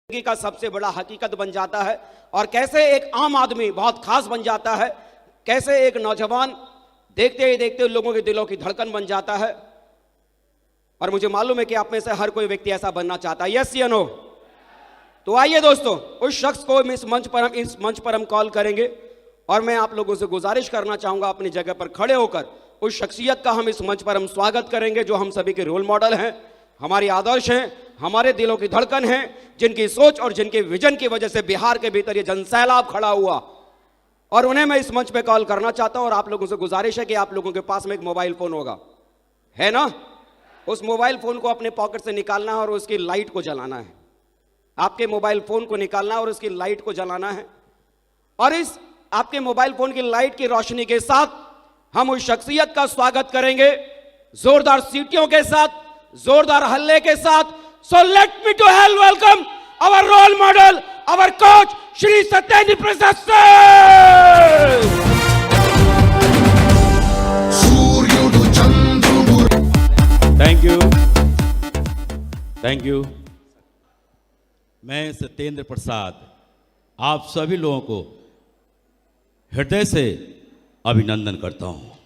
जिंदगी का सबसे बड़ा हकीकत बन जाता है और कैसे एक आम आदमी बहुत खास बन जाता है, कैसे एक नौजवान देखते ही देखते लोगों के दिलों की धड़कन बन जाता है। और मुझे मालूम है कि आप में से हर कोई व्यक्ति ऐसा बनना चाहता है। यस या नो? तो आइए दोस्तों, उस शख्स को इस मंच पर हम कॉल करेंगे और मैं आप लोगों से गुजारिश करना चाहूंगा अपनी जगह पर खड़े होकर उस शख्सियत का हम इस मंच पर हम स्वागत करेंगे जो हम सभी के रोल मॉडल हैं, हमारी आदर्श हैं, हमारे दिलों की धड़कन हैं, जिनकी सोच और जिनके विजन की वजह से बिहार के भीतर ये जनसैलाब खड़ा हुआ। और उन्हें मैं इस मंच पे कॉल करना चाहता हूं और आप लोगों से गुजारिश है कि आप लोगों के पास में एक मोबाइल फोन होगा, है ना? उस मोबाइल फोन को अपने पॉकेट से निकालना है और उसकी लाइट को जलाना है। आपके मोबाइल फोन को निकालना है और उसकी लाइट को जलाना है और इस आपके मोबाइल फोन की लाइट की रोशनी के साथ हम उस शख्सियत का स्वागत करेंगे जोरदार सीटियों के साथ, जोरदार हल्ले के साथ। So let me to help welcome our role model, our coach Shri Satyendra Prasad sir. Thank you. मैं सत्येंद्र प्रसाद आप सभी लोगों को हृदय से अभिनंदन करता हूं।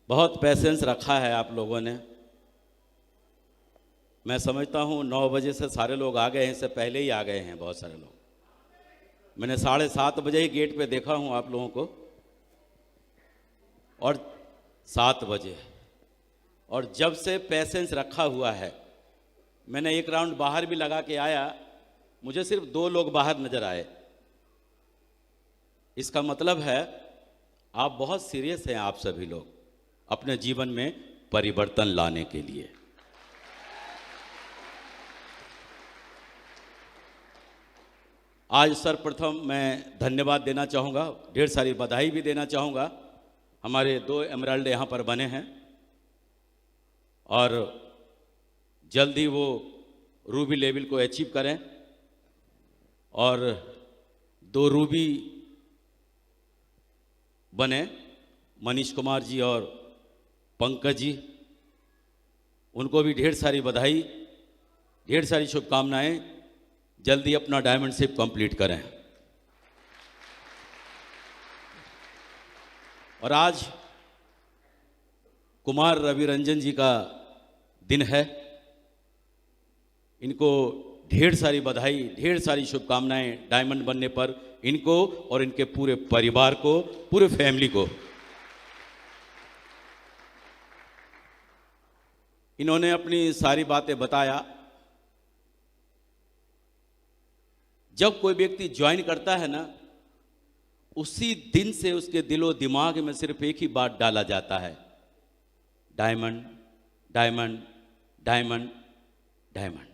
बहुत पेशेंस रखा है आप लोगों ने। मैं समझता हूं 9 बजे से सारे लोग आ गए हैं, इससे पहले ही आ गए हैं बहुत सारे लोग। मैंने 7:30 बजे ही गेट पे देखा हूं आप लोगों को और 7 बजे, और जब से पेशेंस रखा हुआ है। मैंने एक राउंड बाहर भी लगा के आया, मुझे सिर्फ 2 लोग बाहर नजर आए। इसका मतलब है आप बहुत सीरियस हैं, आप सभी लोग अपने जीवन में परिवर्तन लाने के लिए। आज सर्वप्रथम मैं धन्यवाद देना चाहूँगा, ढेर सारी बधाई भी देना चाहूँगा। हमारे 2 एमराल्ड यहाँ पर बने हैं और जल्द ही वो रूबी लेवल को अचीव करें और 2 रूबी बने, मनीष कुमार जी और पंकज जी। उनको भी ढेर सारी बधाई, ढेर सारी शुभकामनाएं। जल्दी अपना डायमंडशिप कंप्लीट करें। और आज कुमार रवि रंजन जी का दिन है। इनको ढेर सारी बधाई, ढेर सारी शुभकामनाएं डायमंड बनने पर इनको और इनके पूरे परिवार को, पूरे फैमिली को। इन्होंने अपनी सारी बातें बताया। जब कोई व्यक्ति ज्वाइन करता है ना, उसी दिन से उसके दिलो दिमाग में सिर्फ एक ही बात डाला जाता है, डायमंड डायमंड डायमंड डायमंड।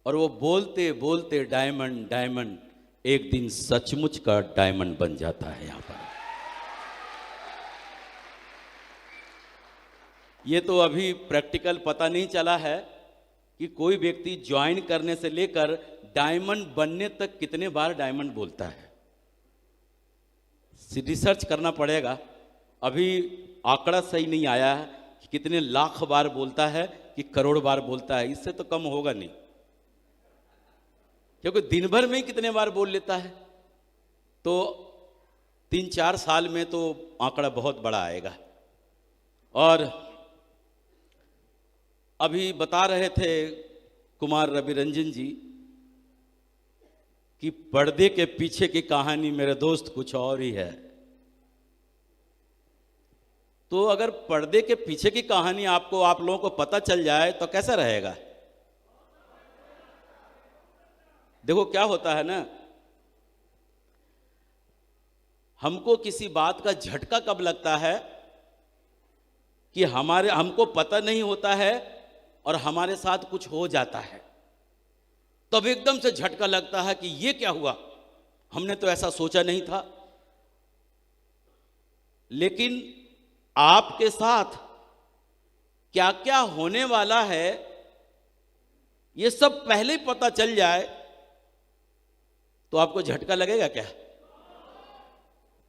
और वो बोलते बोलते डायमंड डायमंड एक दिन सचमुच का डायमंड बन जाता है। यहां पर ये तो अभी प्रैक्टिकल पता नहीं चला है कि कोई व्यक्ति ज्वाइन करने से लेकर डायमंड बनने तक कितने बार डायमंड बोलता है। रिसर्च करना पड़ेगा। अभी आंकड़ा सही नहीं आया है कि कितने लाख बार बोलता है कि करोड़ बार बोलता है। इससे तो कम होगा नहीं, क्योंकि दिन भर में ही कितने बार बोल लेता है। तो 3-4 साल में तो आंकड़ा बहुत बड़ा आएगा। और अभी बता रहे थे कुमार रवि रंजन जी कि पर्दे के पीछे की कहानी मेरे दोस्त कुछ और ही है। तो अगर पर्दे के पीछे की कहानी आपको, आप लोगों को पता चल जाए तो कैसा रहेगा? देखो क्या होता है ना, हमको किसी बात का झटका कब लगता है कि हमको पता नहीं होता है और हमारे साथ कुछ हो जाता है, तब एकदम से झटका लगता है कि ये क्या हुआ, हमने तो ऐसा सोचा नहीं था। लेकिन आपके साथ क्या क्या होने वाला है ये सब पहले ही पता चल जाए तो आपको झटका लगेगा क्या?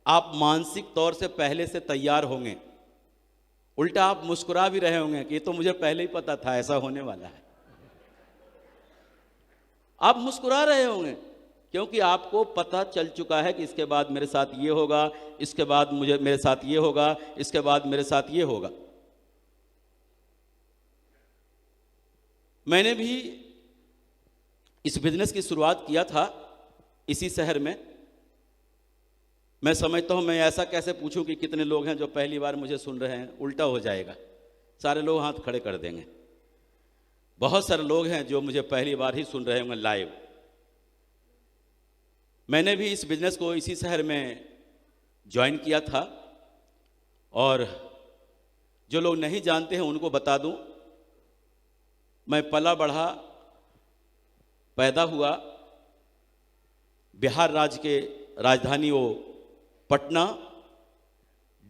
आप मानसिक तौर से पहले से तैयार होंगे, उल्टा आप मुस्कुरा भी रहे होंगे कि ये तो मुझे पहले ही पता था ऐसा होने वाला है। आप मुस्कुरा रहे होंगे क्योंकि आपको पता चल चुका है कि इसके बाद मेरे साथ ये होगा, इसके बाद मेरे साथ ये होगा, इसके बाद मेरे साथ ये होगा। मैंने भी इस बिजनेस की शुरुआत किया था इसी शहर में। मैं समझता हूं मैं ऐसा कैसे पूछूं कि कितने लोग हैं जो पहली बार मुझे सुन रहे हैं, उल्टा हो जाएगा, सारे लोग हाथ खड़े कर देंगे। बहुत सारे लोग हैं जो मुझे पहली बार ही सुन रहे होंगे लाइव। मैंने भी इस बिजनेस को इसी शहर में ज्वाइन किया था, और जो लोग नहीं जानते हैं उनको बता दूं, मैं पला बढ़ा पैदा हुआ बिहार राज्य के राजधानी वो पटना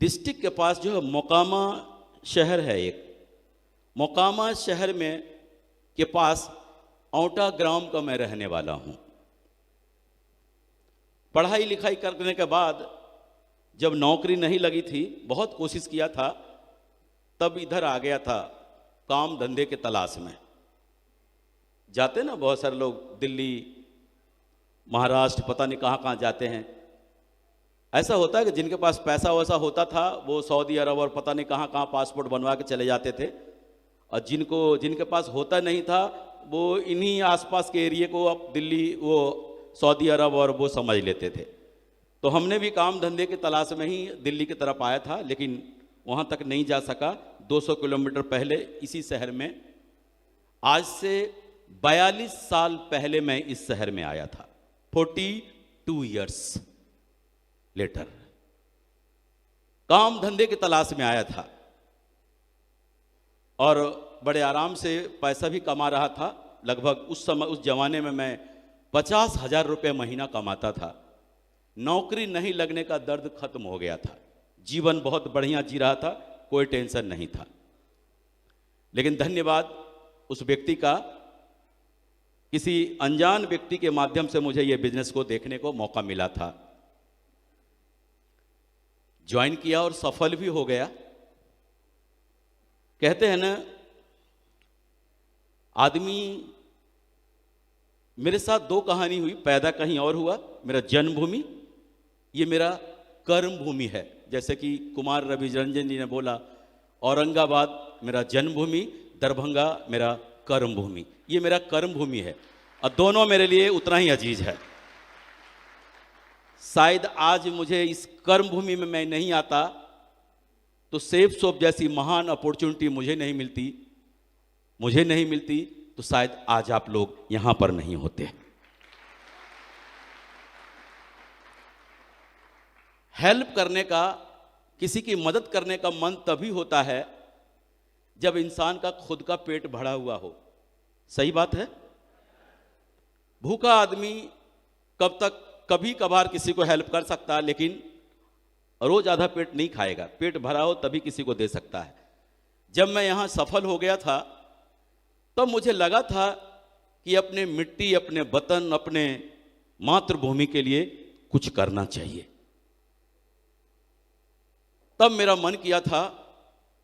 डिस्ट्रिक्ट के पास जो है मोकामा शहर है, एक मोकामा शहर में के पास औंटा ग्राम का मैं रहने वाला हूं। पढ़ाई लिखाई करने के बाद जब नौकरी नहीं लगी थी, बहुत कोशिश किया था, तब इधर आ गया था काम धंधे के तलाश में। जाते ना बहुत सारे लोग दिल्ली, महाराष्ट्र, पता नहीं कहाँ कहाँ जाते हैं। ऐसा होता है कि जिनके पास पैसा वैसा होता था वो सऊदी अरब और पता नहीं कहाँ कहाँ पासपोर्ट बनवा के चले जाते थे, और जिनके पास होता नहीं था वो इन्हीं आसपास के एरिए को अब दिल्ली, वो सऊदी अरब और वो समझ लेते थे। तो हमने भी काम धंधे के तलाश में ही दिल्ली की तरफ आया था, लेकिन वहाँ तक नहीं जा सका। 200 किलोमीटर पहले इसी शहर में, आज से 42 साल पहले मैं इस शहर में आया था। 42 इयर्स लेटर काम धंधे की तलाश में आया था, और बड़े आराम से पैसा भी कमा रहा था। लगभग उस समय, उस जमाने में मैं 50,000 रुपये महीना कमाता था। नौकरी नहीं लगने का दर्द खत्म हो गया था, जीवन बहुत बढ़िया जी रहा था, कोई टेंशन नहीं था। लेकिन धन्यवाद उस व्यक्ति का, किसी अनजान व्यक्ति के माध्यम से मुझे यह बिजनेस को देखने को मौका मिला था। ज्वाइन किया और सफल भी हो गया। कहते हैं ना, आदमी, मेरे साथ 2 कहानी हुई। पैदा कहीं और हुआ, मेरा जन्मभूमि, ये मेरा कर्म भूमि है। जैसे कि कुमार रवि रंजन जी ने बोला, औरंगाबाद मेरा जन्मभूमि, दरभंगा मेरा कर्म भूमि। ये मेरा कर्म भूमि है, और दोनों मेरे लिए उतना ही अजीज है। शायद आज मुझे इस कर्म भूमि में मैं नहीं आता तो सेफ शॉप जैसी महान अपॉर्चुनिटी मुझे नहीं मिलती, तो शायद आज आप लोग यहां पर नहीं होते। हेल्प करने का, किसी की मदद करने का मन तभी होता है जब इंसान का खुद का पेट भरा हुआ हो। सही बात है। भूखा आदमी कभी कभार किसी को हेल्प कर सकता है, लेकिन रोज आधा पेट नहीं खाएगा। पेट भरा हो तभी किसी को दे सकता है। जब मैं यहां सफल हो गया था तो मुझे लगा था कि अपने मिट्टी, अपने वतन, अपने मातृभूमि के लिए कुछ करना चाहिए। तब मेरा मन किया था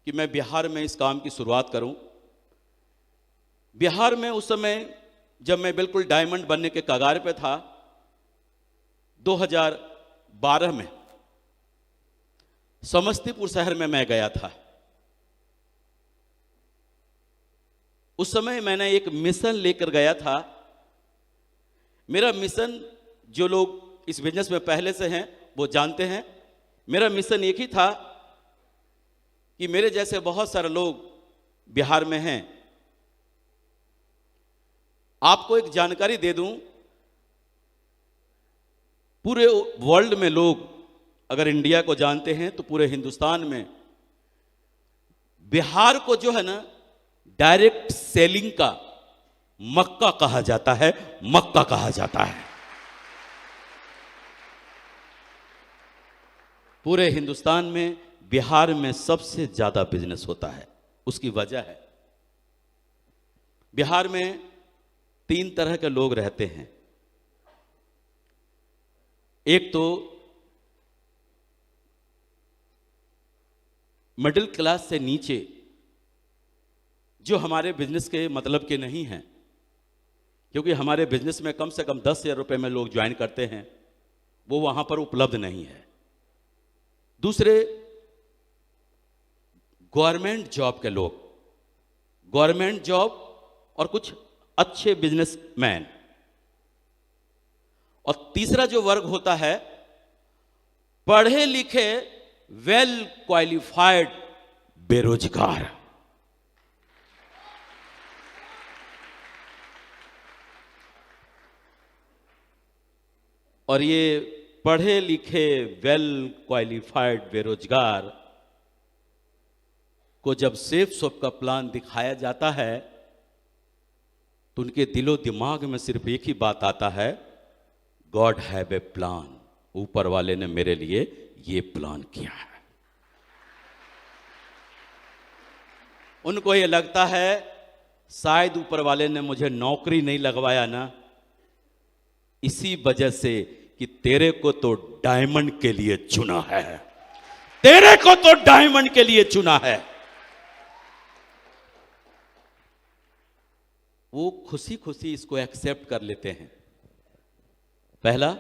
कि मैं बिहार में इस काम की शुरुआत करूं। बिहार में उस समय जब मैं बिल्कुल डायमंड बनने के कगार पे था, 2012 में समस्तीपुर शहर में मैं गया था। उस समय मैंने एक मिशन लेकर गया था। मेरा मिशन, जो लोग इस बिजनेस में पहले से हैं वो जानते हैं, मेरा मिशन एक ही था कि मेरे जैसे बहुत सारे लोग बिहार में हैं। आपको एक जानकारी दे दूं, पूरे वर्ल्ड में लोग अगर इंडिया को जानते हैं तो पूरे हिंदुस्तान में बिहार को जो है ना, डायरेक्ट सेलिंग का मक्का कहा जाता है, मक्का कहा जाता है। पूरे हिंदुस्तान में बिहार में सबसे ज्यादा बिजनेस होता है। उसकी वजह है, बिहार में 3 तरह के लोग रहते हैं। एक तो मिडिल क्लास से नीचे जो हमारे बिजनेस के मतलब के नहीं हैं, क्योंकि हमारे बिजनेस में कम से कम 10,000 रुपये में लोग ज्वाइन करते हैं, वो वहां पर उपलब्ध नहीं है। दूसरे, गवर्नमेंट जॉब के लोग, गवर्नमेंट जॉब और कुछ अच्छे बिजनेसमैन। और तीसरा जो वर्ग होता है, पढ़े लिखे वेल क्वालिफाइड बेरोजगार। और ये पढ़े लिखे वेल क्वालिफाइड बेरोजगार को जब सेफ शॉप का प्लान दिखाया जाता है तो उनके दिलो दिमाग में सिर्फ एक ही बात आता है, गॉड हैव ए प्लान, ऊपर वाले ने मेरे लिए ये प्लान किया है। उनको ये लगता है शायद ऊपर वाले ने मुझे नौकरी नहीं लगवाया ना, इसी वजह से कि तेरे को तो डायमंड के लिए चुना है, तेरे को तो डायमंड के लिए चुना है। वो खुशी खुशी इसको एक्सेप्ट कर लेते हैं। पहला,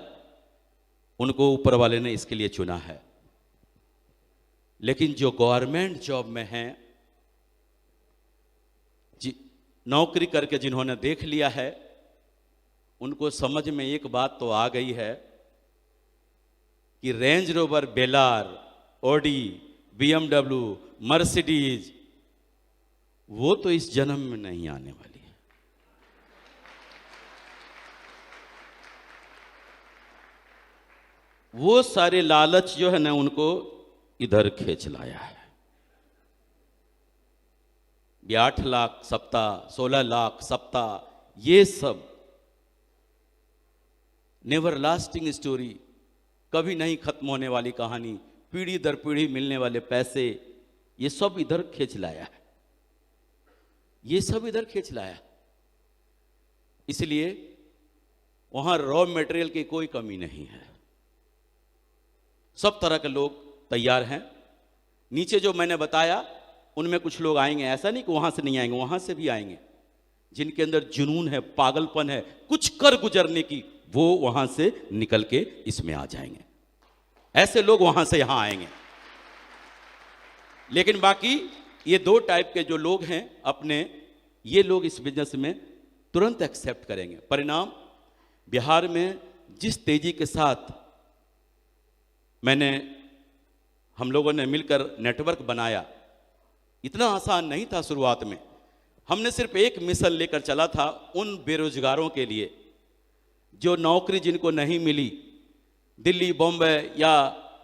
उनको ऊपर वाले ने इसके लिए चुना है। लेकिन जो गवर्नमेंट जॉब में हैं, नौकरी करके जिन्होंने देख लिया है, उनको समझ में एक बात तो आ गई है कि रेंज रोवर, बेलार, ऑडी, बीएमडब्ल्यू, मर्सिडीज, वो तो इस जन्म में नहीं आने वाली है। वो सारे लालच जो है ना, उनको इधर खींच लाया है। 8 लाख सप्ताह, 16 लाख सप्ताह, ये सब नेवर लास्टिंग स्टोरी, कभी नहीं खत्म होने वाली कहानी, पीढ़ी दर पीढ़ी मिलने वाले पैसे, ये सब इधर खींच लाया है, ये सब इधर खींच लाया। इसलिए वहां रॉ मटेरियल की कोई कमी नहीं है, सब तरह के लोग तैयार हैं। नीचे जो मैंने बताया उनमें कुछ लोग आएंगे, ऐसा नहीं कि वहां से नहीं आएंगे, वहां से भी आएंगे। जिनके अंदर जुनून है, पागलपन है, कुछ कर गुजरने की, वो वहां से निकल के इसमें आ जाएंगे। ऐसे लोग वहां से यहां आएंगे। लेकिन बाकी ये 2 टाइप के जो लोग हैं अपने, ये लोग इस बिजनेस में तुरंत एक्सेप्ट करेंगे। परिणाम, बिहार में जिस तेजी के साथ हम लोगों ने मिलकर नेटवर्क बनाया, इतना आसान नहीं था शुरुआत में। हमने सिर्फ एक मिशन लेकर चला था उन बेरोजगारों के लिए जो नौकरी जिनको नहीं मिली, दिल्ली, बॉम्बे या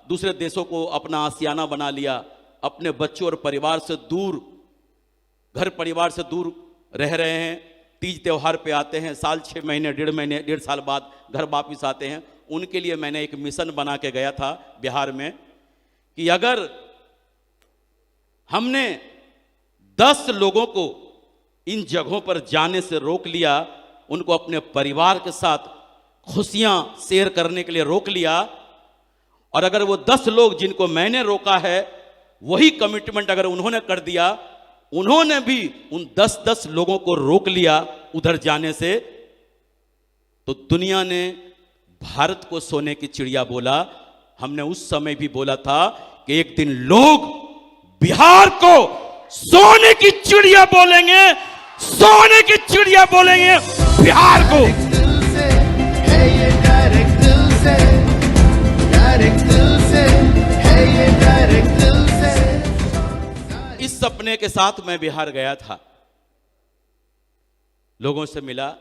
दूसरे देशों को अपना आशियाना बना लिया, अपने बच्चों और परिवार से दूर, घर परिवार से दूर रह रहे हैं, तीज त्योहार पे आते हैं, साल 6 महीने, 1.5 महीने, 1.5 साल बाद घर वापिस आते हैं। उनके लिए मैंने एक मिशन बना के गया था बिहार में कि अगर हमने 10 लोगों को इन जगहों पर जाने से रोक लिया, उनको अपने परिवार के साथ खुशियां शेयर करने के लिए रोक लिया, और अगर वो 10 लोग जिनको मैंने रोका है वही कमिटमेंट अगर उन्होंने कर दिया, उन्होंने भी उन 10-10 लोगों को रोक लिया उधर जाने से, तो दुनिया ने भारत को सोने की चिड़िया बोला। हमने उस समय भी बोला था कि एक दिन लोग बिहार को सोने की चिड़िया बोलेंगे, सोने की चिड़िया बोलेंगे बिहार को। इस सपने के साथ मैं बिहार गया था, लोगों से मिला।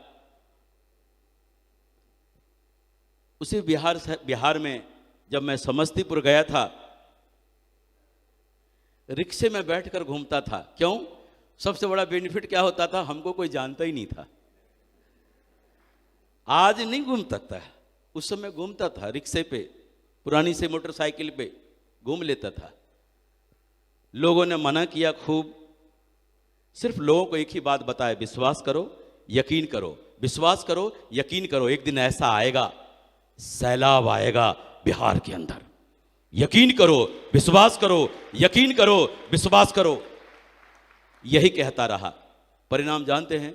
उसी बिहार में जब मैं समस्तीपुर गया था, रिक्शे में बैठकर घूमता था। क्यों? सबसे बड़ा बेनिफिट क्या होता था, हमको कोई जानता ही नहीं था। आज नहीं घूम सकता, उस समय घूमता था रिक्शे पे, पुरानी से मोटरसाइकिल पे घूम लेता था। लोगों ने मना किया खूब, सिर्फ लोगों को एक ही बात बताया, विश्वास करो, यकीन करो, विश्वास करो, यकीन करो, एक दिन ऐसा आएगा, सैलाब आएगा बिहार के अंदर, यकीन करो, विश्वास करो, यकीन करो, विश्वास करो, यही कहता रहा। परिणाम जानते हैं,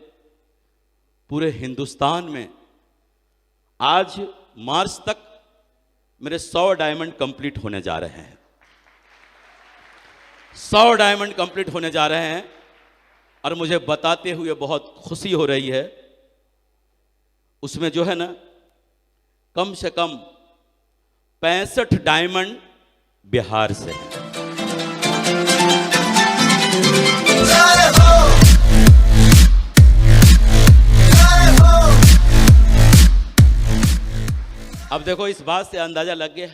पूरे हिंदुस्तान में आज मार्च तक मेरे 100 डायमंड कंप्लीट होने जा रहे हैं। 100 डायमंड कंप्लीट होने जा रहे हैं और मुझे बताते हुए बहुत खुशी हो रही है। उसमें जो है ना, कम से कम 65 डायमंड बिहार से हैं। अब देखो, इस बात से अंदाजा लग गया,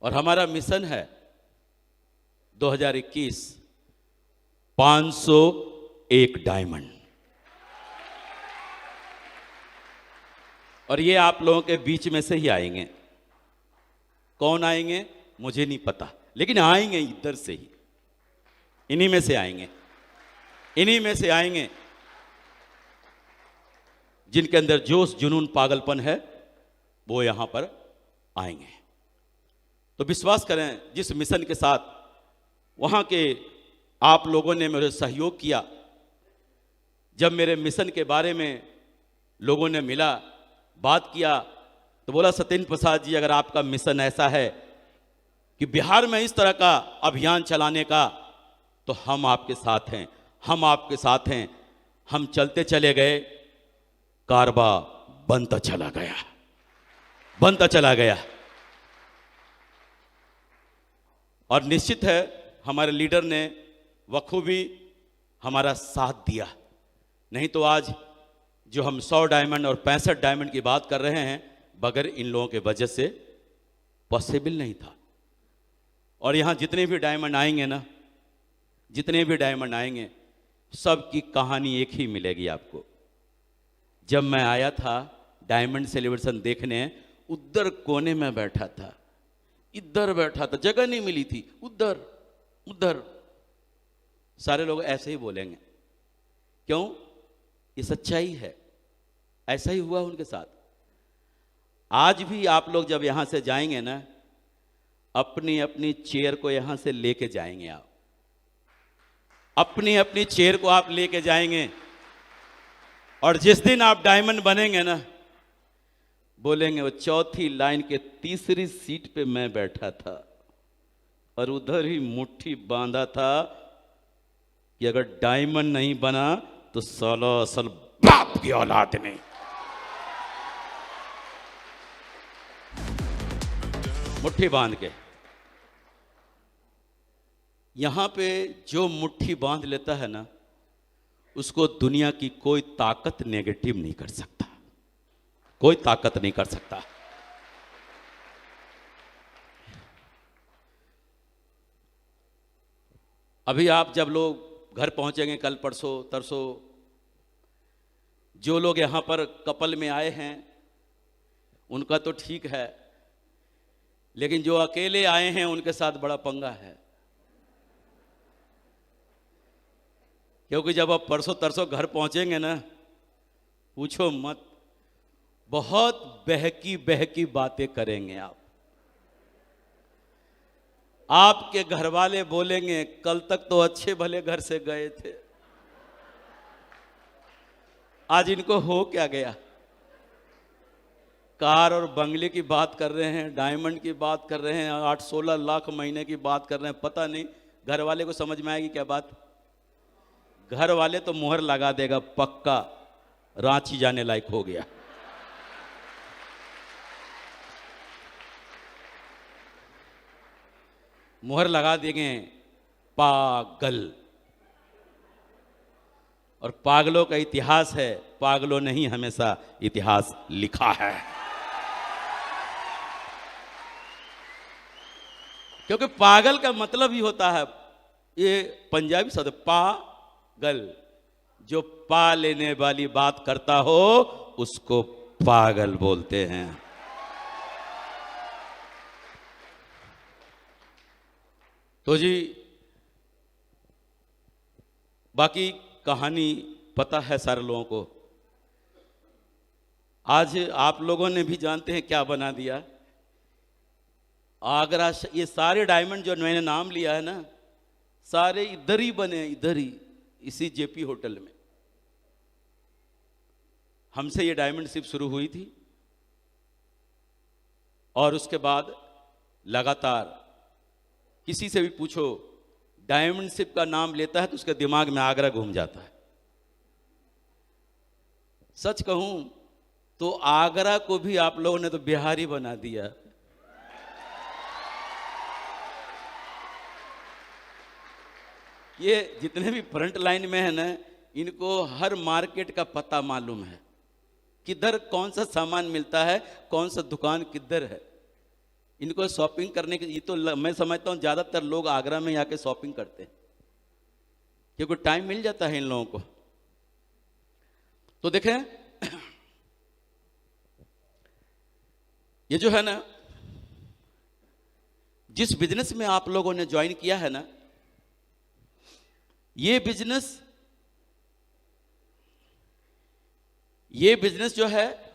और हमारा मिशन है 2021 501 डायमंड। और ये आप लोगों के बीच में से ही आएंगे। कौन आएंगे मुझे नहीं पता, लेकिन आएंगे इधर से ही, इन्हीं में से आएंगे, इन्हीं में से आएंगे जिनके अंदर जोश, जुनून, पागलपन है, वो यहां पर आएंगे। तो विश्वास करें, जिस मिशन के साथ वहां के आप लोगों ने मेरे सहयोग किया, जब मेरे मिशन के बारे में लोगों ने मिला, बात किया, तो बोला सत्येंद्र प्रसाद जी, अगर आपका मिशन ऐसा है कि बिहार में इस तरह का अभियान चलाने का, तो हम आपके साथ हैं, हम आपके साथ हैं। हम चलते चले गए, कारबा बनता चला गया, बनता चला गया। और निश्चित है हमारे लीडर ने बखूबी हमारा साथ दिया, नहीं तो आज जो हम 100 डायमंड और 65 डायमंड की बात कर रहे हैं, बगैर इन लोगों के वजह से पॉसिबल नहीं था। और यहां जितने भी डायमंड आएंगे ना, जितने भी डायमंड आएंगे, सबकी कहानी एक ही मिलेगी आपको। जब मैं आया था डायमंड सेलिब्रेशन देखने, उधर कोने में बैठा था, इधर बैठा था, जगह नहीं मिली थी, उधर उधर। सारे लोग ऐसे ही बोलेंगे, क्यों? ये सच्चाई है, ऐसा ही हुआ उनके साथ। आज भी आप लोग जब यहां से जाएंगे ना, अपनी अपनी चेयर को यहां से लेके जाएंगे, आप अपनी अपनी चेयर को आप लेके जाएंगे। और जिस दिन आप डायमंड बनेंगे ना, बोलेंगे वो चौथी लाइन के तीसरी सीट पे मैं बैठा था और उधर ही मुट्ठी बांधा था कि अगर डायमंड नहीं बना तो साला असल बाप की औलाद नहीं। मुट्ठी बांध के यहां पे जो मुट्ठी बांध लेता है ना, उसको दुनिया की कोई ताकत नेगेटिव नहीं कर सकता, कोई ताकत नहीं कर सकता। अभी आप जब लोग घर पहुंचेंगे, कल परसों तरसों, जो लोग यहां पर कपल में आए हैं उनका तो ठीक है, लेकिन जो अकेले आए हैं उनके साथ बड़ा पंगा है। क्योंकि जब आप परसों तरसों घर पहुंचेंगे ना, पूछो मत, बहुत बहकी बहकी बातें करेंगे आप। आपके घर वाले बोलेंगे, कल तक तो अच्छे भले घर से गए थे, आज इनको हो क्या गया? कार और बंगले की बात कर रहे हैं, डायमंड की बात कर रहे हैं, 8-16 लाख महीने की बात कर रहे हैं। पता नहीं घर वाले को समझ में आएगी क्या बात? घर वाले तो मुहर लगा देगा, पक्का रांची जाने लायक हो गया। मुहर लगा देंगे, पागल। और पागलों का इतिहास है, पागलों ने ही हमेशा इतिहास लिखा है। क्योंकि पागल का मतलब ही होता है, ये पंजाबी शब्द पागल, जो पा लेने वाली बात करता हो उसको पागल बोलते हैं। तो जी बाकी कहानी पता है सारे लोगों को। आज आप लोगों ने भी जानते हैं क्या बना दिया। आगरा, ये सारे डायमंड जो मैंने नाम लिया है ना, सारे इधर ही बने, इधर ही, इसी जेपी होटल में। हमसे ये डायमंडशिप शुरू हुई थी और उसके बाद लगातार किसी से भी पूछो डायमंडशिप का नाम लेता है तो उसके दिमाग में आगरा घूम जाता है। सच कहूं तो आगरा को भी आप लोगों ने तो बिहारी बना दिया। ये जितने भी फ्रंट लाइन में है ना, इनको हर मार्केट का पता मालूम है, किधर कौन सा सामान मिलता है, कौन सा दुकान किधर है। इनको शॉपिंग करने के, ये तो मैं समझता हूं ज्यादातर लोग आगरा में आके शॉपिंग करते हैं क्योंकि टाइम मिल जाता है इन लोगों को। तो देखें, ये जो है ना, जिस बिजनेस में आप लोगों ने ज्वाइन किया है ना, ये बिजनेस जो है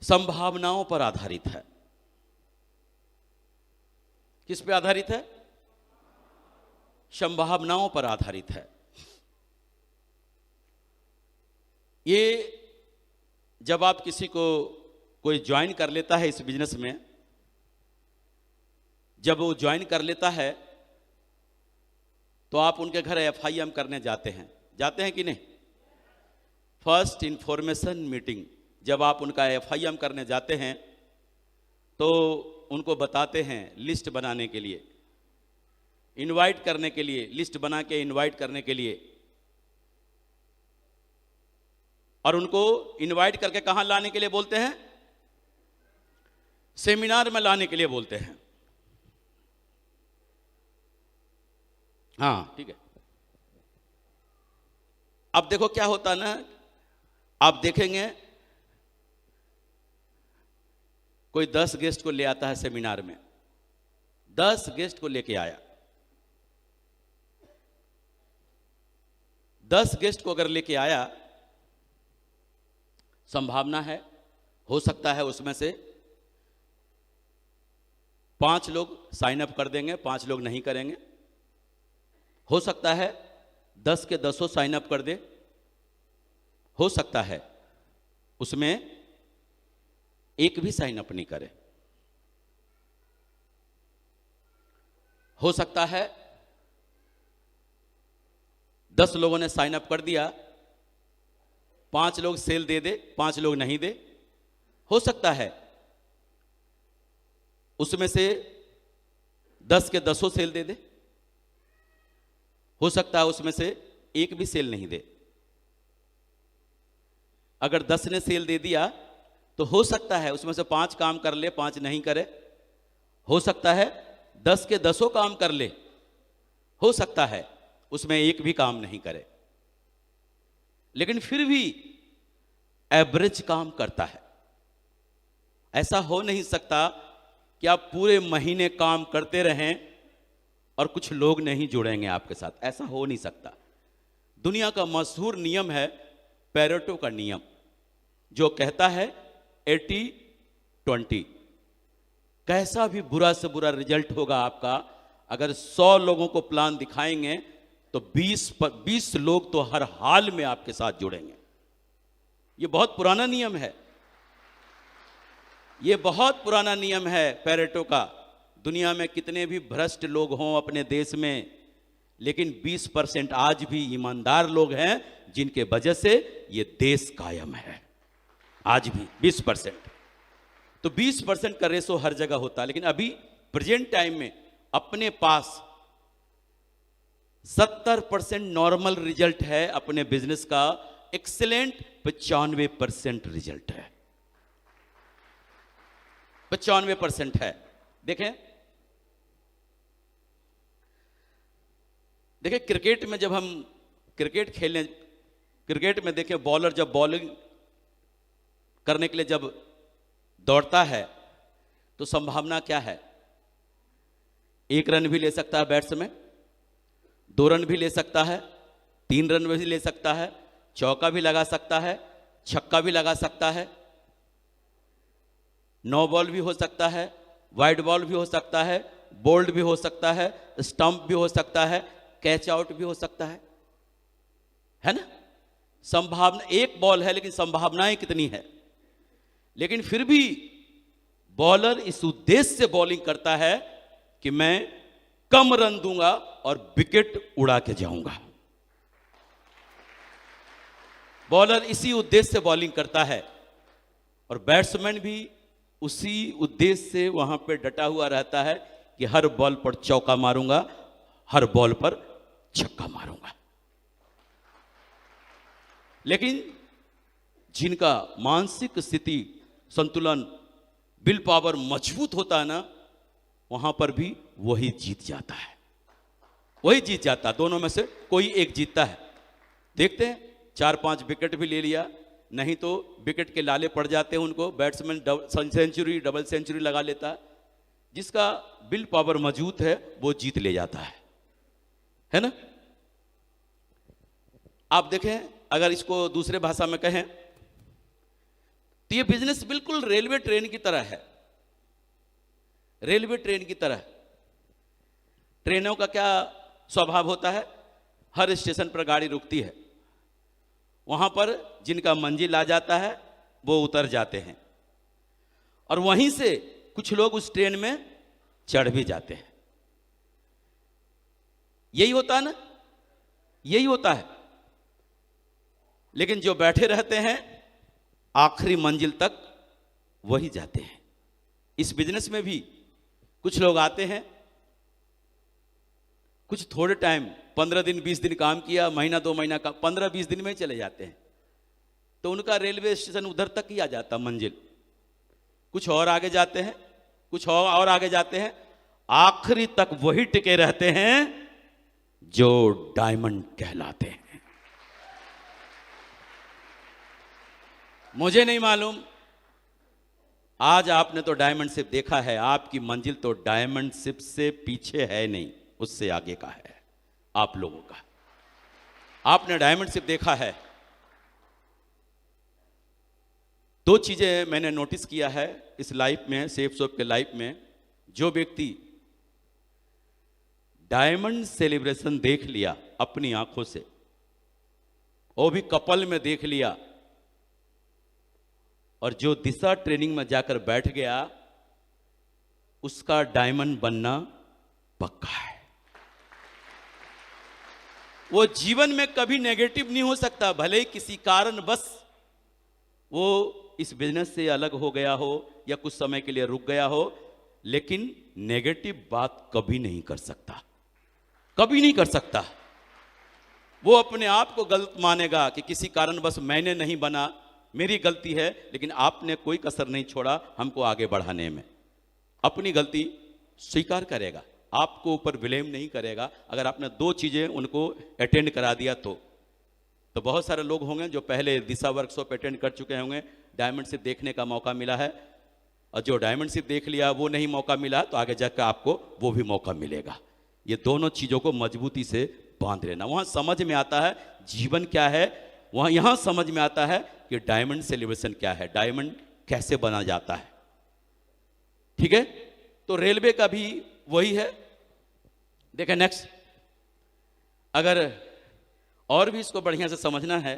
संभावनाओं पर आधारित है। किस पे आधारित है? संभावनाओं पर आधारित है। ये जब आप किसी को कोई ज्वाइन कर लेता है इस बिजनेस में, जब वो ज्वाइन कर लेता है तो आप उनके घर FIM करने जाते हैं कि नहीं? फर्स्ट इंफॉर्मेशन मीटिंग, जब आप उनका FIM करने जाते हैं तो उनको बताते हैं लिस्ट बनाने के लिए, इनवाइट करने के लिए, लिस्ट बना के इनवाइट करने के लिए, और उनको इनवाइट करके कहां लाने के लिए बोलते हैं? सेमिनार में लाने के लिए बोलते हैं। हाँ, ठीक है। अब देखो क्या होता है ना, आप देखेंगे कोई 10 गेस्ट को ले आता है सेमिनार में, 10 गेस्ट को लेके आया, 10 गेस्ट को अगर लेके आया, संभावना है, हो सकता है उसमें से 5 लोग साइन अप कर देंगे, 5 लोग नहीं करेंगे। हो सकता है 10 के 10 साइन अप कर दे, हो सकता है उसमें एक भी साइन अप नहीं करे, हो सकता है 10 लोगों ने साइन अप कर दिया, 5 लोग सेल दे दे, 5 लोग नहीं दे। हो सकता है उसमें से 10 के 10 सेल दे दे, हो सकता है उसमें से एक भी सेल नहीं दे। अगर 10 ने सेल दे दिया तो हो सकता है उसमें से 5 काम कर ले, 5 नहीं करे। हो सकता है 10 के 10 काम कर ले, हो सकता है उसमें एक भी काम नहीं करे, लेकिन फिर भी एवरेज काम करता है। ऐसा हो नहीं सकता कि आप पूरे महीने काम करते रहें और कुछ लोग नहीं जुड़ेंगे आपके साथ, ऐसा हो नहीं सकता। दुनिया का मशहूर नियम है पेरेटो का नियम, जो कहता है 80-20। कैसा भी बुरा से बुरा रिजल्ट होगा आपका, अगर 100 लोगों को प्लान दिखाएंगे तो 20 लोग तो हर हाल में आपके साथ जुड़ेंगे। ये बहुत पुराना नियम है, ये बहुत पुराना नियम है पेरेटो का। दुनिया में कितने भी भ्रष्ट लोग हों अपने देश में, लेकिन 20% आज भी ईमानदार लोग हैं जिनके वजह से ये देश कायम है आज भी, 20%। तो 20% का रेशो हर जगह होता है, लेकिन अभी प्रेजेंट टाइम में अपने पास 70% नॉर्मल रिजल्ट है अपने बिजनेस का, एक्सीलेंट 95% रिजल्ट है, 95% है। देखें क्रिकेट में जब हम क्रिकेट खेलने, क्रिकेट में देखें बॉलर जब बॉलिंग करने के लिए जब दौड़ता है तो संभावना क्या है? 1 रन भी ले सकता है बैट्समैन, 2 रन भी ले सकता है, 3 रन भी ले सकता है, चौका भी लगा सकता है, छक्का भी लगा सकता है। नो बॉल भी हो सकता है, वाइड बॉल भी हो सकता है, बोल्ड भी हो सकता है, स्टंप भी हो सकता है, कैच आउट भी हो सकता है ना। संभावना, एक बॉल है लेकिन संभावनाएं कितनी है। लेकिन फिर भी बॉलर इस उद्देश्य से बॉलिंग करता है कि मैं कम रन दूंगा और विकेट उड़ा के जाऊंगा। बॉलर इसी उद्देश्य से बॉलिंग करता है और बैट्समैन भी उसी उद्देश्य से वहां पे डटा हुआ रहता है कि हर बॉल पर चौका मारूंगा, हर बॉल पर छक्का मारूंगा। लेकिन जिनका मानसिक स्थिति, संतुलन, विल पावर मजबूत होता है ना, वहां पर भी वही जीत जाता है, वही जीत जाता है। दोनों में से कोई एक जीतता है। देखते हैं 4-5 विकेट भी ले लिया, नहीं तो विकेट के लाले पड़ जाते हैं उनको, बैट्समैन सेंचुरी, डबल सेंचुरी लगा लेता है। जिसका विल पावर मजबूत है वो जीत ले जाता है ना। आप देखें, अगर इसको दूसरे भाषा में कहें तो ये बिजनेस बिल्कुल रेलवे ट्रेन की तरह है। रेलवे ट्रेन की तरह। ट्रेनों का क्या स्वभाव होता है, हर स्टेशन पर गाड़ी रुकती है, वहां पर जिनका मंजिल आ जाता है वो उतर जाते हैं और वहीं से कुछ लोग उस ट्रेन में चढ़ भी जाते हैं। यही होता है ना, यही होता है। लेकिन जो बैठे रहते हैं आखिरी मंजिल तक वही जाते हैं। इस बिजनेस में भी कुछ लोग आते हैं, कुछ थोड़े टाइम 15 दिन 20 दिन काम किया, महीना 2 महीना का, 15-20 दिन में ही चले जाते हैं, तो उनका रेलवे स्टेशन उधर तक ही आ जाता मंजिल। कुछ और आगे जाते हैं, कुछ और आगे जाते हैं, आखिरी तक वही टिके रहते हैं जो डायमंड कहलाते हैं। मुझे नहीं मालूम, आज आपने तो डायमंड शिप देखा है, आपकी मंजिल तो डायमंड शिप से पीछे है नहीं, उससे आगे का है आप लोगों का। आपने डायमंड शिप देखा है। 2 चीजें मैंने नोटिस किया है इस लाइफ में, सेफ शॉप के लाइफ में। जो व्यक्ति डायमंड सेलिब्रेशन देख लिया अपनी आंखों से, वो भी कपल में देख लिया, और जो दिशा ट्रेनिंग में जाकर बैठ गया, उसका डायमंड बनना पक्का है। वो जीवन में कभी नेगेटिव नहीं हो सकता, भले ही किसी कारण बस वो इस बिजनेस से अलग हो गया हो या कुछ समय के लिए रुक गया हो, लेकिन नेगेटिव बात कभी नहीं कर सकता, कभी नहीं कर सकता। वो अपने आप को गलत मानेगा कि किसी कारण बस मैंने नहीं बना, मेरी गलती है, लेकिन आपने कोई कसर नहीं छोड़ा हमको आगे बढ़ाने में। अपनी गलती स्वीकार करेगा, आपको ऊपर ब्लेम नहीं करेगा। अगर आपने 2 चीजें उनको अटेंड करा दिया तो बहुत सारे लोग होंगे जो पहले दिशा वर्कशॉप अटेंड कर चुके होंगे, डायमंड शिप देखने का मौका मिला है, और जो डायमंड शिप देख लिया वो नहीं मौका मिला तो आगे जाकर आपको वो भी मौका मिलेगा। ये दोनों चीजों को मजबूती से बांध लेना, वहां समझ में आता है जीवन क्या है, वहां यहां समझ में आता है कि डायमंड सेलिब्रेशन क्या है, डायमंड कैसे बना जाता है। ठीक है, तो रेलवे का भी वही है। देखें नेक्स्ट, अगर और भी इसको बढ़िया से समझना है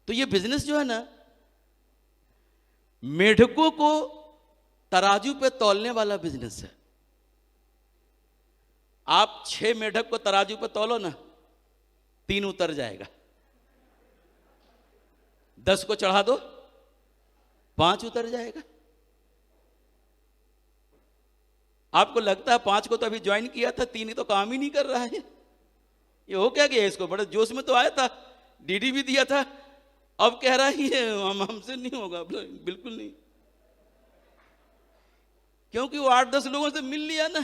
तो ये बिजनेस जो है ना, मेढकों को तराजू पे तौलने वाला बिजनेस है। आप 6 मेढक को तराजू पे तौलो ना, 3 उतर जाएगा। 10 को चढ़ा दो, 5 उतर जाएगा। आपको लगता है 5 को तो अभी ज्वाइन किया था, 3 तो काम ही नहीं कर रहा है, ये हो क्या गया इसको? बड़े जोश में तो आया था, डीडी भी दिया था, अब कह रहा है हमसे नहीं होगा। बिल्कुल नहीं, क्योंकि वो 8-10 लोगों से मिल लिया ना,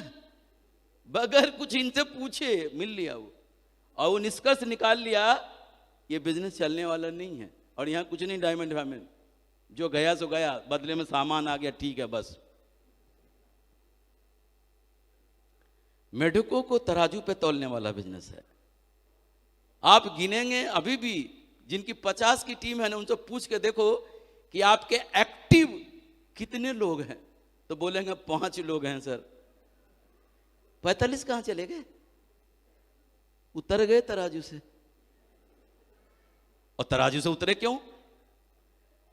बगैर कुछ इनसे पूछे मिल लिया वो, और वो निष्कर्ष निकाल लिया ये बिजनेस चलने वाला नहीं है। और यहां कुछ नहीं, डायमंड फैमिली जो गया सो गया, बदले में सामान आ गया, ठीक है बस। मेढकों को तराजू पे तौलने वाला बिजनेस है। आप गिनेंगे अभी भी, जिनकी 50 की टीम है ना, उनसे पूछ के देखो कि आपके एक्टिव कितने लोग हैं, तो बोलेंगे 5 लोग हैं सर। 45 कहां चले गए? उतर गए तराजू से। और तराजू से उतरे क्यों?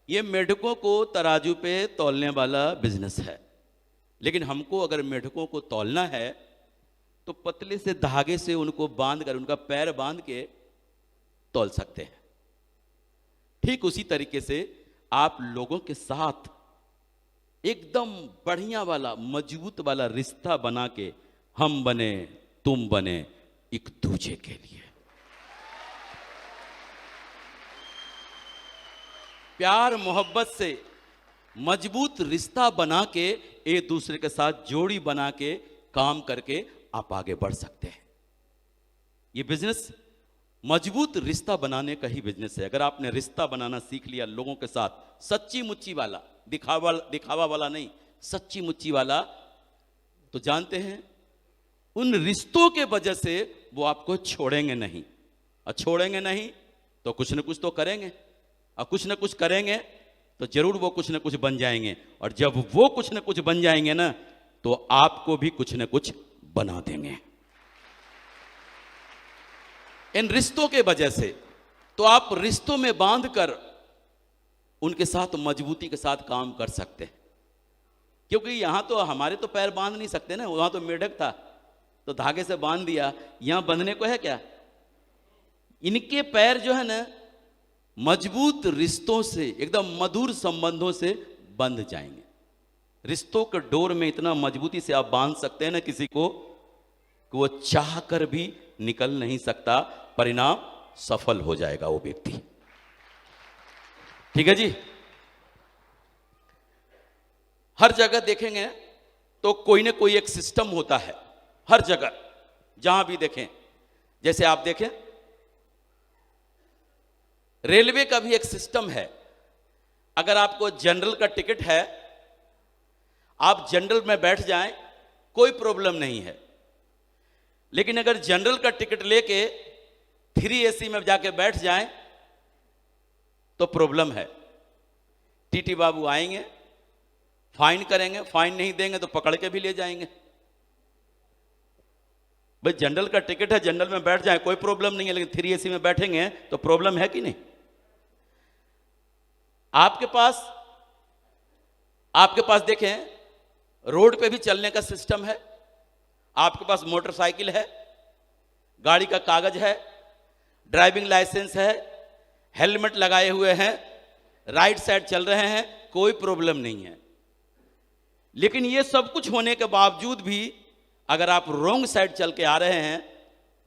ये मेढकों को तराजू पे तौलने वाला बिजनेस है, लेकिन हमको अगर मेढकों को तौलना है तो पतले से धागे से उनको बांध कर, उनका पैर बांध के तौल सकते हैं। ठीक उसी तरीके से आप लोगों के साथ एकदम बढ़िया वाला मजबूत वाला रिश्ता बना के, हम बने तुम बने एक दूसरे के लिए। प्यार मोहब्बत से मजबूत रिश्ता बना के, एक दूसरे के साथ जोड़ी बना के काम करके आप आगे बढ़ सकते हैं। ये बिजनेस मजबूत रिश्ता बनाने का ही बिजनेस है। अगर आपने रिश्ता बनाना सीख लिया लोगों के साथ, सच्ची मुच्ची वाला, दिखावा वाला नहीं, सच्ची मुच्ची वाला, तो जानते हैं उन रिश्तों के वजह से वो आपको छोड़ेंगे नहीं। और छोड़ेंगे नहीं तो कुछ न कुछ तो करेंगे, और कुछ न कुछ करेंगे तो जरूर वो कुछ न कुछ बन जाएंगे। और जब वो कुछ न कुछ बन जाएंगे ना, तो आपको भी कुछ न कुछ बना देंगे इन रिश्तों के वजह से। तो आप रिश्तों में बांधकर उनके साथ मजबूती के साथ काम कर सकते हैं। क्योंकि यहां तो हमारे तो पैर बांध नहीं सकते ना, वहां तो मेढक था तो धागे से बांध दिया, यहां बंधने को है क्या? इनके पैर जो है ना, मजबूत रिश्तों से, एकदम मधुर संबंधों से बंध जाएंगे। रिश्तों के डोर में इतना मजबूती से आप बांध सकते हैं ना किसी को कि वो चाह कर भी निकल नहीं सकता, परिणाम सफल हो जाएगा वो व्यक्ति। ठीक है जी। हर जगह देखेंगे तो कोई ना कोई एक सिस्टम होता है, हर जगह जहां भी देखें। जैसे आप देखें रेलवे का भी एक सिस्टम है। अगर आपको जनरल का टिकट है, आप जनरल में बैठ जाएं, कोई प्रॉब्लम नहीं है। लेकिन अगर जनरल का टिकट लेके 3 AC में जाके बैठ जाएं तो प्रॉब्लम है। टीटी बाबू आएंगे, फाइन करेंगे, फाइन नहीं देंगे तो पकड़ के भी ले जाएंगे। भाई जनरल का टिकट है, जनरल में बैठ जाए कोई प्रॉब्लम नहीं है, लेकिन 3 AC में बैठेंगे तो प्रॉब्लम है कि नहीं? आपके पास देखें रोड पे भी चलने का सिस्टम है। आपके पास मोटरसाइकिल है, गाड़ी का कागज है, ड्राइविंग लाइसेंस है, हेलमेट लगाए हुए हैं, राइट साइड चल रहे हैं, कोई प्रॉब्लम नहीं है। लेकिन ये सब कुछ होने के बावजूद भी अगर आप रॉन्ग साइड चल के आ रहे हैं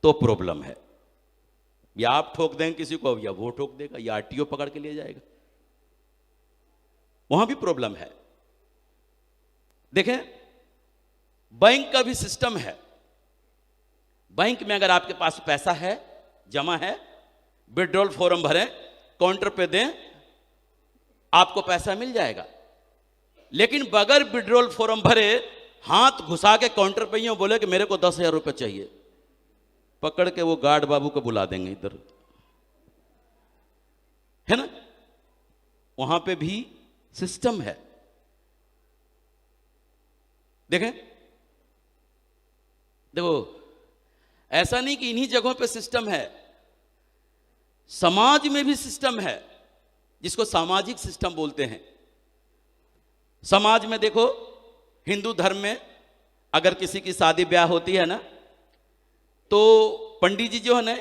तो प्रॉब्लम है। या आप ठोक देंगे किसी को, या वो ठोक देगा, या RTO पकड़ के ले जाएगा, वहां भी प्रॉब्लम है। देखें बैंक का भी सिस्टम है। बैंक में अगर आपके पास पैसा है, जमा है, विड्रॉल फॉर्म भरें, काउंटर पे दें, आपको पैसा मिल जाएगा। लेकिन बगैर विड्रॉल फॉर्म भरे हाथ घुसा के काउंटर पे यूं बोले कि मेरे को 10,000 रुपये चाहिए, पकड़ के वो गार्ड बाबू को बुला देंगे इधर, है ना? वहां पे भी सिस्टम है। देखें, देखो ऐसा नहीं कि इन्हीं जगहों पे सिस्टम है, समाज में भी सिस्टम है, जिसको सामाजिक सिस्टम बोलते हैं। समाज में देखो, हिंदू धर्म में अगर किसी की शादी ब्याह होती है ना, तो पंडित जी जो है ना,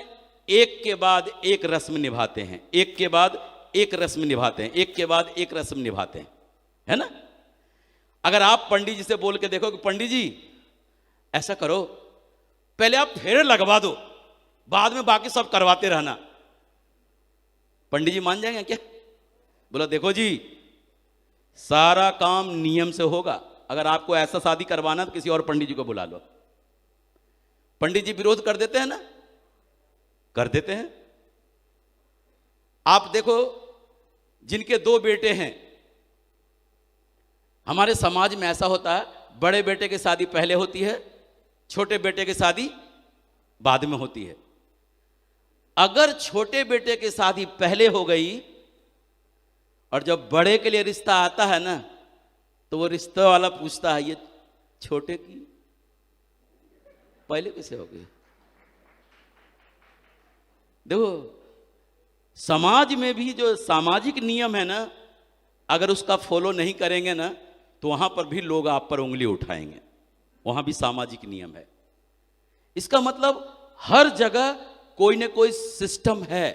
एक के बाद एक रस्म निभाते हैं, एक के बाद एक रस्म निभाते हैं, एक के बाद एक रस्म निभाते हैं, है ना? अगर आप पंडित जी से बोल के देखो कि पंडित जी ऐसा करो, पहले आप फेरे लगवा दो, बाद में बाकी सब करवाते रहना, पंडित जी मान जाएंगे क्या? बोला देखो जी, सारा काम नियम से होगा। अगर आपको ऐसा शादी करवाना तो किसी और पंडित जी को बुला लो। पंडित जी विरोध कर देते हैं ना, कर देते हैं। आप देखो, जिनके 2 बेटे हैं, हमारे समाज में ऐसा होता है, बड़े बेटे की शादी पहले होती है, छोटे बेटे की शादी बाद में होती है। अगर छोटे बेटे की शादी पहले हो गई और जब बड़े के लिए रिश्ता आता है ना, तो वो रिश्ते वाला पूछता है ये छोटे की पहले कैसे हो गई। देखो, समाज में भी जो सामाजिक नियम है ना, अगर उसका फॉलो नहीं करेंगे ना, तो वहां पर भी लोग आप पर उंगली उठाएंगे। वहां भी सामाजिक नियम है। इसका मतलब हर जगह कोई ना कोई सिस्टम है,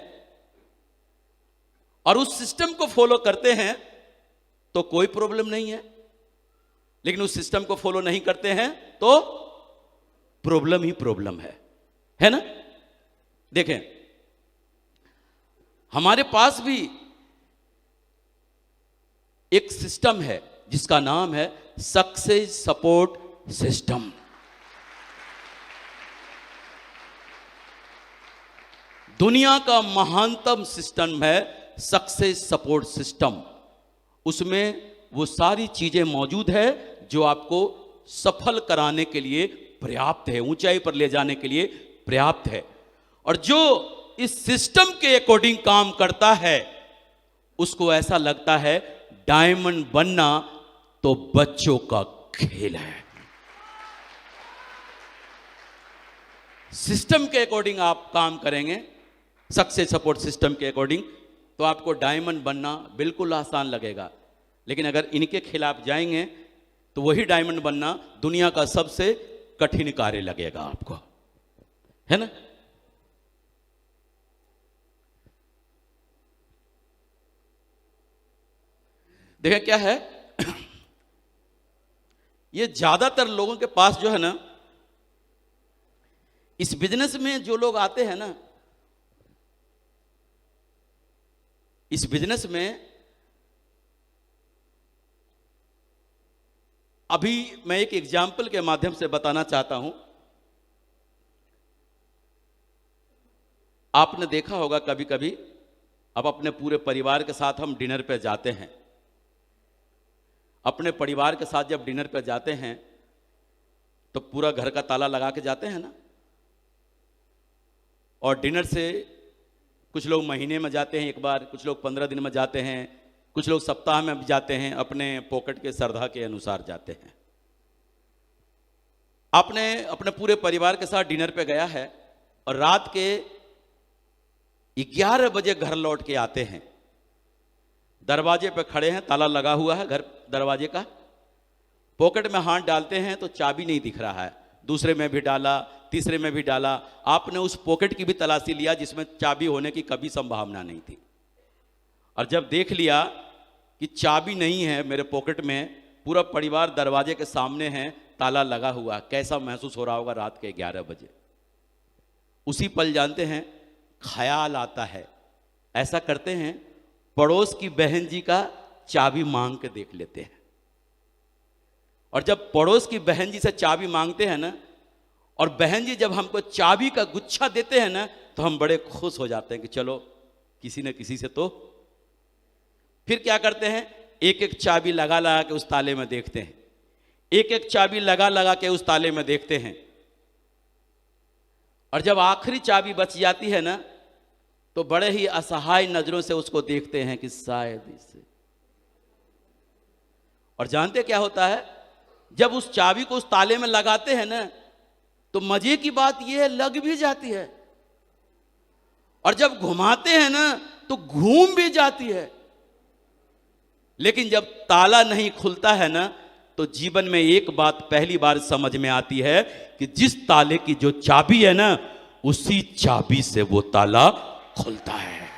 और उस सिस्टम को फॉलो करते हैं तो कोई प्रॉब्लम नहीं है, लेकिन उस सिस्टम को फॉलो नहीं करते हैं तो प्रॉब्लम ही प्रॉब्लम है ना। देखें, हमारे पास भी एक सिस्टम है जिसका नाम है सक्सेस सपोर्ट सिस्टम। दुनिया का महानतम सिस्टम है सक्सेस सपोर्ट सिस्टम। उसमें वो सारी चीजें मौजूद है जो आपको सफल कराने के लिए पर्याप्त है, ऊंचाई पर ले जाने के लिए पर्याप्त है। और जो इस सिस्टम के अकॉर्डिंग काम करता है उसको ऐसा लगता है डायमंड बनना तो बच्चों का खेल है। सिस्टम के अकॉर्डिंग आप काम करेंगे, सक्सेस सपोर्ट सिस्टम के अकॉर्डिंग, तो आपको डायमंड बनना बिल्कुल आसान लगेगा। लेकिन अगर इनके खिलाफ जाएंगे तो वही डायमंड बनना दुनिया का सबसे कठिन कार्य लगेगा आपको, है ना। देखिए क्या है, ये ज्यादातर लोगों के पास जो है ना, इस बिजनेस में जो लोग आते हैं ना, इस बिजनेस में अभी मैं एक एग्जाम्पल के माध्यम से बताना चाहता हूं। आपने देखा होगा कभी कभी, अब अपने पूरे परिवार के साथ हम डिनर पे जाते हैं। अपने परिवार के साथ जब डिनर पे जाते हैं तो पूरा घर का ताला लगा के जाते हैं ना। और डिनर से कुछ लोग महीने में जाते हैं एक बार, कुछ लोग 15 दिन में जाते हैं, कुछ लोग सप्ताह में भी जाते हैं, अपने पॉकेट के श्रद्धा के अनुसार जाते हैं। आपने अपने पूरे परिवार के साथ डिनर पे गया है और रात के 11 बजे घर लौट के आते हैं। दरवाजे पे खड़े हैं, ताला लगा हुआ है घर दरवाजे का, पॉकेट में हाथ डालते हैं तो चाबी नहीं दिख रहा है, दूसरे में भी डाला, तीसरे में भी डाला। आपने उस पॉकेट की भी तलाशी लिया जिसमें चाबी होने की कभी संभावना नहीं थी, और जब देख लिया कि चाबी नहीं है मेरे पॉकेट में, पूरा परिवार दरवाजे के सामने है, ताला लगा हुआ, कैसा महसूस हो रहा होगा रात के 11 बजे। उसी पल जानते हैं ख्याल आता है, ऐसा करते हैं पड़ोस की बहन जी का चाबी मांग के देख लेते हैं। और जब पड़ोस की बहन जी से चाबी मांगते हैं ना, और बहन जी जब हमको चाबी का गुच्छा देते हैं ना, तो हम बड़े खुश हो जाते हैं कि चलो किसी न किसी से तो। फिर क्या करते हैं, एक एक चाबी लगा लगा के उस ताले में देखते हैं, एक एक चाबी लगा लगा के उस ताले में देखते हैं। और जब आखिरी चाबी बच जाती है ना, तो बड़े ही असहाय नजरों से उसको देखते हैं कि शायद इसे। और जानते क्या होता है, जब उस चाबी को उस ताले में लगाते हैं ना, तो मजे की बात यह है लग भी जाती है, और जब घुमाते हैं ना तो घूम भी जाती है। लेकिन जब ताला नहीं खुलता है ना, तो जीवन में एक बात पहली बार समझ में आती है कि जिस ताले की जो चाबी है ना, उसी चाबी से वो ताला खुलता है।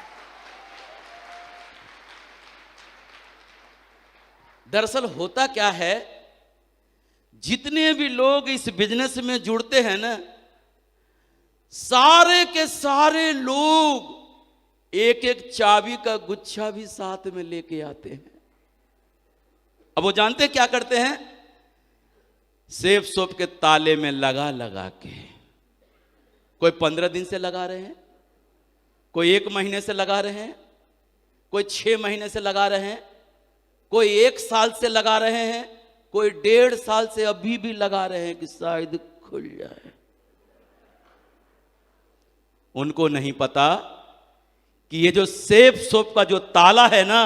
दरअसल होता क्या है, जितने भी लोग इस बिजनेस में जुड़ते हैं ना, सारे के सारे लोग एक एक चाबी का गुच्छा भी साथ में लेके आते हैं। अब वो जानते क्या करते हैं, सेफ सोप के ताले में लगा लगा के, कोई 15 दिन से लगा रहे हैं, कोई 1 महीने से लगा रहे हैं, कोई 6 महीने से लगा रहे हैं, कोई 1 साल से लगा रहे हैं, कोई 1.5 साल से अभी भी लगा रहे हैं कि शायद खुल जाए। उनको नहीं पता कि ये जो सेफ सोप का जो ताला है ना,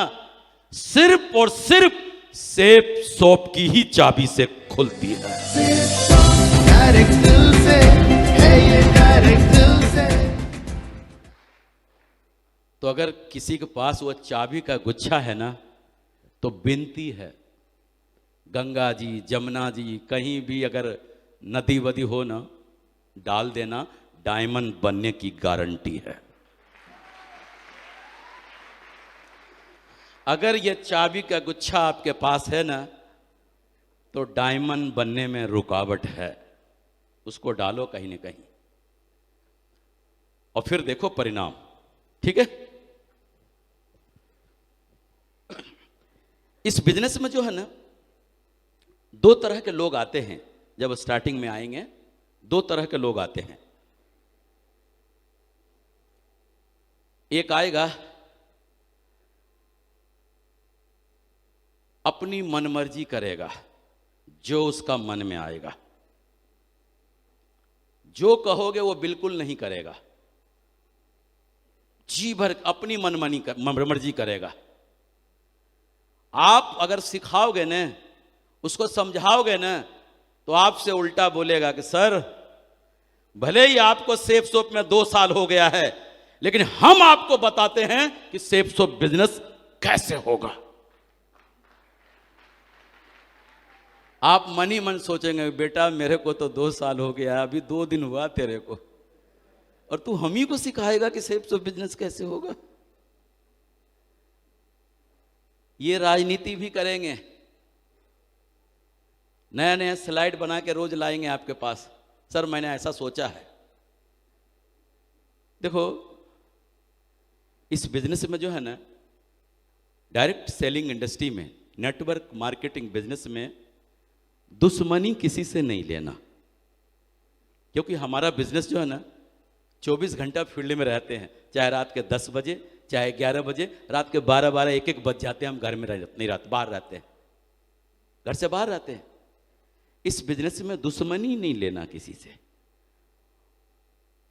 सिर्फ और सिर्फ सेफ शॉप की ही चाबी से खुलती है। डायरेक्ट दिल से है ये, डायरेक्ट दिल से। तो अगर किसी के पास वो चाबी का गुच्छा है ना, तो विनती है, गंगा जी, जमुना जी, कहीं भी अगर नदी वदी हो ना, डाल देना, डायमंड बनने की गारंटी है। अगर ये चाबी का गुच्छा आपके पास है ना, तो डायमंड बनने में रुकावट है। उसको डालो कहीं ना कहीं और फिर देखो परिणाम। ठीक है। इस बिजनेस में जो है ना, दो तरह के लोग आते हैं। जब स्टार्टिंग में आएंगे, दो तरह के लोग आते हैं। एक आएगा अपनी मनमर्जी करेगा, जो उसका मन में आएगा, जो कहोगे वो बिल्कुल नहीं करेगा, जी भर अपनी मनमर्जी करेगा। आप अगर सिखाओगे ना, उसको समझाओगे ना, तो आपसे उल्टा बोलेगा कि सर, भले ही आपको सेफ शॉप में 2 साल हो गया है, लेकिन हम आपको बताते हैं कि सेफ शॉप बिजनेस कैसे होगा। आप मन ही मन सोचेंगे, बेटा मेरे को तो 2 साल हो गया, अभी 2 दिन हुआ तेरे को, और तू हम ही को सिखाएगा कि सेफ शॉप बिजनेस कैसे होगा। ये राजनीति भी करेंगे, नया नया स्लाइड बना के रोज लाएंगे आपके पास, सर मैंने ऐसा सोचा है। देखो, इस बिजनेस में जो है ना, डायरेक्ट सेलिंग इंडस्ट्री में, नेटवर्क मार्केटिंग बिजनेस में दुश्मनी किसी से नहीं लेना। क्योंकि हमारा बिजनेस जो है ना, 24 घंटा फील्ड में रहते हैं, चाहे रात के 10 बजे, चाहे 11 बजे, रात के 12-12, 1-1 बज जाते हैं, हम घर में नहीं रहते, बाहर रहते हैं, घर से बाहर रहते हैं। इस बिजनेस में दुश्मनी नहीं लेना किसी से।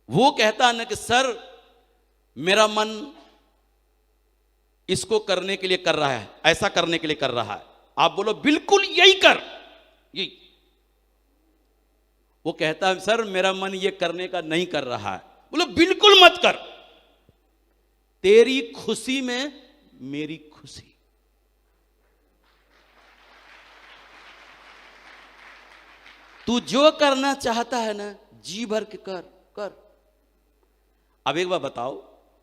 वो कहता है ना कि सर मेरा मन इसको करने के लिए कर रहा है, ऐसा करने के लिए कर रहा है, आप बोलो बिल्कुल यही कर, यही। वो कहता है सर मेरा मन ये करने का नहीं कर रहा है, बोलो बिल्कुल मत कर, तेरी खुशी में मेरी खुशी। तू जो करना चाहता है ना, जी भर के कर कर। अब एक बार बताओ,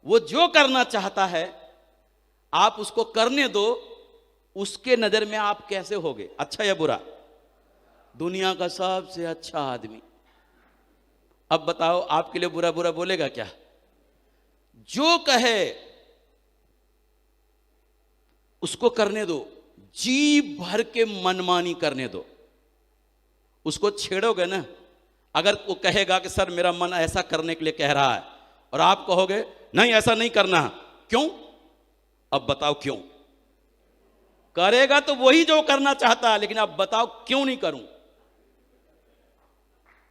वो जो करना चाहता है आप उसको करने दो, उसके नजर में आप कैसे होगे, अच्छा या बुरा? दुनिया का सबसे अच्छा आदमी। अब बताओ आपके लिए बुरा बुरा बोलेगा क्या? जो कहे उसको करने दो, जी भर के मनमानी करने दो। उसको छेड़ोगे ना, अगर वो कहेगा कि सर मेरा मन ऐसा करने के लिए कह रहा है, और आप कहोगे नहीं ऐसा नहीं करना है, क्यों? अब बताओ क्यों? करेगा तो वही जो करना चाहता है, लेकिन अब बताओ क्यों नहीं करूं?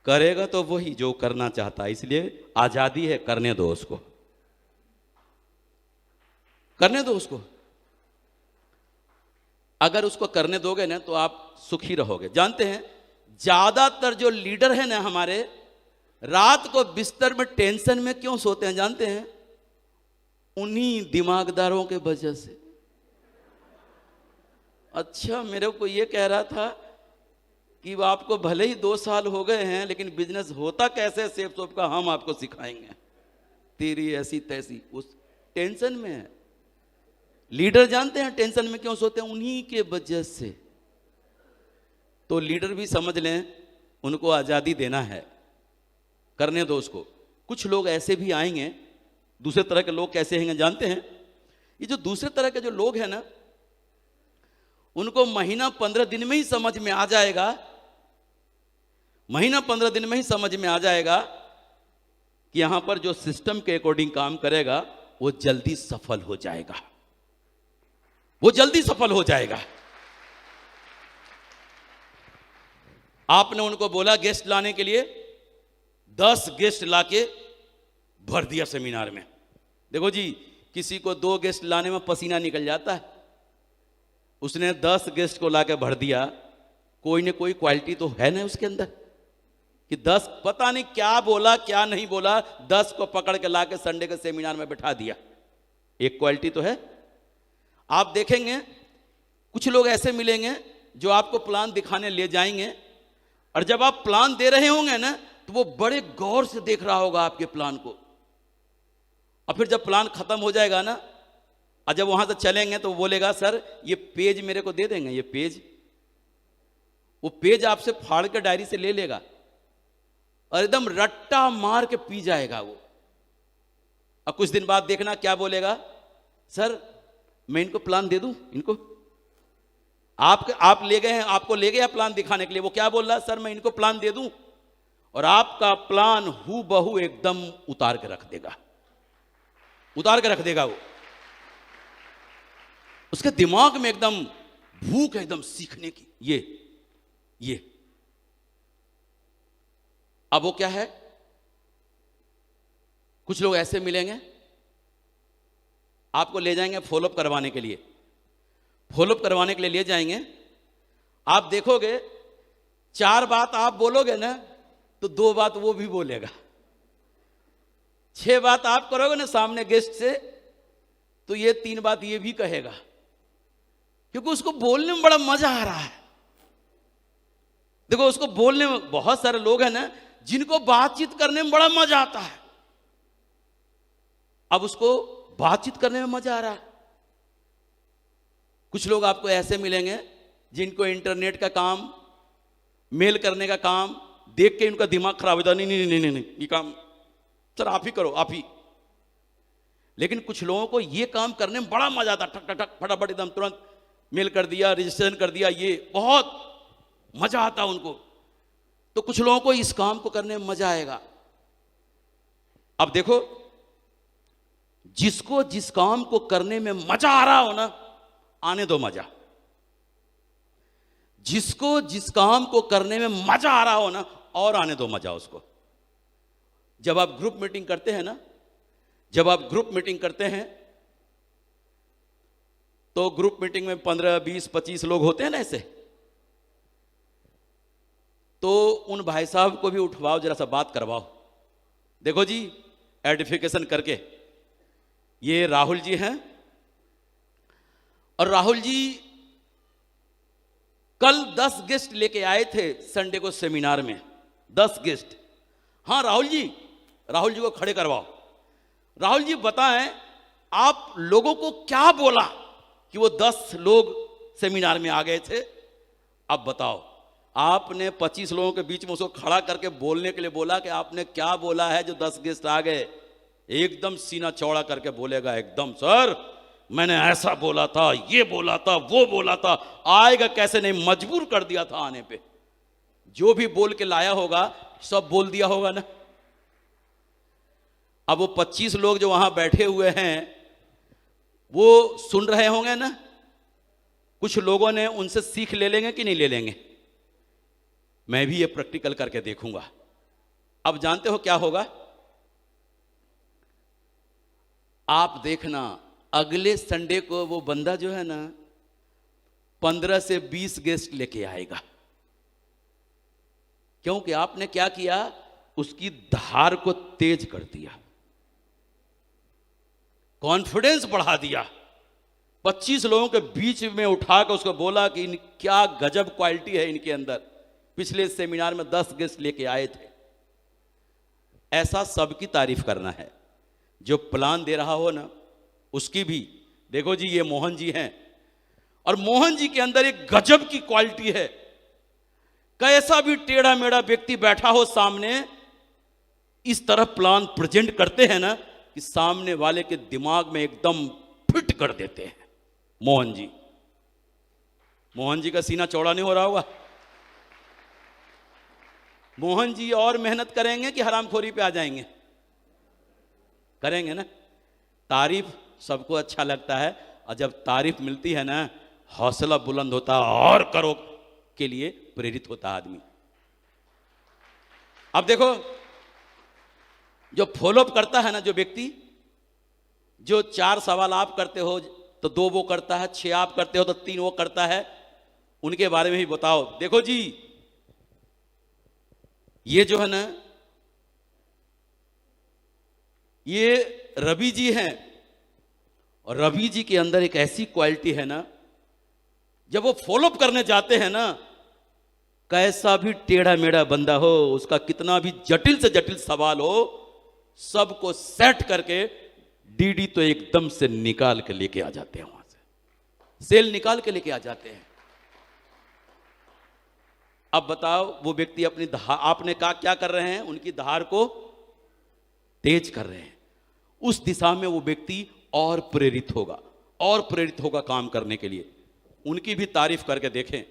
करेगा तो वही जो करना चाहता है, इसलिए आजादी है, करने दो उसको, करने दो उसको। अगर उसको करने दोगे ना तो आप सुखी रहोगे। जानते हैं ज्यादातर जो लीडर है ना हमारे, रात को बिस्तर में टेंशन में क्यों सोते हैं जानते हैं? उन्हीं दिमागदारों के वजह से। अच्छा, मेरे को ये कह रहा था कि आपको भले ही 2 साल हो गए हैं, लेकिन बिजनेस होता कैसे सेफ शॉप का हम आपको सिखाएंगे, तेरी ऐसी तैसी। उस टेंशन में है। लीडर जानते हैं टेंशन में क्यों सोते हैं? उन्हीं के वजह से। तो लीडर भी समझ लें, उनको आजादी देना है, करने दो उसको। कुछ लोग ऐसे भी आएंगे, दूसरे तरह के लोग कैसे हैं जानते हैं? ये जो दूसरे तरह के जो लोग हैं ना, उनको महीना 15 दिन में ही समझ में आ जाएगा, महीना 15 दिन में ही समझ में आ जाएगा कि यहां पर जो सिस्टम के अकॉर्डिंग काम करेगा वो जल्दी सफल हो जाएगा, वो जल्दी सफल हो जाएगा। आपने उनको बोला गेस्ट लाने के लिए, 10 गेस्ट लाके भर दिया सेमिनार में। देखो जी, किसी को 2 गेस्ट लाने में पसीना निकल जाता है, उसने 10 गेस्ट को लाके भर दिया, कोई न कोई क्वालिटी तो है ना उसके अंदर कि 10 पता नहीं क्या बोला क्या नहीं बोला, 10 को पकड़ के लाके संडे के सेमिनार में बैठा दिया। एक क्वालिटी तो है। आप देखेंगे कुछ लोग ऐसे मिलेंगे जो आपको प्लान दिखाने ले जाएंगे, और जब आप प्लान दे रहे होंगे ना तो वो बड़े गौर से देख रहा होगा आपके प्लान को, और फिर जब प्लान खत्म हो जाएगा ना और जब वहां से चलेंगे तो वो बोलेगा सर ये पेज मेरे को दे देंगे, ये पेज। वो पेज आपसे फाड़ के डायरी से ले लेगा और एकदम रट्टा मार के पी जाएगा वो। और कुछ दिन बाद देखना क्या बोलेगा, सर मैं इनको प्लान दे दूं इनको। आप ले गए हैं, आपको ले गया प्लान दिखाने के लिए, वो क्या बोल रहा है, सर मैं इनको प्लान दे दूं, और आपका प्लान हू बहू एकदम उतार के रख देगा, उतार के रख देगा। वो उसके दिमाग में एकदम भूख है एकदम सीखने की, ये अब वो क्या है, कुछ लोग ऐसे मिलेंगे आपको ले जाएंगे फॉलोअप करवाने के लिए, फॉलोअप करवाने के लिए ले जाएंगे। आप देखोगे 4 बात आप बोलोगे ना तो 2 बात वो भी बोलेगा, 6 बात आप करोगे ना सामने गेस्ट से तो ये 3 बात ये भी कहेगा, क्योंकि उसको बोलने में बड़ा मजा आ रहा है। देखो उसको बोलने में, बहुत सारे लोग हैं ना जिनको बातचीत करने में बड़ा मजा आता है, अब उसको बातचीत करने में मजा आ रहा है। कुछ लोग आपको ऐसे मिलेंगे जिनको इंटरनेट का काम, मेल करने का काम देख के इनका दिमाग खराब होता, नहीं ये काम सर आप ही करो, आप ही। लेकिन कुछ लोगों को ये काम करने में बड़ा मजा आता, ठक ठक ठक फटाफट एकदम तुरंत मेल कर दिया, रजिस्ट्रेशन कर दिया, ये बहुत मजा आता उनको। तो कुछ लोगों को इस काम को करने में मजा आएगा। अब देखो जिसको जिस काम को करने में मजा आ रहा हो ना, आने दो मजा। जिसको जिस काम को करने में मजा आ रहा हो ना, और आने दो मजा उसको। जब आप ग्रुप मीटिंग करते हैं ना, जब आप ग्रुप मीटिंग करते हैं तो ग्रुप मीटिंग में 15, 20, 25 लोग होते हैं ना ऐसे, तो उन भाई साहब को भी उठवाओ, जरा सा बात करवाओ। देखो जी एडिफिकेशन करके, ये राहुल जी हैं, और राहुल जी कल 10 गेस्ट लेके आए थे संडे को सेमिनार में, 10 गेस्ट। हाँ राहुल जी को खड़े करवाओ। राहुल जी बताएं आप लोगों को क्या बोला कि वो 10 लोग सेमिनार में आ गए थे। अब बताओ, आपने 25 लोगों के बीच में उसको खड़ा करके बोलने के लिए बोला कि आपने क्या बोला है जो 10 गेस्ट आ गए। एकदम सीना चौड़ा करके बोलेगा, एकदम सर मैंने ऐसा बोला था, ये बोला था, वो बोला था। आएगा कैसे नहीं, मजबूर कर दिया था आने पे। जो भी बोल के लाया होगा सब बोल दिया होगा ना। अब वो 25 लोग जो वहां बैठे हुए हैं वो सुन रहे होंगे ना, कुछ लोगों ने उनसे सीख ले लेंगे कि नहीं ले लेंगे। मैं भी ये प्रैक्टिकल करके देखूंगा। अब जानते हो क्या होगा, आप देखना अगले संडे को वो बंदा जो है ना 15 से 20 गेस्ट लेके आएगा। क्योंकि आपने क्या किया, उसकी धार को तेज कर दिया, कॉन्फिडेंस बढ़ा दिया। 25 लोगों के बीच में उठाकर उसको बोला कि क्या गजब क्वालिटी है इनके अंदर, पिछले सेमिनार में 10 गेस्ट लेके आए थे। ऐसा सबकी तारीफ करना है। जो प्लान दे रहा हो ना उसकी भी। देखो जी ये मोहन जी हैं, और मोहन जी के अंदर एक गजब की क्वालिटी है। कैसा भी टेढ़ा मेढ़ा व्यक्ति बैठा हो सामने, इस तरह प्लान प्रेजेंट करते हैं ना कि सामने वाले के दिमाग में एकदम फिट कर देते हैं। मोहन जी का सीना चौड़ा नहीं हो रहा होगा। मोहन जी और मेहनत करेंगे कि हरामखोरी पे आ जाएंगे? करेंगे ना। तारीफ सबको अच्छा लगता है, और जब तारीफ मिलती है ना हौसला बुलंद होता है, और करो के लिए प्रेरित होता है आदमी। अब देखो जो फॉलोअप करता है ना जो व्यक्ति, जो 4 सवाल आप करते हो तो 2 वो करता है, 6 आप करते हो तो 3 वो करता है। उनके बारे में भी बताओ। देखो जी, ये जो है ना, ये रवि जी हैं, और रवि जी के अंदर एक ऐसी क्वालिटी है ना, जब वो फॉलोअप करने जाते हैं ना, कैसा भी टेढ़ा मेढ़ा बंदा हो, उसका कितना भी जटिल से जटिल सवाल हो, सबको सेट करके डीडी तो एकदम से निकाल के लेके आ जाते हैं, वहां से सेल निकाल के लेके आ जाते हैं। अब बताओ, वो व्यक्ति अपनी आपने कहा क्या कर रहे हैं, उनकी धार को तेज कर रहे हैं। उस दिशा में वो व्यक्ति और प्रेरित होगा काम करने के लिए। उनकी भी तारीफ करके देखें।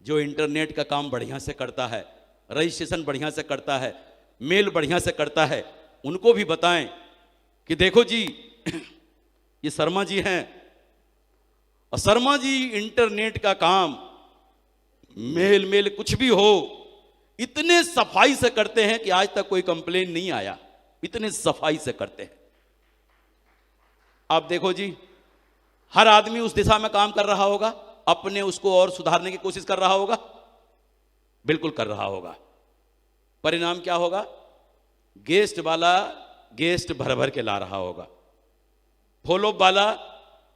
जो इंटरनेट का काम बढ़िया से करता है, रजिस्ट्रेशन बढ़िया से करता है, मेल बढ़िया से करता है, उनको भी बताएं कि देखो जी ये शर्मा जी हैं, और शर्मा जी इंटरनेट का काम मेल कुछ भी हो इतने सफाई से करते हैं कि आज तक कोई कंप्लेन नहीं आया, इतने सफाई से करते हैं। आप देखो जी, हर आदमी उस दिशा में काम कर रहा होगा, अपने उसको और सुधारने की कोशिश कर रहा होगा, बिल्कुल कर रहा होगा। परिणाम क्या होगा? गेस्ट वाला गेस्ट भर भर के ला रहा होगा, फॉलोअप वाला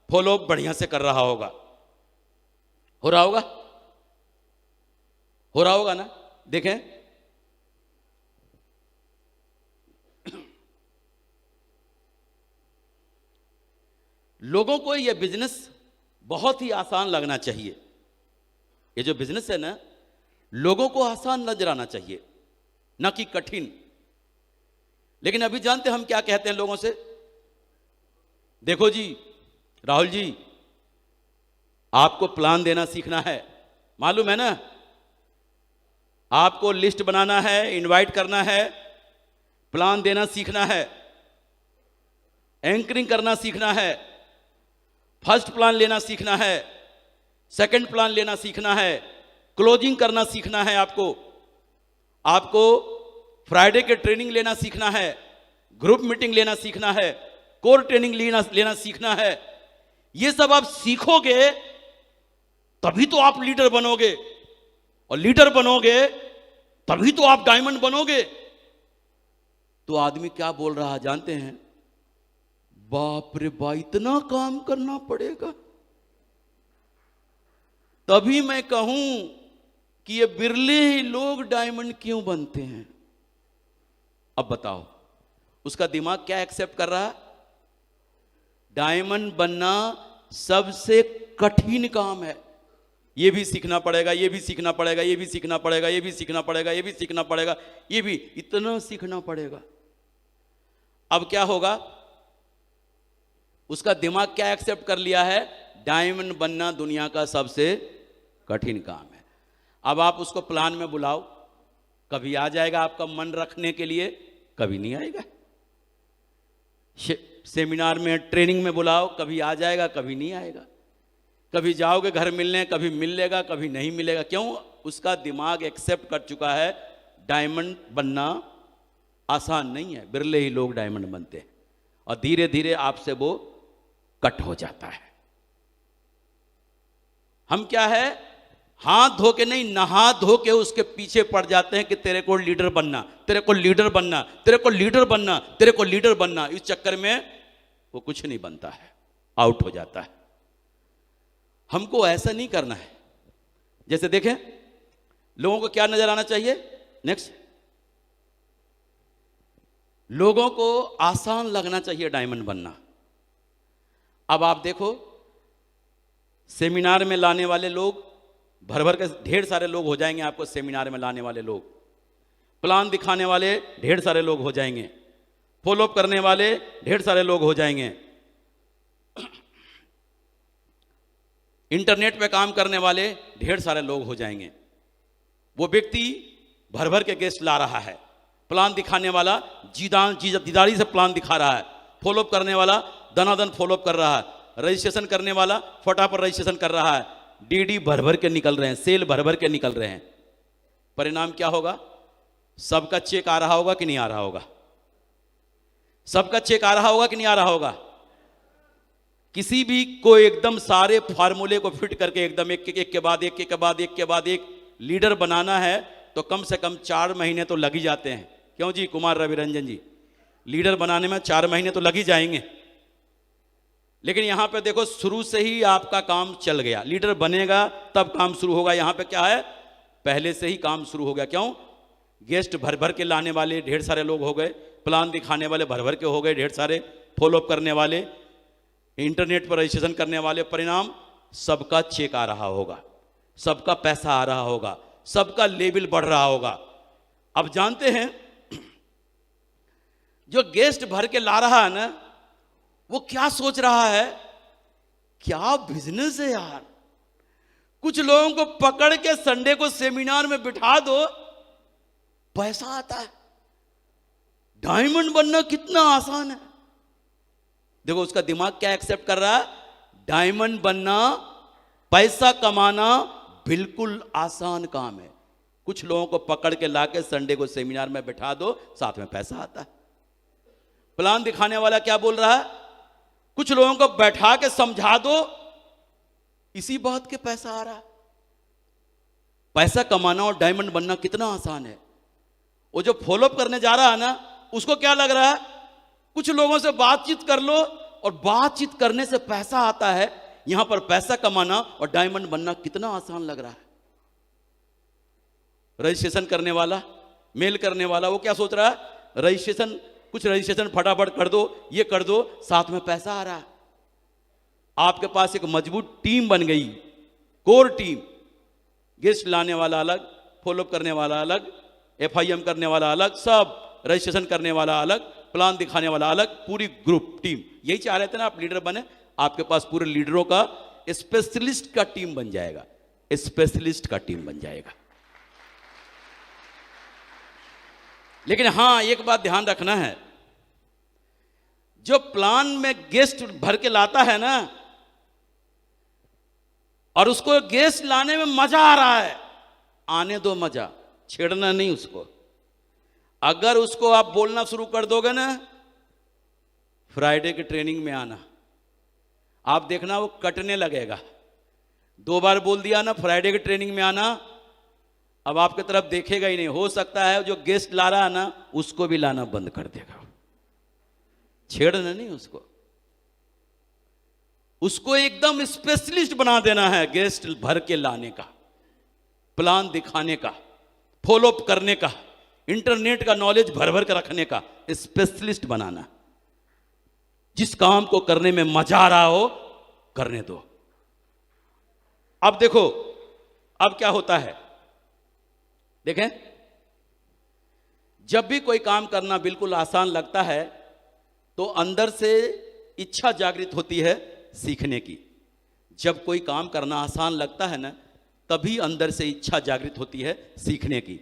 फॉलोअप बढ़िया से कर रहा होगा। हो रहा होगा ना? देखें, लोगों को यह बिजनेस बहुत ही आसान लगना चाहिए। ये जो बिजनेस है ना, लोगों को आसान नजर आना चाहिए, ना कि कठिन। लेकिन अभी जानते हम क्या कहते हैं लोगों से? देखो जी राहुल जी, आपको प्लान देना सीखना है, मालूम है ना? आपको लिस्ट बनाना है, इनवाइट करना है, प्लान देना सीखना है, एंकरिंग करना सीखना है, फर्स्ट प्लान लेना सीखना है, सेकंड प्लान लेना सीखना है, क्लोजिंग करना सीखना है। आपको फ्राइडे के ट्रेनिंग लेना सीखना है, ग्रुप मीटिंग लेना सीखना है, कोर ट्रेनिंग लेना सीखना है। ये सब आप सीखोगे तभी तो आप लीडर बनोगे, और लीडर बनोगे तभी तो आप डायमंड बनोगे। तो आदमी क्या बोल रहा है जानते हैं? बाप रे बा, इतना काम करना पड़ेगा। तभी मैं कहूं कि ये बिरले ही लोग डायमंड क्यों बनते हैं। अब बताओ, उसका दिमाग क्या एक्सेप्ट कर रहा है? डायमंड बनना सबसे कठिन काम है, ये भी सीखना पड़ेगा, ये भी सीखना पड़ेगा, ये भी सीखना पड़ेगा, ये भी सीखना पड़ेगा, ये भी सीखना पड़ेगा, ये भी इतना सीखना पड़ेगा। अब क्या होगा? उसका दिमाग क्या एक्सेप्ट कर लिया है? डायमंड बनना दुनिया का सबसे कठिन काम है। अब आप उसको प्लान में बुलाओ, कभी आ जाएगा आपका मन रखने के लिए, कभी नहीं आएगा। सेमिनार में, ट्रेनिंग में बुलाओ, कभी आ जाएगा, कभी नहीं आएगा। कभी जाओगे घर मिलने, कभी मिल लेगा, कभी नहीं मिलेगा। क्यों? उसका दिमाग एक्सेप्ट कर चुका है डायमंड बनना आसान नहीं है। बिरले ही लोग डायमंड बनते हैं, और धीरे धीरे आपसे वो कट हो जाता है। हम क्या है, हाथ धो के नहीं, नहा धो के उसके पीछे पड़ जाते हैं कि तेरे को लीडर बनना, तेरे को लीडर बनना, तेरे को लीडर बनना, तेरे को लीडर बनना। इस चक्कर में वो कुछ नहीं बनता है, आउट हो जाता है। हमको ऐसा नहीं करना है। जैसे देखें, लोगों को क्या नजर आना चाहिए? नेक्स्ट, लोगों को आसान लगना चाहिए डायमंड बनना। अब आप देखो, सेमिनार में लाने वाले लोग भर भर के ढेर सारे लोग हो जाएंगे। आपको सेमिनार में लाने वाले लोग, प्लान दिखाने वाले ढेर सारे लोग हो जाएंगे, फॉलोअप करने वाले ढेर सारे लोग हो जाएंगे, इंटरनेट पे काम करने वाले ढेर सारे लोग हो जाएंगे। वो व्यक्ति भर भर के गेस्ट ला रहा है, प्लान दिखाने वाला दीदारी से प्लान दिखा रहा है, फॉलोअप करने वाला दनादन फॉलोअप कर रहा है, रजिस्ट्रेशन करने वाला फटाफट रजिस्ट्रेशन कर रहा है, डीडी भर भर के निकल रहे हैं, सेल भर भर के निकल रहे हैं। परिणाम क्या होगा? सबका चेक आ रहा होगा कि नहीं आ रहा होगा? सबका चेक आ रहा होगा कि नहीं आ रहा होगा? किसी भी को एकदम सारे फार्मूले को फिट करके एकदम एक के बाद एक लीडर बनाना है तो कम से कम 4 महीने तो लग ही जाते हैं। क्यों जी कुमार रवि रंजन जी, लीडर बनाने में 4 महीने तो लग ही जाएंगे। लेकिन यहां पे देखो शुरू से ही आपका काम चल गया, लीडर बनेगा तब काम शुरू होगा। यहां पे क्या है, पहले से ही काम शुरू हो गया। क्यों, गेस्ट भर भर के लाने वाले ढेर सारे लोग हो गए, प्लान दिखाने वाले भर भर के हो गए ढेर सारे, फॉलोअप करने वाले, इंटरनेट पर रजिस्ट्रेशन करने वाले। परिणाम सबका चेक आ रहा होगा, सबका पैसा आ रहा होगा, सबका लेवल बढ़ रहा होगा। अब जानते हैं जो गेस्ट भर के ला रहा है ना, वो क्या सोच रहा है, क्या बिजनेस है यार। कुछ लोगों को पकड़ के संडे को सेमिनार में बिठा दो, पैसा आता है। डायमंड बनना कितना आसान है। देखो उसका दिमाग क्या एक्सेप्ट कर रहा है, डायमंड बनना, पैसा कमाना बिल्कुल आसान काम है। कुछ लोगों को पकड़ के लाके संडे को सेमिनार में बिठा दो, साथ में पैसा आता है। प्लान दिखाने वाला क्या बोल रहा है, कुछ लोगों को बैठा के समझा दो, इसी बात के पैसा आ रहा है। पैसा कमाना और डायमंड बनना कितना आसान है। वो जो फॉलोअप करने जा रहा है ना, उसको क्या लग रहा है, कुछ लोगों से बातचीत कर लो और बातचीत करने से पैसा आता है। यहां पर पैसा कमाना और डायमंड बनना कितना आसान लग रहा है। रजिस्ट्रेशन करने वाला, मेल करने वाला, वो क्या सोच रहा है, रजिस्ट्रेशन, कुछ रजिस्ट्रेशन फटाफट कर दो, ये कर दो, साथ में पैसा आ रहा है। आपके पास एक मजबूत टीम बन गई, कोर टीम। गेस्ट लाने वाला अलग, फॉलोअप करने वाला अलग, FIM करने वाला अलग, सब रजिस्ट्रेशन करने वाला अलग, प्लान दिखाने वाला अलग, पूरी ग्रुप टीम। यही चाह रहे थे ना आप लीडर बने, आपके पास पूरे लीडरों का स्पेशलिस्ट का टीम बन जाएगा, स्पेशलिस्ट का टीम बन जाएगा। लेकिन हां एक बात ध्यान रखना है, जो प्लान में गेस्ट भर के लाता है ना, और उसको गेस्ट लाने में मजा आ रहा है, आने दो मजा, छेड़ना नहीं उसको। अगर उसको आप बोलना शुरू कर दोगे ना, फ्राइडे की ट्रेनिंग में आना, आप देखना वो कटने लगेगा। 2 बार बोल दिया ना फ्राइडे की ट्रेनिंग में आना, अब आपकी तरफ देखेगा ही नहीं। हो सकता है जो गेस्ट ला रहा है ना, उसको भी लाना बंद कर देगा। छेड़ना नहीं उसको, उसको एकदम स्पेशलिस्ट बना देना है गेस्ट भर के लाने का, प्लान दिखाने का, फॉलोअप करने का, इंटरनेट का नॉलेज भर भर कर रखने का, स्पेशलिस्ट बनाना। जिस काम को करने में मजा आ रहा हो, करने दो। अब देखो अब क्या होता है, देखें, जब भी कोई काम करना बिल्कुल आसान लगता है तो अंदर से इच्छा जागृत होती है सीखने की। जब कोई काम करना आसान लगता है ना, तभी अंदर से इच्छा जागृत होती है सीखने की।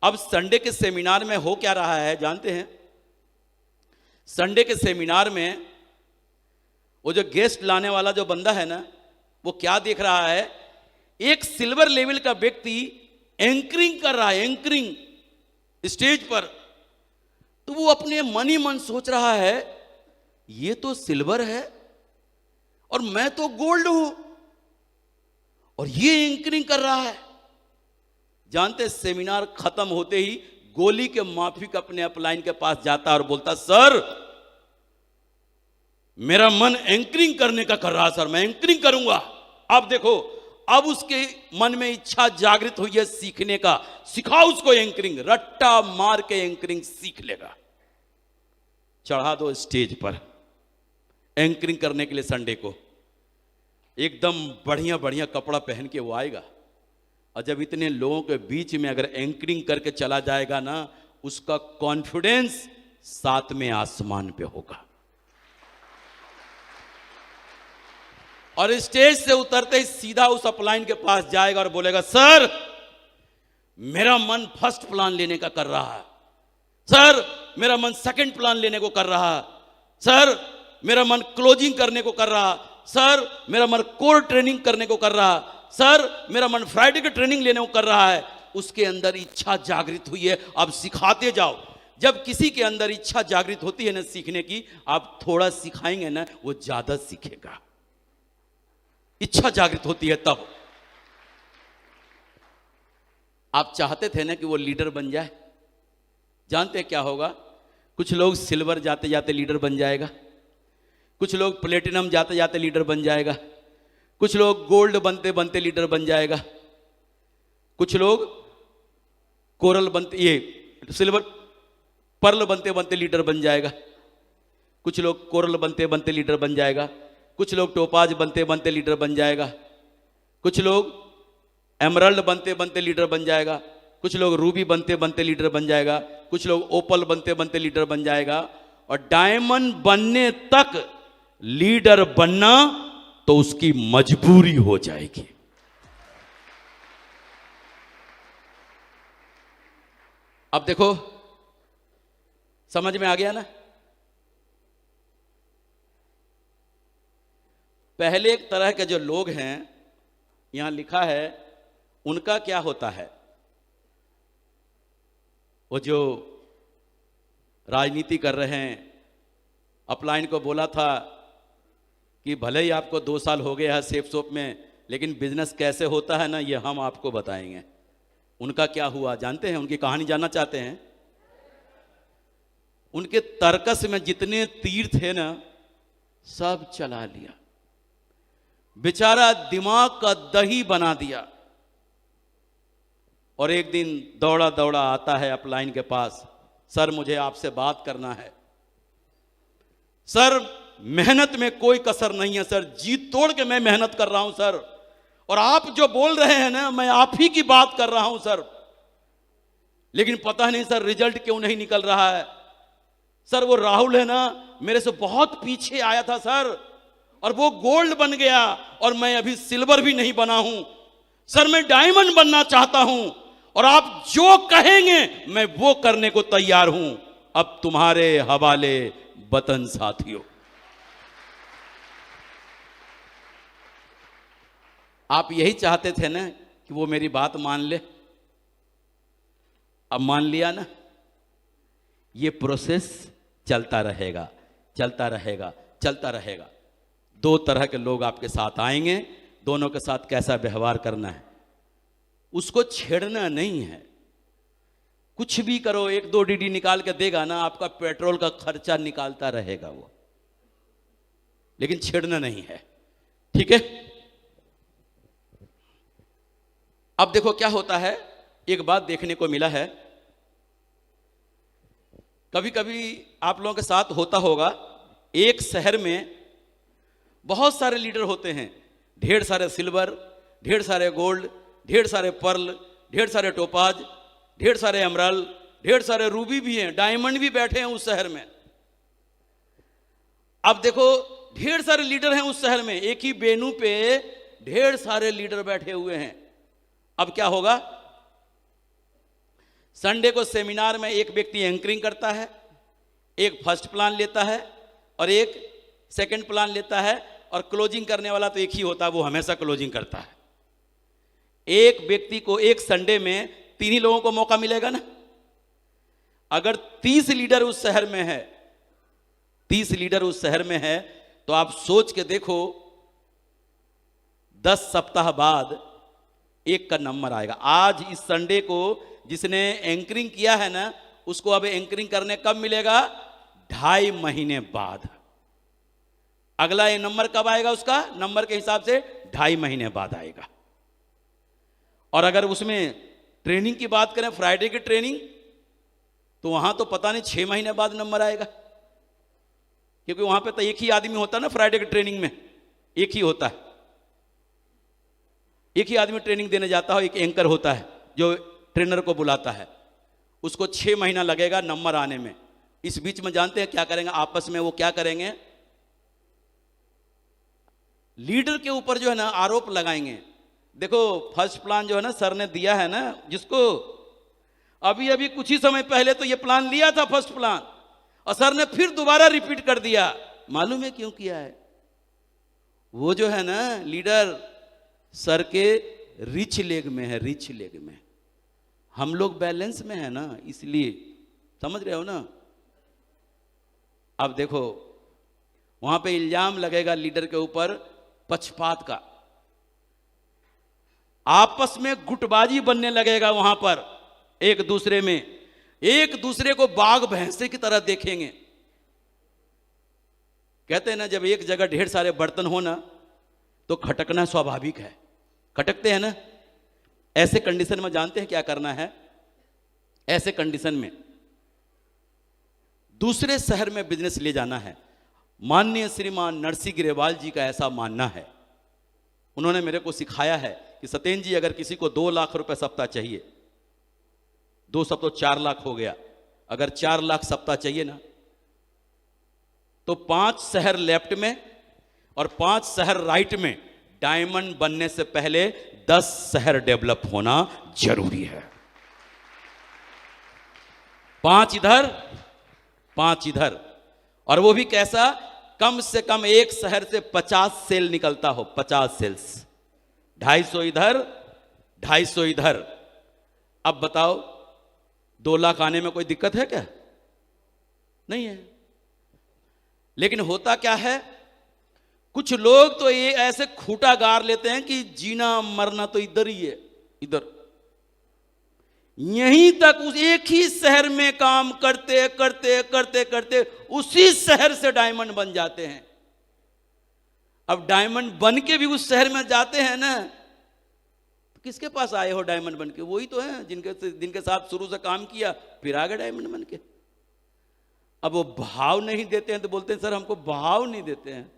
अब संडे के सेमिनार में हो क्या रहा है जानते हैं, संडे के सेमिनार में वो जो गेस्ट लाने वाला जो बंदा है ना, वो क्या देख रहा है, एक सिल्वर लेवल का व्यक्ति एंकरिंग कर रहा है, एंकरिंग स्टेज पर, तो वो अपने मन ही मन सोच रहा है, ये तो सिल्वर है और मैं तो गोल्ड हूं, और ये एंकरिंग कर रहा है। जानते, सेमिनार खत्म होते ही गोली के माफिक अपने अपलाइन के पास जाता और बोलता, सर मेरा मन एंकरिंग करने का कर रहा सर, मैं एंकरिंग करूंगा। अब देखो, अब उसके मन में इच्छा जागृत हुई है सीखने का, सिखाओ उसको एंकरिंग, रट्टा मार के एंकरिंग सीख लेगा। चढ़ा दो स्टेज पर एंकरिंग करने के लिए संडे को, एकदम बढ़िया बढ़िया कपड़ा पहन के वो आएगा, और जब इतने लोगों के बीच में अगर एंकरिंग करके चला जाएगा ना, उसका कॉन्फिडेंस 7वें आसमान पे होगा। और स्टेज से उतरते ही सीधा उस अपलाइन के पास जाएगा और बोलेगा, सर मेरा मन फर्स्ट प्लान लेने का कर रहा है, सर मेरा मन सेकंड प्लान लेने को कर रहा है, सर मेरा मन क्लोजिंग करने को कर रहा, सर मेरा मन कोर ट्रेनिंग करने को कर रहा, सर मेरा मन फ्राइडे की ट्रेनिंग लेने को कर रहा है। उसके अंदर इच्छा जागृत हुई है, अब सिखाते जाओ। जब किसी के अंदर इच्छा जागृत होती है ना सीखने की, आप थोड़ा सिखाएंगे ना वो ज्यादा सीखेगा। इच्छा जागृत होती है तब। आप चाहते थे ना कि वो लीडर बन जाए, जानते हैं क्या होगा? कुछ लोग सिल्वर जाते जाते लीडर बन जाएगा, कुछ लोग प्लेटिनम जाते जाते लीडर बन जाएगा, कुछ लोग गोल्ड बनते बनते लीडर बन जाएगा, कुछ लोग कोरल बनते, ये सिल्वर पर्ल बनते बनते लीडर बन जाएगा, कुछ लोग कोरल बनते बनते लीडर बन जाएगा, कुछ लोग टोपाज बनते बनते लीडर बन जाएगा, कुछ लोग एमरल्ड बनते बनते लीडर बन जाएगा, कुछ लोग रूबी बनते बनते लीडर बन जाएगा, कुछ लोग ओपल बनते बनते लीडर बन जाएगा। और डायमंड बनने तक लीडर बनना तो उसकी मजबूरी हो जाएगी। अब देखो, समझ में आ गया ना? पहले एक तरह के जो लोग हैं, यहां लिखा है, उनका क्या होता है? वो जो राजनीति कर रहे हैं, अपलाइन को बोला था कि भले ही आपको 2 साल हो गया है सेफ शॉप में, लेकिन बिजनेस कैसे होता है ना, ये हम आपको बताएंगे। उनका क्या हुआ जानते हैं? उनकी कहानी जानना चाहते हैं? उनके तर्कस में जितने तीर थे ना, सब चला लिया। बेचारा दिमाग का दही बना दिया। और एक दिन दौड़ा दौड़ा आता है अपलाइन के पास, सर मुझे आपसे बात करना है सर, मेहनत में कोई कसर नहीं है सर, जी तोड़ के मैं मेहनत कर रहा हूं सर, और आप जो बोल रहे हैं ना, मैं आप ही की बात कर रहा हूं सर, लेकिन पता नहीं सर रिजल्ट क्यों नहीं निकल रहा है सर। वो राहुल है ना, मेरे से बहुत पीछे आया था सर, और वो गोल्ड बन गया और मैं अभी सिल्वर भी नहीं बना हूं सर, मैं डायमंड बनना चाहता हूं, और आप जो कहेंगे मैं वो करने को तैयार हूं। अब तुम्हारे हवाले वतन साथियों। आप यही चाहते थे ना कि वो मेरी बात मान ले, अब मान लिया ना। ये प्रोसेस चलता रहेगा, चलता रहेगा, चलता रहेगा। 2 तरह के लोग आपके साथ आएंगे, दोनों के साथ कैसा व्यवहार करना है उसको छेड़ना नहीं है। कुछ भी करो, 1-2 डीडी निकाल के देगा ना, आपका पेट्रोल का खर्चा निकालता रहेगा वो, लेकिन छेड़ना नहीं है, ठीक है? अब देखो क्या होता है, एक बात देखने को मिला है, कभी कभी आप लोगों के साथ होता होगा, एक शहर में बहुत सारे लीडर होते हैं, ढेर सारे सिल्वर, ढेर सारे गोल्ड, ढेर सारे पर्ल, ढेर सारे टोपाज, ढेर सारे एमराल्ड, ढेर सारे रूबी भी हैं, डायमंड भी बैठे हैं उस शहर में। अब देखो ढेर सारे लीडर हैं उस शहर में, एक ही वेन्यू पे ढेर सारे लीडर बैठे हुए हैं। अब क्या होगा? संडे को सेमिनार में एक व्यक्ति एंकरिंग करता है, एक फर्स्ट प्लान लेता है और एक सेकंड प्लान लेता है, और क्लोजिंग करने वाला तो एक ही होता है, वो हमेशा क्लोजिंग करता है। एक व्यक्ति को एक संडे में 3 ही लोगों को मौका मिलेगा ना। अगर 30 लीडर उस शहर में है, 30 लीडर उस शहर में है, तो आप सोच के देखो 10 सप्ताह बाद एक का नंबर आएगा। आज इस संडे को जिसने एंकरिंग किया है ना, उसको अब एंकरिंग करने कब मिलेगा? 2.5 महीने बाद। अगला ये नंबर कब आएगा? उसका नंबर के हिसाब से 2.5 महीने बाद आएगा। और अगर उसमें ट्रेनिंग की बात करें, फ्राइडे की ट्रेनिंग, तो वहां तो पता नहीं 6 महीने बाद नंबर आएगा, क्योंकि वहां पे तो एक ही आदमी होता है ना, फ्राइडे की ट्रेनिंग में एक ही होता है, एक ही आदमी ट्रेनिंग देने जाता है, एक एंकर होता है जो ट्रेनर को बुलाता है, उसको 6 महीना लगेगा नंबर आने में। इस बीच में जानते हैं क्या करेंगे? आपस में वो क्या करेंगे? लीडर के ऊपर जो है ना आरोप लगाएंगे। देखो फर्स्ट प्लान जो है ना सर ने दिया है ना, जिसको अभी अभी कुछ ही समय पहले तो ये प्लान लिया था फर्स्ट प्लान, और सर ने फिर दोबारा रिपीट कर दिया। मालूम है क्यों किया है? वो जो है ना लीडर सर के रिच लेग में है, रिच लेग में। हम लोग बैलेंस में है ना, इसलिए समझ रहे हो ना? अब देखो वहां पे इल्जाम लगेगा लीडर के ऊपर पक्षपात का, आपस में गुटबाजी बनने लगेगा वहां पर, एक दूसरे में, एक दूसरे को बाघ भैंसे की तरह देखेंगे। कहते हैं ना जब एक जगह ढेर सारे बर्तन हो ना तो खटकना स्वाभाविक है, खटकते हैं ना। ऐसे कंडीशन में जानते हैं क्या करना है? ऐसे कंडीशन में दूसरे शहर में बिजनेस ले जाना है। माननीय श्रीमान नरसिंह ग्रेवाल जी का ऐसा मानना है, उन्होंने मेरे को सिखाया है कि सत्येंद्र जी अगर किसी को 2 लाख रुपए सप्ताह चाहिए, 2 सप्ताह तो 4 लाख हो गया, अगर 4 लाख सप्ताह चाहिए ना तो 5 शहर लेफ्ट में और 5 शहर राइट में डायमंड बनने से पहले 10 शहर डेवलप होना जरूरी है। 5 इधर 5 इधर, और वो भी कैसा? कम से कम एक शहर से 50 सेल निकलता हो, 50 सेल्स, 250 इधर 250 इधर। अब बताओ 2 लाख आने में कोई दिक्कत है क्या? नहीं है। लेकिन होता क्या है, कुछ लोग तो ये ऐसे खूंटा गार लेते हैं कि जीना मरना तो इधर ही है, इधर यहीं तक उस एक ही शहर में काम करते करते करते करते उसी शहर से डायमंड बन जाते हैं। अब डायमंड बन के भी उस शहर में जाते हैं ना, तो किसके पास आए हो डायमंड बन के? वही तो है जिनके साथ शुरू से काम किया, फिर आ गए डायमंड बन के। अब वो भाव नहीं देते हैं तो बोलते हैं सर हमको भाव नहीं देते हैं।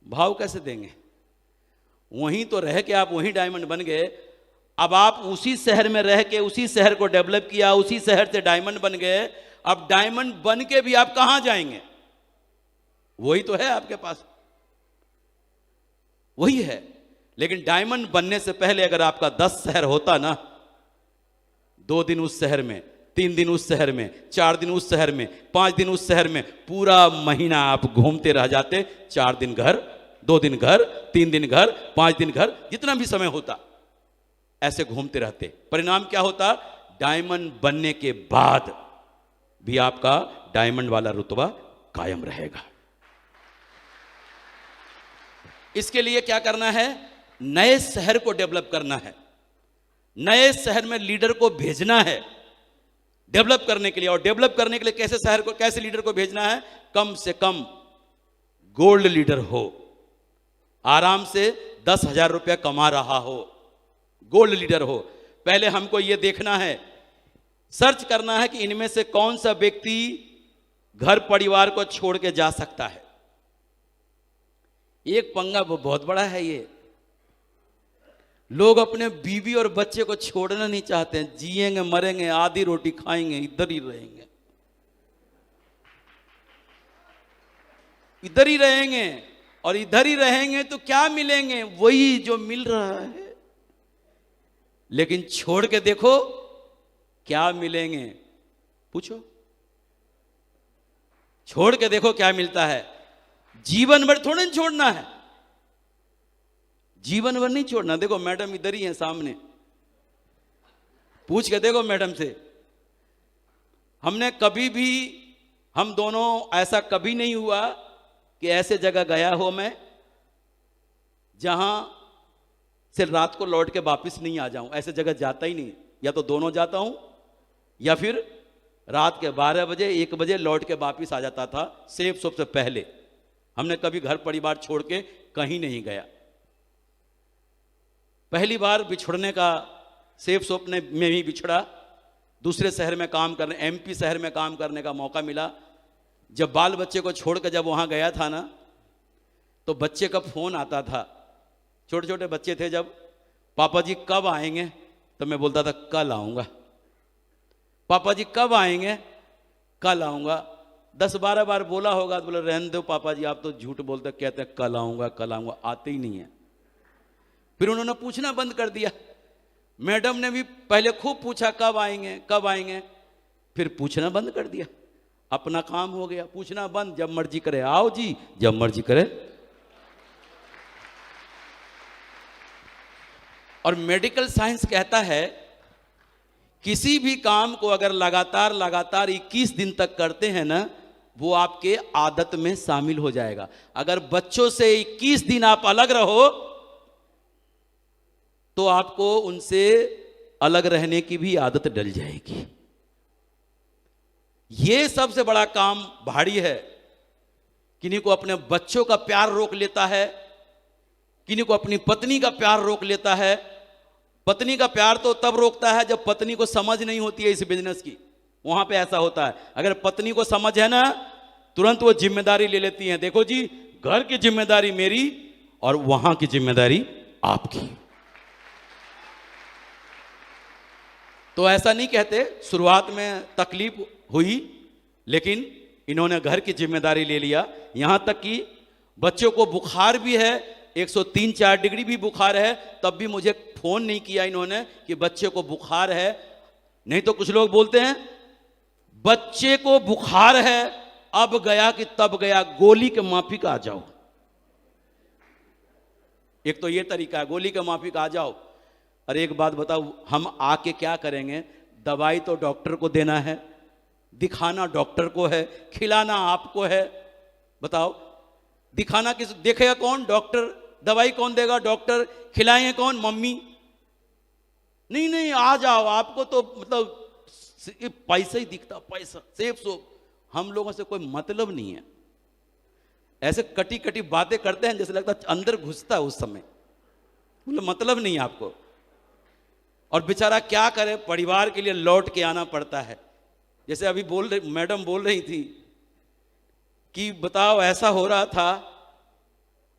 भाव कैसे देंगे? वहीं तो रह के आप वहीं डायमंड बन गए। अब आप उसी शहर में रह के उसी शहर को डेवलप किया, उसी शहर से डायमंड बन गए। अब डायमंड बन के भी आप कहां जाएंगे? वही तो है आपके पास, वही है। लेकिन डायमंड बनने से पहले अगर आपका 10 शहर होता ना, 2 दिन उस शहर में, 3 दिन उस शहर में, 4 दिन उस शहर में, 5 दिन उस शहर में, पूरा महीना आप घूमते रह जाते। 4 दिन घर, 2 दिन घर, 3 दिन घर, 5 दिन घर, जितना भी समय होता ऐसे घूमते रहते। परिणाम क्या होता? डायमंड बनने के बाद भी आपका डायमंड वाला रुतबा कायम रहेगा। इसके लिए क्या करना है? नए शहर को डेवलप करना है, नए शहर में लीडर को भेजना है डेवलप करने के लिए। और डेवलप करने के लिए कैसे शहर को, कैसे लीडर को भेजना है? कम से कम गोल्ड लीडर हो, आराम से 10,000 रुपया कमा रहा हो, गोल्ड लीडर हो। पहले हमको यह देखना है, सर्च करना है कि इनमें से कौन सा व्यक्ति घर परिवार को छोड़ के जा सकता है। एक पंगा बहुत बड़ा है ये, लोग अपने बीवी और बच्चे को छोड़ना नहीं चाहते हैं। जिएंगे मरेंगे, आधी रोटी खाएंगे, इधर ही रहेंगे, इधर ही रहेंगे। और इधर ही रहेंगे तो क्या मिलेंगे? वही जो मिल रहा है। लेकिन छोड़ के देखो क्या मिलेंगे, पूछो। छोड़ के देखो क्या मिलता है। जीवन भर थोड़ा नहीं छोड़ना है, जीवन भर नहीं छोड़ना। देखो मैडम इधर ही है सामने, पूछ के देखो मैडम से। हमने कभी भी, हम दोनों ऐसा कभी नहीं हुआ कि ऐसे जगह गया हो मैं जहां से रात को लौट के वापस नहीं आ जाऊं। ऐसे जगह जाता ही नहीं, या तो दोनों जाता हूं या फिर रात के 12 बजे 1 बजे लौट के वापस आ जाता था, सेफ सबसे पहले। हमने कभी घर परिवार छोड़ के कहीं नहीं गया। पहली बार बिछड़ने का, सेफ स्वप्न में भी बिछड़ा, दूसरे शहर में काम करने, एमपी शहर में काम करने का मौका मिला। जब बाल बच्चे को छोड़ कर जब वहां गया था ना, तो बच्चे का फोन आता था, छोटे छोटे बच्चे थे जब, पापा जी कब आएंगे? तो मैं बोलता था कल आऊंगा। पापा जी कब आएंगे? कल आऊंगा। 10-12 बार बोला होगा तो बोले रहने दो पापा जी, आप तो झूठ बोलते, कहते हैं कल आऊंगा कल आऊंगा, आते ही नहीं है। फिर उन्होंने पूछना बंद कर दिया। मैडम ने भी पहले खूब पूछा कब आएंगे कब आएंगे, फिर पूछना बंद कर दिया। अपना काम हो गया, पूछना बंद, जब मर्जी करे आओ जी, जब मर्जी करे। और मेडिकल साइंस कहता है किसी भी काम को अगर लगातार 21 दिन तक करते हैं ना, वो आपके आदत में शामिल हो जाएगा। अगर बच्चों से 21 दिन आप अलग रहो तो आपको उनसे अलग रहने की भी आदत डल जाएगी। ये सबसे बड़ा काम भारी है। किन्हीं को अपने बच्चों का प्यार रोक लेता है, किन्हीं को अपनी पत्नी का प्यार रोक लेता है। पत्नी का प्यार तो तब रोकता है जब पत्नी को समझ नहीं होती है इस बिजनेस की, वहां पे ऐसा होता है। अगर पत्नी को समझ है ना, तुरंत वो जिम्मेदारी ले लेती हैं। देखो जी, घर की जिम्मेदारी मेरी और वहां की जिम्मेदारी आपकी। तो ऐसा नहीं कहते, शुरुआत में तकलीफ हुई, लेकिन इन्होंने घर की जिम्मेदारी ले लिया। यहां तक कि बच्चों को बुखार भी है, 103-4 डिग्री भी बुखार है, तब भी मुझे फोन नहीं किया इन्होंने कि बच्चे को बुखार है। नहीं तो कुछ लोग बोलते हैं बच्चे को बुखार है, अब गया कि तब गया, गोली के माफिक आ जाओ। एक तो ये तरीका है, गोली के माफिक आ जाओ। अरे एक बात बताओ, हम आके क्या करेंगे? दवाई तो डॉक्टर को देना है, दिखाना डॉक्टर को है, खिलाना आपको है। बताओ, दिखाना किस देखेगा कौन? डॉक्टर। दवाई कौन देगा? डॉक्टर। खिलाएंगे कौन? मम्मी। नहीं नहीं, आ जाओ, आपको तो मतलब पैसा ही दिखता, पैसा, सेफ सोप। हम लोगों से कोई मतलब नहीं है। ऐसे कटी कटी बातें करते हैं जैसे लगता है अंदर घुसता है उस समय, मतलब नहीं आपको। और बेचारा क्या करे, परिवार के लिए लौट के आना पड़ता है। जैसे अभी मैडम बोल रही थी कि बताओ ऐसा हो रहा था,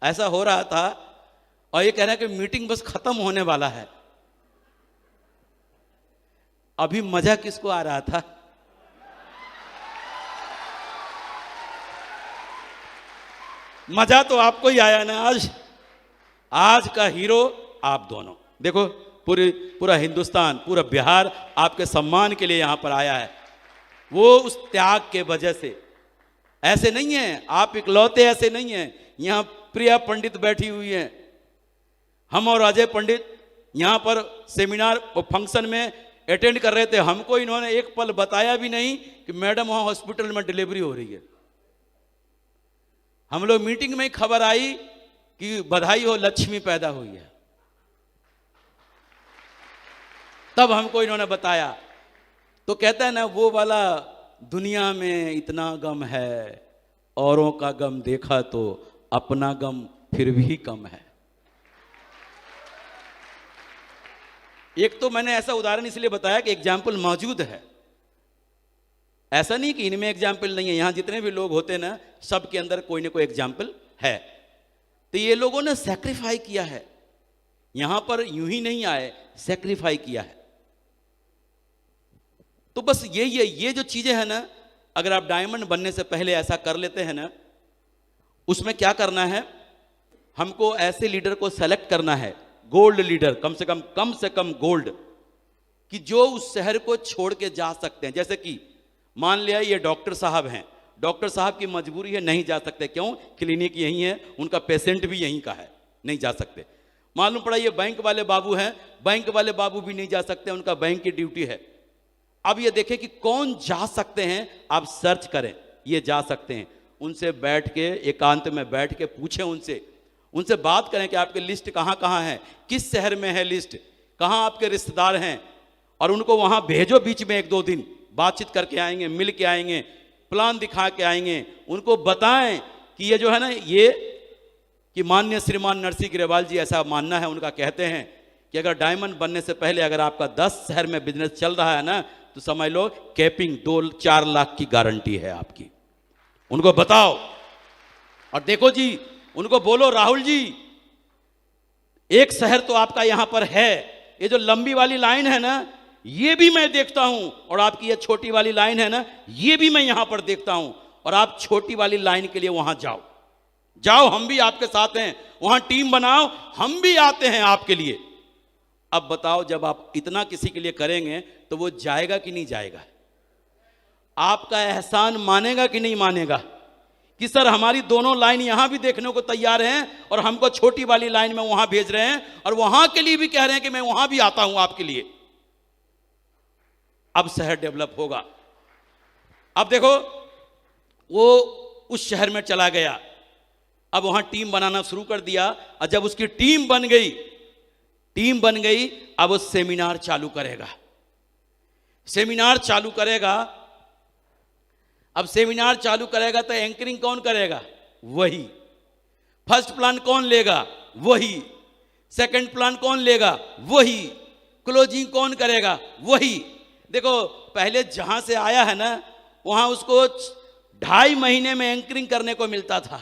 ऐसा हो रहा था, और ये कह रहा है कि मीटिंग बस खत्म होने वाला है। अभी मजा किसको आ रहा था? मजा तो आपको ही आया ना। आज का हीरो आप दोनों। देखो, पूरा हिंदुस्तान, पूरा बिहार आपके सम्मान के लिए यहां पर आया है। वो उस त्याग के वजह से। ऐसे नहीं है, आप इकलौते ऐसे नहीं हैं। यहां प्रिया पंडित बैठी हुई हैं, हम और अजय पंडित यहां पर सेमिनार और फंक्शन में अटेंड कर रहे थे। हमको इन्होंने एक पल बताया भी नहीं कि मैडम वहां हॉस्पिटल में डिलीवरी हो रही है। हम लोग मीटिंग में ही खबर आई कि बधाई हो, लक्ष्मी पैदा हुई है। तब हमको इन्होंने बताया। तो कहता है ना वो वाला, दुनिया में इतना गम है, औरों का गम देखा तो अपना गम फिर भी कम है। एक तो मैंने ऐसा उदाहरण इसलिए बताया कि एग्जाम्पल मौजूद है। ऐसा नहीं कि इनमें एग्जाम्पल नहीं है। यहां जितने भी लोग होते ना, सबके अंदर कोई ना कोई एग्जाम्पल है। तो ये लोगों ने सैक्रिफाई किया है, यहां पर यूं ही नहीं आए, सैक्रिफाई किया है। तो बस यही है, ये जो चीजें हैं ना, अगर आप डायमंड बनने से पहले ऐसा कर लेते हैं ना, उसमें क्या करना है, हमको ऐसे लीडर को सेलेक्ट करना है, गोल्ड लीडर, कम से कम गोल्ड, कि जो उस शहर को छोड़ के जा सकते हैं। जैसे कि मान लिया ये डॉक्टर साहब हैं, डॉक्टर साहब की मजबूरी है, नहीं जा सकते। क्यों? क्लिनिक यहीं है, उनका पेशेंट भी यहीं का है, नहीं जा सकते। मालूम पड़ा ये बैंक वाले बाबू हैं, बैंक वाले बाबू भी नहीं जा सकते, उनका बैंक की ड्यूटी है। अब ये देखें कि कौन जा सकते हैं, आप सर्च करें, ये जा सकते हैं। उनसे बैठ के, एकांत में बैठ के पूछें उनसे बात करें कि आपकी लिस्ट कहाँ कहाँ है, किस शहर में है लिस्ट, कहाँ आपके रिश्तेदार हैं, और उनको वहाँ भेजो। बीच में 1-2 दिन बातचीत करके आएंगे, मिल के आएंगे, प्लान दिखा के आएंगे। उनको बताएं कि ये जो है ना, ये कि माननीय श्रीमान नरसिंह ग्रेवाल जी ऐसा मानना है उनका, कहते हैं कि अगर डायमंड बनने से पहले अगर आपका 10 शहर में बिजनेस चल रहा है ना, तो समझ लो कैपिंग 2-4 लाख की गारंटी है आपकी। उनको बताओ। और देखो जी, उनको बोलो, राहुल जी, एक शहर तो आपका यहां पर है, ये जो लंबी वाली लाइन है ना, ये भी मैं देखता हूं, और आपकी ये छोटी वाली लाइन है ना, ये भी मैं यहां पर देखता हूं, और आप छोटी वाली लाइन के लिए वहां जाओ, हम भी आपके साथ हैं, वहां टीम बनाओ, हम भी आते हैं आपके लिए। अब बताओ, जब आप इतना किसी के लिए करेंगे तो वो जाएगा कि नहीं जाएगा? आपका एहसान मानेगा कि नहीं मानेगा कि सर हमारी दोनों लाइन यहां भी देखने को तैयार हैं और हमको छोटी वाली लाइन में वहां भेज रहे हैं, और वहां के लिए भी कह रहे हैं कि मैं वहां भी आता हूं आपके लिए। अब शहर डेवलप होगा। अब देखो वो उस शहर में चला गया, अब वहां टीम बनाना शुरू कर दिया, और जब उसकी टीम बन गई अब वो सेमिनार चालू करेगा। अब सेमिनार चालू करेगा तो एंकरिंग कौन करेगा? वही। फर्स्ट प्लान कौन लेगा? वही। सेकंड प्लान कौन लेगा? वही। क्लोजिंग कौन करेगा? वही। देखो पहले जहां से आया है ना, वहां उसको 2.5 महीने में एंकरिंग करने को मिलता था।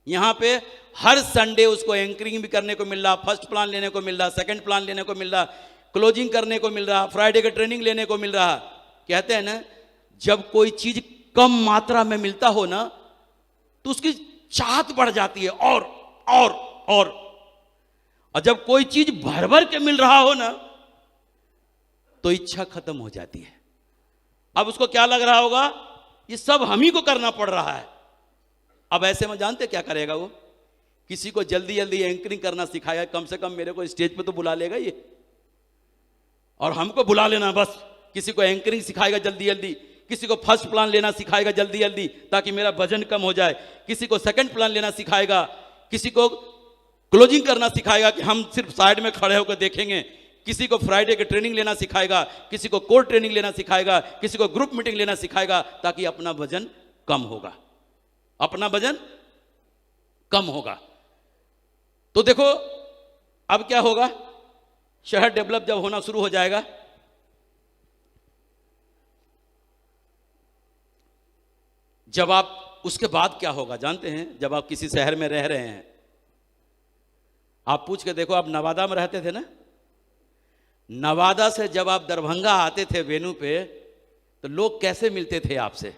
यहां पे हर संडे उसको एंकरिंग भी करने को मिल रहा, फर्स्ट प्लान लेने को मिल रहा, सेकंड प्लान लेने को मिल रहा, क्लोजिंग करने को मिल रहा, फ्राइडे का ट्रेनिंग लेने को मिल रहा। कहते हैं ना, जब कोई चीज कम मात्रा में मिलता हो ना तो उसकी चाहत बढ़ जाती है और जब कोई चीज भर भर के मिल रहा हो ना तो इच्छा खत्म हो जाती है। अब उसको क्या लग रहा होगा, ये सब हम ही को करना पड़ रहा है। अब ऐसे में जानते क्या करेगा वो? किसी को जल्दी जल्दी एंकरिंग करना सिखाया, कम से कम मेरे को स्टेज पे तो बुला लेगा ये, और हमको बुला लेना बस। किसी को एंकरिंग सिखाएगा जल्दी जल्दी, किसी को फर्स्ट प्लान लेना सिखाएगा जल्दी जल्दी ताकि मेरा वजन कम हो जाए, किसी को सेकंड प्लान लेना सिखाएगा, किसी को क्लोजिंग करना सिखाएगा कि हम सिर्फ साइड में खड़े होकर देखेंगे, किसी को फ्राइडे की ट्रेनिंग लेना सिखाएगा, किसी को कोर ट्रेनिंग लेना सिखाएगा, किसी को ग्रुप मीटिंग लेना सिखाएगा, ताकि अपना वजन कम होगा, अपना वजन कम होगा। तो देखो अब क्या होगा, शहर डेवलप जब होना शुरू हो जाएगा, जब आप उसके बाद क्या होगा जानते हैं? जब आप किसी शहर में रह रहे हैं, आप पूछ के देखो, आप नवादा में रहते थे ना, नवादा से जब आप दरभंगा आते थे वेन्यू पे, तो लोग कैसे मिलते थे आपसे?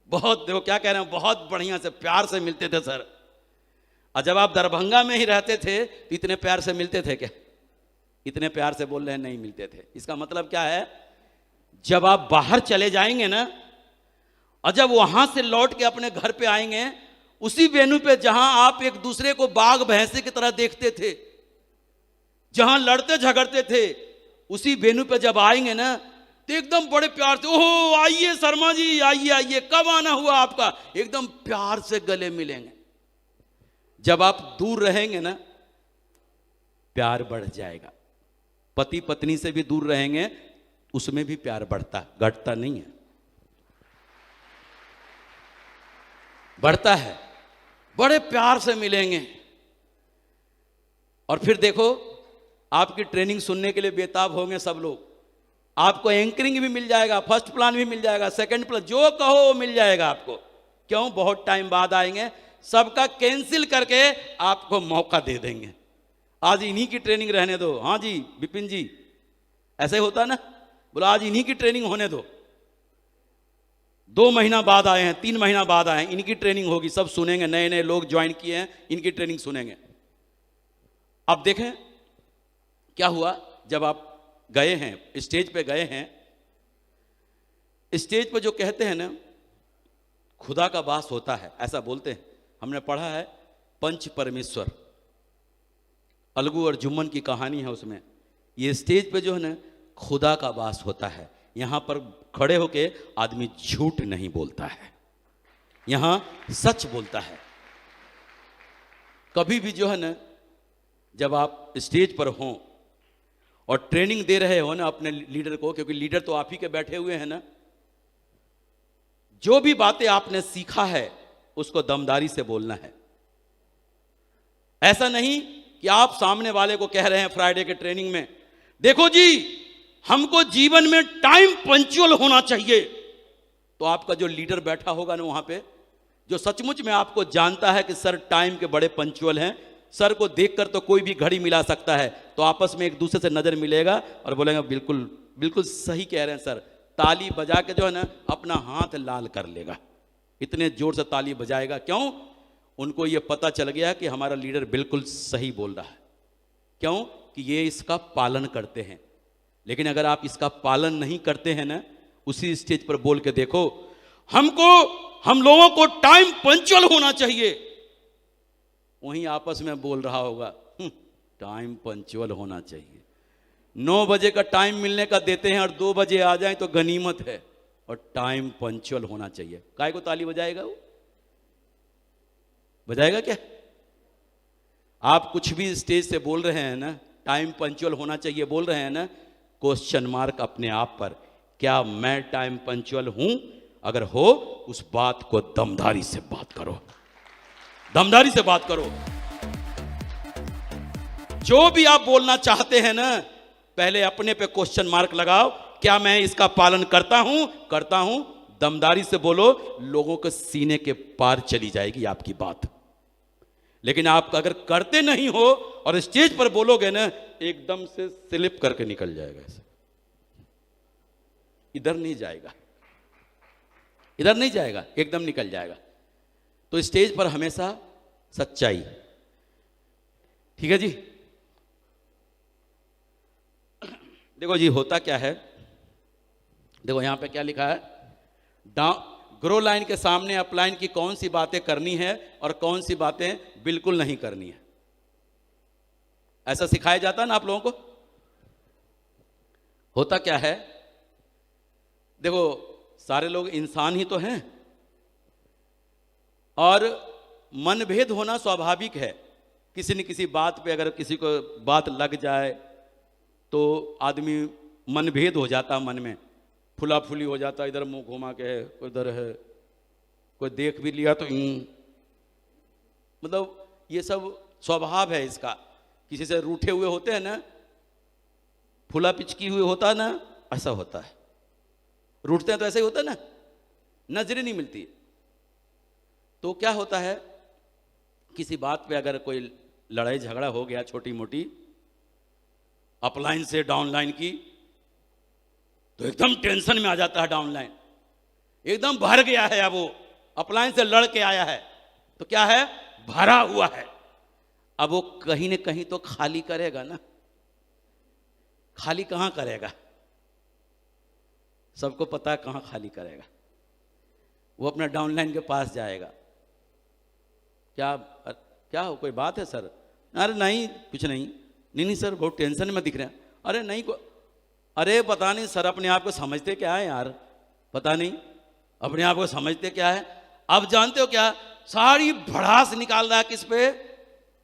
बहुत, देखो क्या कह रहे हैं, बहुत बढ़िया से प्यार से मिलते थे सर। और जब आप दरभंगा में ही रहते थे तो इतने प्यार से मिलते थे क्या? इतने प्यार से बोल रहे हैं, नहीं मिलते थे। इसका मतलब क्या है, जब आप बाहर चले जाएंगे ना, और जब वहां से लौट के अपने घर पे आएंगे, उसी वेन्यू पे जहां आप एक दूसरे को बाघ भैंसे की तरह देखते थे, जहां लड़ते झगड़ते थे, उसी वेन्यू पे जब आएंगे ना तो एकदम बड़े प्यार से, ओहो आइए शर्मा जी, आइए आइए, कब आना हुआ आपका, एकदम प्यार से गले मिलेंगे। जब आप दूर रहेंगे ना, प्यार बढ़ जाएगा। पति पत्नी से भी दूर रहेंगे, उसमें भी प्यार बढ़ता, घटता नहीं है, बढ़ता है। बड़े प्यार से मिलेंगे। और फिर देखो, आपकी ट्रेनिंग सुनने के लिए बेताब होंगे सब लोग। आपको एंकरिंग भी मिल जाएगा, फर्स्ट प्लान भी मिल जाएगा, सेकंड प्लान, जो कहो वो मिल जाएगा आपको। क्यों? बहुत टाइम बाद आएंगे, सबका कैंसिल करके आपको मौका दे देंगे। आज इन्हीं की ट्रेनिंग रहने दो। हाँ जी विपिन जी, ऐसे होता ना, बोला आज इन्हीं की ट्रेनिंग होने दो। 2 महीना बाद आए हैं, 3 महीना बाद आए हैं, इनकी ट्रेनिंग होगी, सब सुनेंगे, नए नए लोग ज्वाइन किए हैं, इनकी ट्रेनिंग सुनेंगे। अब देखें क्या हुआ, जब आप गए हैं, स्टेज पे गए हैं, स्टेज पे जो कहते हैं ना, खुदा का वास होता है, ऐसा बोलते हैं। हमने पढ़ा है पंच परमेश्वर, अलगू और जुम्मन की कहानी है उसमें। ये स्टेज पे जो है ना, खुदा का वास होता है। यहां पर खड़े होके आदमी झूठ नहीं बोलता है, यहां सच बोलता है। कभी भी जो है ना, जब आप स्टेज पर हों और ट्रेनिंग दे रहे हो ना अपने लीडर को, क्योंकि लीडर तो आप ही के बैठे हुए हैं ना, जो भी बातें आपने सीखा है उसको दमदारी से बोलना है। ऐसा नहीं कि आप सामने वाले को कह रहे हैं फ्राइडे के ट्रेनिंग में, देखो जी हमको जीवन में टाइम पंक्चुअल होना चाहिए। तो आपका जो लीडर बैठा होगा ना वहां पे, जो सचमुच में आपको जानता है कि सर टाइम के बड़े पंक्चुअल हैं, सर को देखकर तो कोई भी घड़ी मिला सकता है, तो आपस में एक दूसरे से नजर मिलेगा और बोलेगा बिल्कुल बिल्कुल सही कह रहे हैं सर। ताली बजा के जो है ना अपना हाथ लाल कर लेगा, इतने जोर से ताली बजाएगा। क्यों? उनको ये पता चल गया कि हमारा लीडर बिल्कुल सही बोल रहा है। क्यों? कि ये इसका पालन करते हैं। लेकिन अगर आप इसका पालन नहीं करते हैं ना, उसी स्टेज पर बोल के देखो, हम लोगों को टाइम पंक्चुअल होना चाहिए, वहीं आपस में बोल रहा होगा टाइम पंक्चुअल होना चाहिए। 9 बजे का टाइम मिलने का देते हैं और 2 बजे आ जाएं तो गनीमत है। और टाइम पंक्चुअल होना चाहिए। काय को ताली बजाएगा वो? बजाएगा क्या? आप कुछ भी स्टेज से बोल रहे हैं ना, टाइम पंक्चुअल होना चाहिए बोल रहे हैं ना, क्वेश्चन मार्क अपने आप पर, क्या मैं टाइम पंक्चुअल हूं? अगर हो, उस बात को दमदारी से बात करो, दमदारी से बात करो। जो भी आप बोलना चाहते हैं ना, पहले अपने पे क्वेश्चन मार्क लगाओ, क्या मैं इसका पालन करता हूं? करता हूं। दमदारी से बोलो, लोगों के सीने के पार चली जाएगी आपकी बात। लेकिन आप अगर करते नहीं हो और स्टेज पर बोलोगे ना, एकदम से स्लिप करके निकल जाएगा, ऐसे इधर नहीं जाएगा, इधर नहीं जाएगा, एकदम निकल जाएगा। तो स्टेज पर हमेशा सच्चाई। ठीक है जी। देखो जी, होता क्या है, देखो यहां पे क्या लिखा है, ग्रो लाइन के सामने अपलाइन की कौन सी बातें करनी है और कौन सी बातें बिल्कुल नहीं करनी है। ऐसा सिखाया जाता है ना आप लोगों को। होता क्या है, देखो सारे लोग इंसान ही तो हैं और मनभेद होना स्वाभाविक है। किसी न किसी बात पे अगर किसी को बात लग जाए तो आदमी मनभेद हो जाता, मन में फुला फुली हो जाता, इधर मुंह घुमा के है, उधर है, कोई देख भी लिया तो मतलब ये सब स्वभाव है इसका। किसी से रूठे हुए होते हैं ना, फुला पिचकी हुए होता है ना, ऐसा होता है। रूठते हैं तो ऐसा ही होता है ना, नजरें नहीं मिलती। तो क्या होता है, किसी बात पे अगर कोई लड़ाई झगड़ा हो गया छोटी मोटी, अपलाइन से डाउनलाइन की, तो एकदम टेंशन में आ जाता है डाउनलाइन, एकदम भर गया है। अब वो अपलाइन से लड़ के आया है तो क्या है, भरा हुआ है। अब वो कहीं न कहीं तो खाली करेगा ना। खाली कहां करेगा? सबको पता है कहां खाली करेगा। वो अपना डाउनलाइन के पास जाएगा। क्या क्या हो, कोई बात है सर? अरे नहीं कुछ नहीं, नहीं सर बहुत टेंशन में दिख रहे हैं। अरे नहीं अरे पता नहीं सर, अपने आप को समझते क्या है यार, पता नहीं अपने आप को समझते क्या है। अब जानते हो क्या, सारी भड़ास निकाल रहा है किस पे?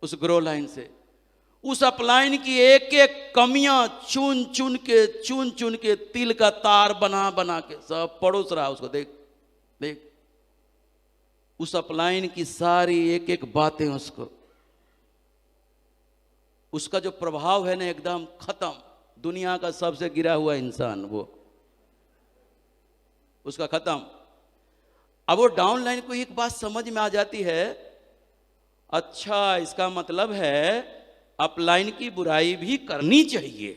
उस ग्रो लाइन से। उस अपलाइन की एक एक कमियां चुन चुन के तिल का तार बना बना के सब पड़ोस रहा उसको। देख देख उस अपलाइन की सारी एक एक बातें उसको, उसका जो प्रभाव है ना एकदम खत्म। दुनिया का सबसे गिरा हुआ इंसान वो, उसका खत्म। अब वो डाउनलाइन को एक बात समझ में आ जाती है, अच्छा इसका मतलब है अपलाइन की बुराई भी करनी चाहिए।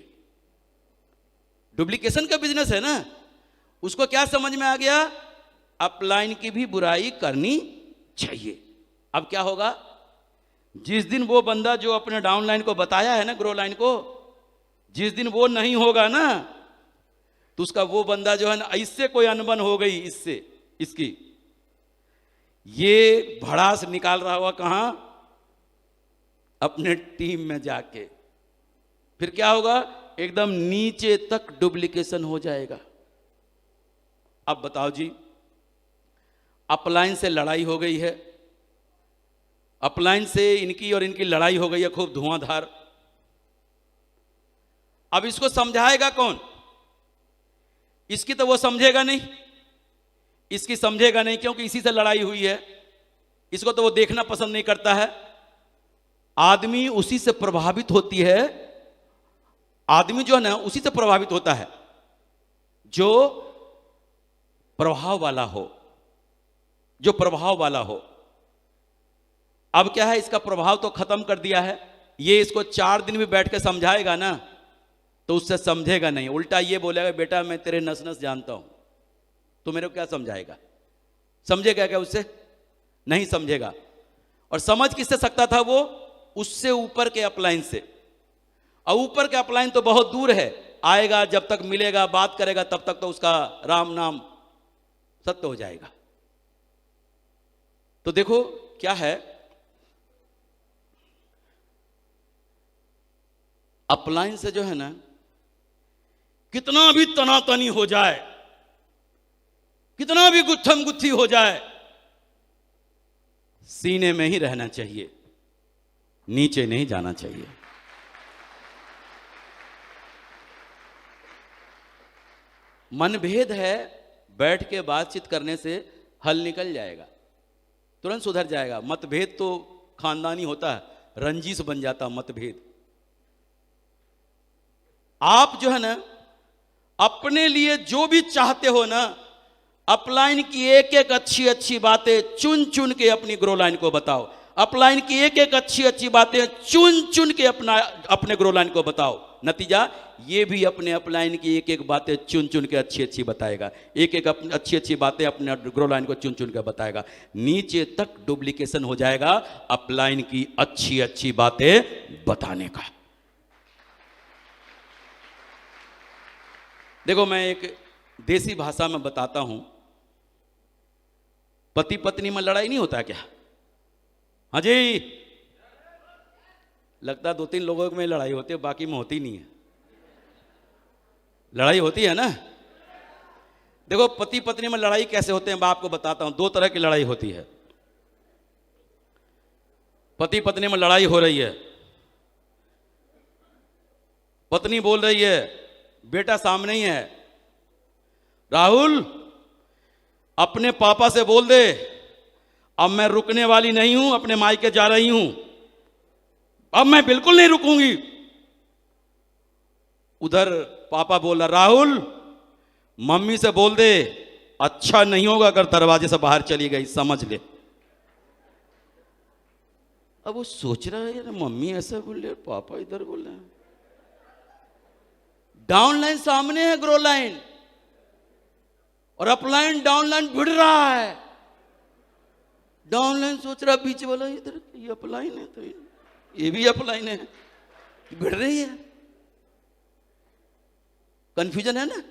डुप्लीकेशन का बिजनेस है ना, उसको क्या समझ में आ गया, अपलाइन की भी बुराई करनी चाहिए। अब क्या होगा, जिस दिन वो बंदा जो अपने डाउनलाइन को बताया है ना, ग्रो लाइन को, जिस दिन वो नहीं होगा ना, तो उसका वो बंदा जो है ना, इससे कोई अनबन हो गई, इससे इसकी, ये भड़ास निकाल रहा हुआ कहां, अपने टीम में जाके। फिर क्या होगा, एकदम नीचे तक डुप्लीकेशन हो जाएगा। अब बताओ जी, अपलाइन से लड़ाई हो गई है, अपलाइन से इनकी और इनकी लड़ाई हो गई है खूब धुआंधार। अब इसको समझाएगा कौन? इसकी तो वो समझेगा नहीं, इसकी समझेगा नहीं, क्योंकि इसी से लड़ाई हुई है। इसको तो वो देखना पसंद नहीं करता है। आदमी उसी से प्रभावित होती है, आदमी जो है ना उसी से प्रभावित होता है जो प्रभाव वाला हो, जो प्रभाव वाला हो। अब क्या है, इसका प्रभाव तो खत्म कर दिया है। ये इसको 4 दिन भी बैठ के समझाएगा ना तो उससे समझेगा नहीं, उल्टा ये बोलेगा बेटा मैं तेरे नस नस जानता हूं, तो मेरे को क्या समझाएगा? समझेगा क्या उससे? नहीं समझेगा। और समझ किससे सकता था वो? उससे ऊपर के अपलाइन से। और ऊपर के अपलाइन तो बहुत दूर है, आएगा जब तक मिलेगा बात करेगा तब तक तो उसका राम नाम सत्य हो जाएगा। तो देखो क्या है, अपलाइन से जो है ना कितना भी तनातनी हो जाए, कितना भी गुत्थम गुत्थी हो जाए, सीने में ही रहना चाहिए, नीचे नहीं जाना चाहिए। मनभेद है, बैठ के बातचीत करने से हल निकल जाएगा, तुरंत सुधर जाएगा। मतभेद तो खानदानी होता है, रंजिश बन जाता मतभेद। आप जो है ना अपने लिए जो भी चाहते हो ना, अपलाइन की एक एक अच्छी अच्छी बातें चुन चुन के अपनी ग्रो लाइन को बताओ। अपलाइन की एक एक अच्छी अच्छी बातें चुन चुन के अपने ग्रो लाइन को बताओ। नतीजा ये भी अपने अपलाइन की एक एक बातें चुन चुन के अच्छी अच्छी बताएगा, एक एक अच्छी अच्छी बातें अपने ग्रो लाइन को चुन चुन के बताएगा। नीचे तक डुप्लीकेशन हो जाएगा अपलाइन की अच्छी अच्छी बातें बताने का। देखो, मैं एक देसी भाषा में बताता हूं। पति पत्नी में लड़ाई नहीं होता क्या? हाँ जी, लगता 2-3 लोगों में लड़ाई होती है, बाकी में होती नहीं है। लड़ाई होती है ना? देखो, पति पत्नी में लड़ाई कैसे होते हैं मैं आपको बताता हूं। 2 तरह की लड़ाई होती है। पति पत्नी में लड़ाई हो रही है, पत्नी बोल रही है, बेटा सामने ही है, राहुल अपने पापा से बोल दे अब मैं रुकने वाली नहीं हूं, अपने मायके जा रही हूं, अब मैं बिल्कुल नहीं रुकूंगी। उधर पापा बोला, राहुल मम्मी से बोल दे अच्छा नहीं होगा अगर दरवाजे से बाहर चली गई, समझ ले। अब वो सोच रहा है, मम्मी ऐसा बोल रही है, पापा इधर बोल रहे हैं। डाउन लाइन सामने है ग्रो लाइन, और अपलाइन डाउन लाइन भिड़ रहा है। डाउन लाइन सोच रहा बीच वाला इधर ये अपलाइन है तो ये भी अपलाइन है, भिड़ रही है। कंफ्यूजन है ना,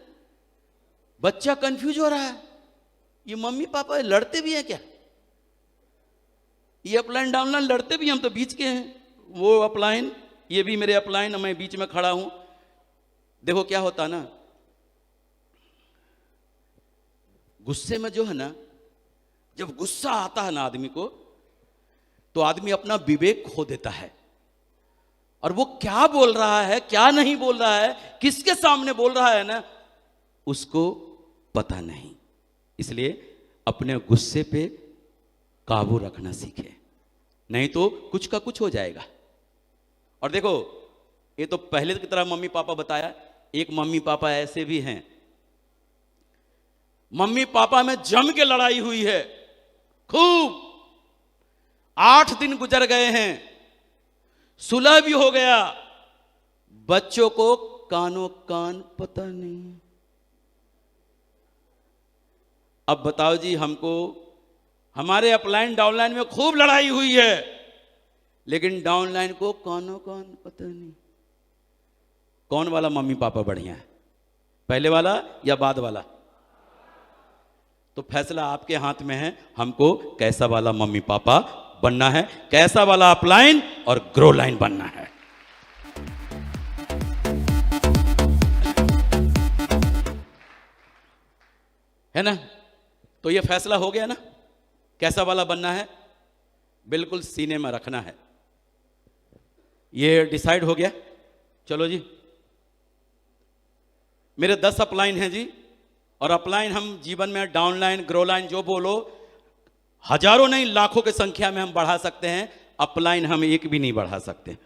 बच्चा कंफ्यूज हो रहा है। ये मम्मी पापा लड़ते भी हैं क्या? ये अपलाइन डाउन लाइन लड़ते भी, हम तो बीच के हैं। वो अपलाइन, ये भी मेरे अपलाइन, मैं बीच में खड़ा हूं। देखो क्या होता ना, गुस्से में जो है ना, जब गुस्सा आता है ना आदमी को, तो आदमी अपना विवेक खो देता है, और वो क्या बोल रहा है क्या नहीं बोल रहा है, किसके सामने बोल रहा है ना, उसको पता नहीं। इसलिए अपने गुस्से पे काबू रखना सीखे, नहीं तो कुछ का कुछ हो जाएगा। और देखो, ये तो पहले की तरह मम्मी पापा बताया, एक मम्मी पापा ऐसे भी हैं, मम्मी पापा में जम के लड़ाई हुई है खूब, 8 दिन गुजर गए हैं, सुलह भी हो गया, बच्चों को कानों कान पता नहीं। अब बताओ जी, हमको हमारे अपलाइन डाउनलाइन में खूब लड़ाई हुई है, लेकिन डाउनलाइन को कानों कान पता नहीं। कौन वाला मम्मी पापा बढ़िया है, पहले वाला या बाद वाला? तो फैसला आपके हाथ में है, हमको कैसा वाला मम्मी पापा बनना है, कैसा वाला अपलाइन और ग्रो लाइन बनना है। है ना? तो ये फैसला हो गया ना, कैसा वाला बनना है, बिल्कुल सीने में रखना है, ये डिसाइड हो गया। चलो जी, मेरे 10 अपलाइन हैं जी, और अपलाइन हम जीवन में डाउन लाइन ग्रो लाइन जो बोलो, हजारों नहीं लाखों की संख्या में हम बढ़ा सकते हैं। अपलाइन हम एक भी नहीं बढ़ा सकते,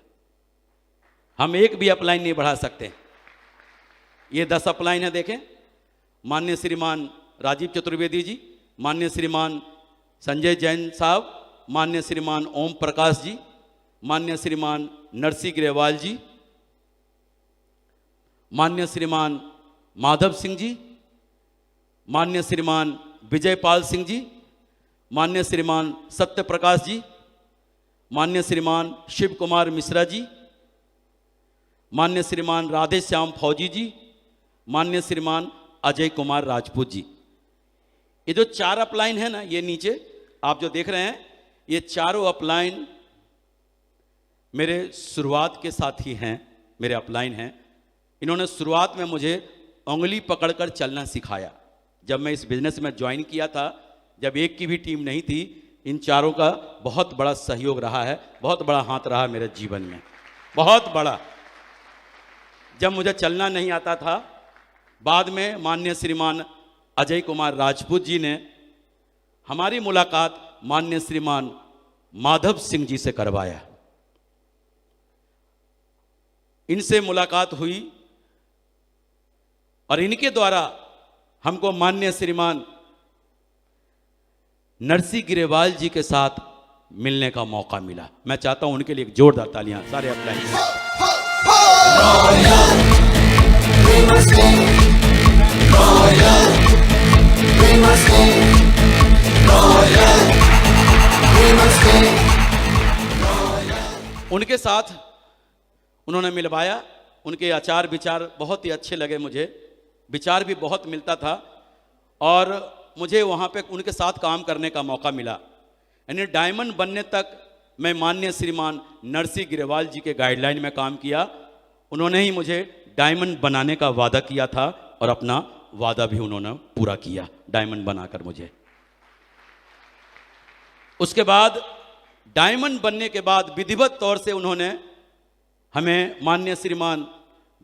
हम एक भी अपलाइन नहीं बढ़ा सकते। ये 10 अपलाइन है, देखें। माननीय श्रीमान राजीव चतुर्वेदी जी, माननीय श्रीमान संजय जैन साहब, माननीय श्रीमान ओम प्रकाश जी, माननीय श्रीमान नरसी ग्रेवाल जी, माननीय श्रीमान माधव सिंह जी, माननीय श्रीमान विजय पाल सिंह जी, माननीय श्रीमान सत्य प्रकाश जी, माननीय श्रीमान शिव कुमार मिश्रा जी, माननीय श्रीमान राधे श्याम फौजी जी, माननीय श्रीमान अजय कुमार राजपूत जी। ये जो 4 अपलाइन है ना, ये नीचे आप जो देख रहे हैं, ये चारों अपलाइन मेरे शुरुआत के साथी हैं, मेरे अपलाइन हैं। इन्होंने शुरुआत में मुझे उंगली पकड़कर चलना सिखाया। जब मैं इस बिजनेस में ज्वाइन किया था, जब एक की भी टीम नहीं थी, इन चारों का बहुत बड़ा सहयोग रहा है, बहुत बड़ा हाथ रहा मेरे जीवन में, बहुत बड़ा। जब मुझे चलना नहीं आता था, बाद में माननीय श्रीमान अजय कुमार राजपूत जी ने हमारी मुलाकात माननीय श्रीमान माधव सिंह जी से करवाया। इनसे मुलाकात हुई और इनके द्वारा हमको माननीय श्रीमान नरसी गिरेवाल जी के साथ मिलने का मौका मिला। मैं चाहता हूं उनके लिए एक जोरदार तालियां सारे अप्लाई। उनके साथ उन्होंने मिलवाया। उनके आचार विचार बहुत ही अच्छे लगे मुझे, विचार भी बहुत मिलता था और मुझे वहाँ पे उनके साथ काम करने का मौका मिला। यानी डायमंड बनने तक मैं माननीय श्रीमान नरसी गिरेवाल जी के गाइडलाइन में काम किया। उन्होंने ही मुझे डायमंड बनाने का वादा किया था और अपना वादा भी उन्होंने पूरा किया डायमंड बनाकर मुझे। उसके बाद डायमंड बनने के बाद विधिवत तौर से उन्होंने हमें माननीय श्रीमान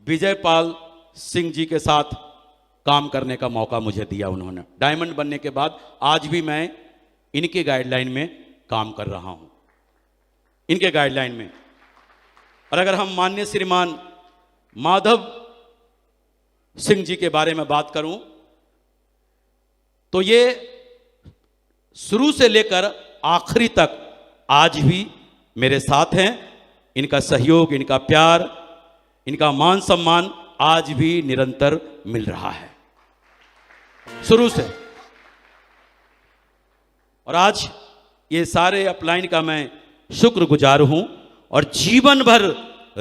विजयपाल सिंह जी के साथ काम करने का मौका मुझे दिया। उन्होंने डायमंड बनने के बाद आज भी मैं इनके गाइडलाइन में काम कर रहा हूं, इनके गाइडलाइन में। और अगर हम माननीय श्रीमान माधव सिंह जी के बारे में बात करूं तो ये शुरू से लेकर आखिरी तक आज भी मेरे साथ हैं। इनका सहयोग, इनका प्यार, इनका मान सम्मान आज भी निरंतर मिल रहा है शुरू से। और आज ये सारे अपलाइन का मैं शुक्रगुजार हूं और जीवन भर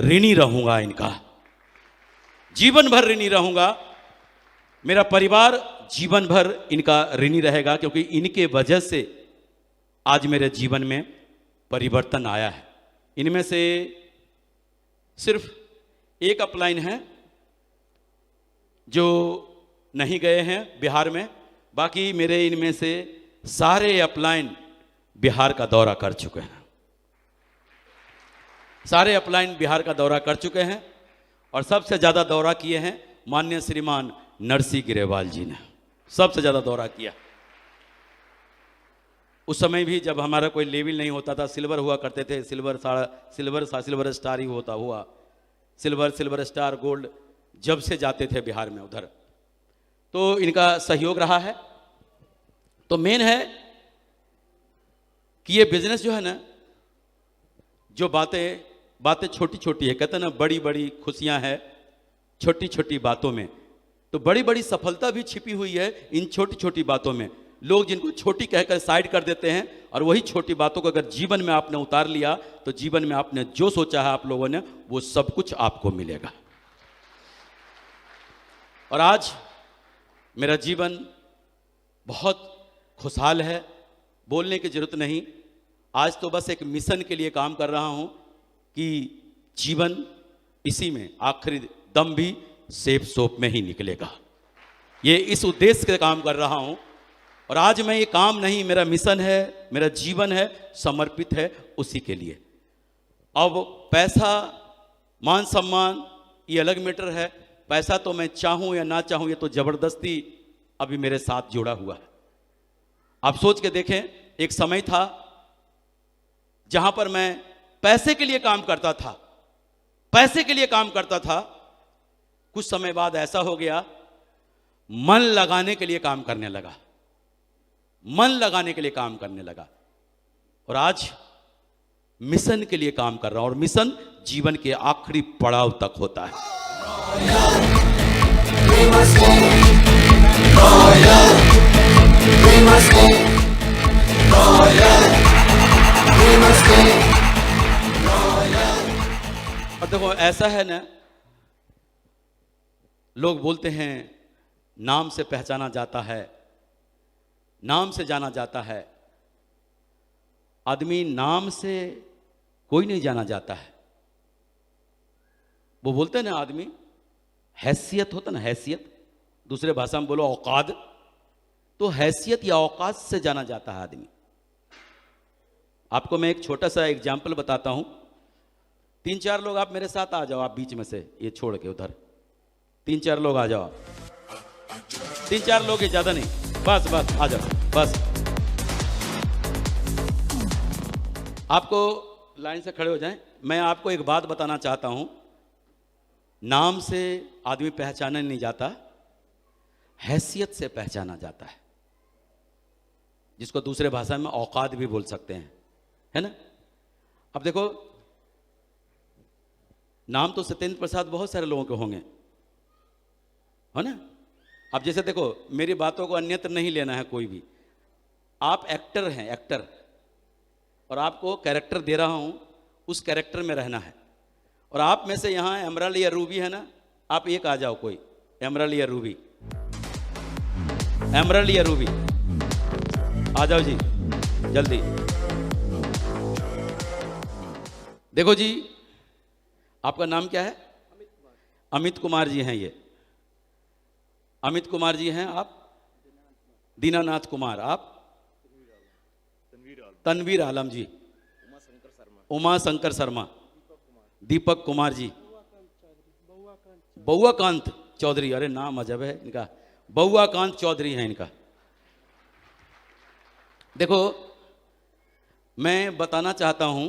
ऋणी रहूंगा इनका, जीवन भर ऋणी रहूंगा। मेरा परिवार जीवन भर इनका ऋणी रहेगा क्योंकि इनके वजह से आज मेरे जीवन में परिवर्तन आया है। इनमें से सिर्फ एक अपलाइन है जो नहीं गए हैं बिहार में, बाकी मेरे इनमें से सारे अपलाइन बिहार का दौरा कर चुके हैं, सारे अपलाइन बिहार का दौरा कर चुके हैं। और सबसे ज़्यादा दौरा किए हैं माननीय श्रीमान नरसी गिरेवाल जी ने, सबसे ज़्यादा दौरा किया। उस समय भी जब हमारा कोई लेवल नहीं होता था, सिल्वर हुआ करते थे, सिल्वर स्टार ही होता हुआ, सिल्वर स्टार गोल्ड जब से जाते थे बिहार में उधर, तो इनका सहयोग रहा है। तो मेन है कि ये बिजनेस जो है ना, जो बातें छोटी छोटी है, कहते हैं ना बड़ी बड़ी खुशियां हैं छोटी छोटी बातों में, तो बड़ी बड़ी सफलता भी छिपी हुई है इन छोटी छोटी बातों में। लोग जिनको छोटी कहकर साइड कर देते हैं और वही छोटी बातों को अगर जीवन में आपने उतार लिया तो जीवन में आपने जो सोचा है आप लोगों ने वो सब कुछ आपको मिलेगा। और आज मेरा जीवन बहुत खुशहाल है, बोलने की जरूरत नहीं। आज तो बस एक मिशन के लिए काम कर रहा हूं कि जीवन इसी में आखिरी दम भी सेफ सोप में ही निकलेगा, ये इस उद्देश्य से काम कर रहा हूं। और आज मैं ये काम नहीं, मेरा मिशन है, मेरा जीवन है, समर्पित है उसी के लिए। अब पैसा मान सम्मान ये अलग मैटर है, पैसा तो मैं चाहूं या ना चाहूं ये तो जबरदस्ती अभी मेरे साथ जुड़ा हुआ है। आप सोच के देखें, एक समय था जहां पर मैं पैसे के लिए काम करता था, पैसे के लिए काम करता था। कुछ समय बाद ऐसा हो गया, मन लगाने के लिए काम करने लगा, मन लगाने के लिए काम करने लगा। और आज मिशन के लिए काम कर रहा हूं और मिशन जीवन के आखिरी पड़ाव तक होता है। और देखो ऐसा है ना, लोग बोलते हैं नाम से पहचाना जाता है, नाम से जाना जाता है। आदमी नाम से कोई नहीं जाना जाता है। वो बोलते हैं ना, आदमी हैसियत होता ना, हैसियत, दूसरे भाषा में बोलो औकात, तो हैसियत या औकात से जाना जाता है आदमी। आपको मैं एक छोटा सा एग्जाम्पल बताता हूं। 3-4 लोग आप मेरे साथ आ जाओ, आप बीच में से ये छोड़ के उधर 3-4 लोग आ जाओ, 3-4 लोग ही, ज्यादा नहीं, बस बस आ जाओ बस। आपको लाइन से खड़े हो जाएं। मैं आपको एक बात बताना चाहता हूं, नाम से आदमी पहचाना नहीं जाता, हैसियत से पहचाना जाता है, जिसको दूसरे भाषा में औकात भी बोल सकते हैं, है ना। अब देखो, नाम तो सत्येंद्र प्रसाद बहुत सारे लोगों के होंगे, है ना। अब जैसे देखो, मेरी बातों को अन्यत्र नहीं लेना है कोई भी। आप एक्टर हैं, एक्टर, और आपको कैरेक्टर दे रहा हूं, उस कैरेक्टर में रहना है। और आप में से यहां एमराल्ड या रूबी है ना, आप एक आ जाओ, कोई एमराल्ड या रूबी, एमराल्ड या रूबी आ जाओ जी जल्दी। देखो जी, आपका नाम क्या है? अमित कुमार जी हैं ये, अमित कुमार जी हैं आप। दीनानाथ कुमार, आप तनवीर आलम जी, उमा शंकर शर्मा, दीपक कुमार जी, बउआकांत चौधरी, अरे नाम अजब है इनका, बउआकांत चौधरी है इनका। देखो, मैं बताना चाहता हूं,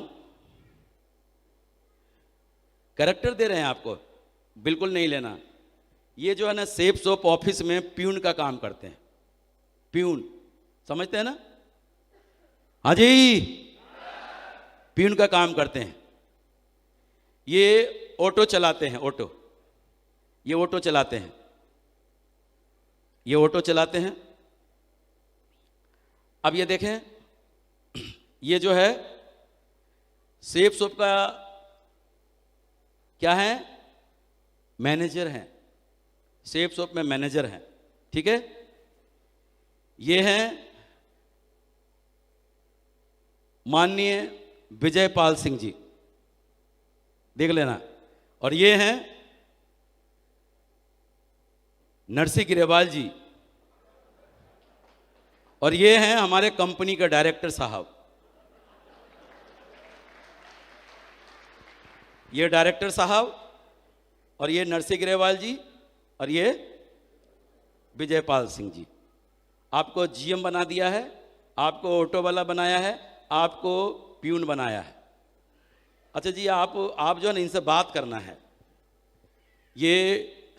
कैरेक्टर दे रहे हैं आपको, बिल्कुल नहीं लेना। ये जो है ना, सेफ सोप ऑफिस में प्यून का काम करते हैं, प्यून समझते हैं ना? हाँ जी, प्यून का काम करते हैं। ये ऑटो चलाते हैं, ऑटो, ये ऑटो चलाते हैं, ये ऑटो चलाते हैं। अब ये देखें, ये जो है सेफ सोप का क्या है? मैनेजर हैं, सेफ सोप में मैनेजर हैं, ठीक है। ये हैं माननीय विजयपाल सिंह जी, देख लेना। और ये हैं नरसी गिरेवाल जी, और ये हैं हमारे कंपनी के डायरेक्टर साहब। ये डायरेक्टर साहब, और ये नरसी गिरेवाल जी, और ये विजयपाल सिंह जी। आपको जीएम बना दिया है, आपको ऑटो वाला बनाया है, आपको प्यून बनाया है। अच्छा जी, आप जो है ना, इनसे बात करना है। ये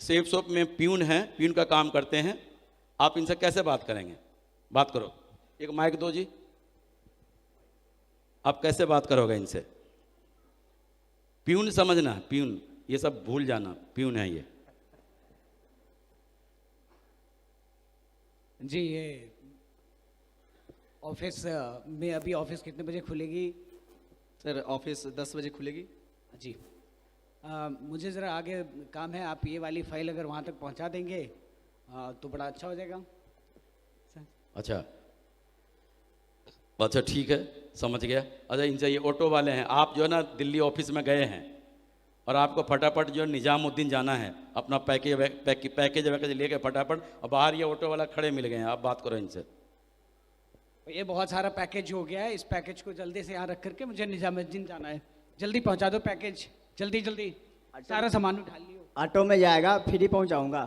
सेफ सोप में प्यून हैं, प्यून का काम करते हैं। आप इनसे कैसे बात करेंगे? बात करो, एक माइक दो जी। आप कैसे बात करोगे इनसे? प्यून समझना, प्यून, ये सब भूल जाना, प्यून है ये। जी, ये ऑफिस में अभी ऑफिस कितने बजे खुलेगी? सर ऑफिस 10 बजे खुलेगी। जी, मुझे ज़रा आगे काम है, आप ये वाली फाइल अगर वहाँ तक पहुँचा देंगे तो बड़ा अच्छा हो जाएगा। अच्छा अच्छा, ठीक है, समझ गया। अच्छा, इनसे, ये ऑटो वाले हैं, आप जो है ना दिल्ली ऑफिस में गए हैं और आपको फटाफट जो निजामुद्दीन जाना है, अपना पैकेज लेके फटाफट, और बाहर ये ऑटो वाला खड़े मिल गए हैं। आप बात करो इनसे। ये बहुत सारा पैकेज हो गया है, इस पैकेज को जल्दी से यहाँ रख करके मुझे निजामुद्दीन जाना है। जल्दी पहुँचा दो पैकेज, जल्दी जल्दी, सारा सामान उठा लियो। ऑटो में जाएगा, फ्री पहुंचाऊंगा।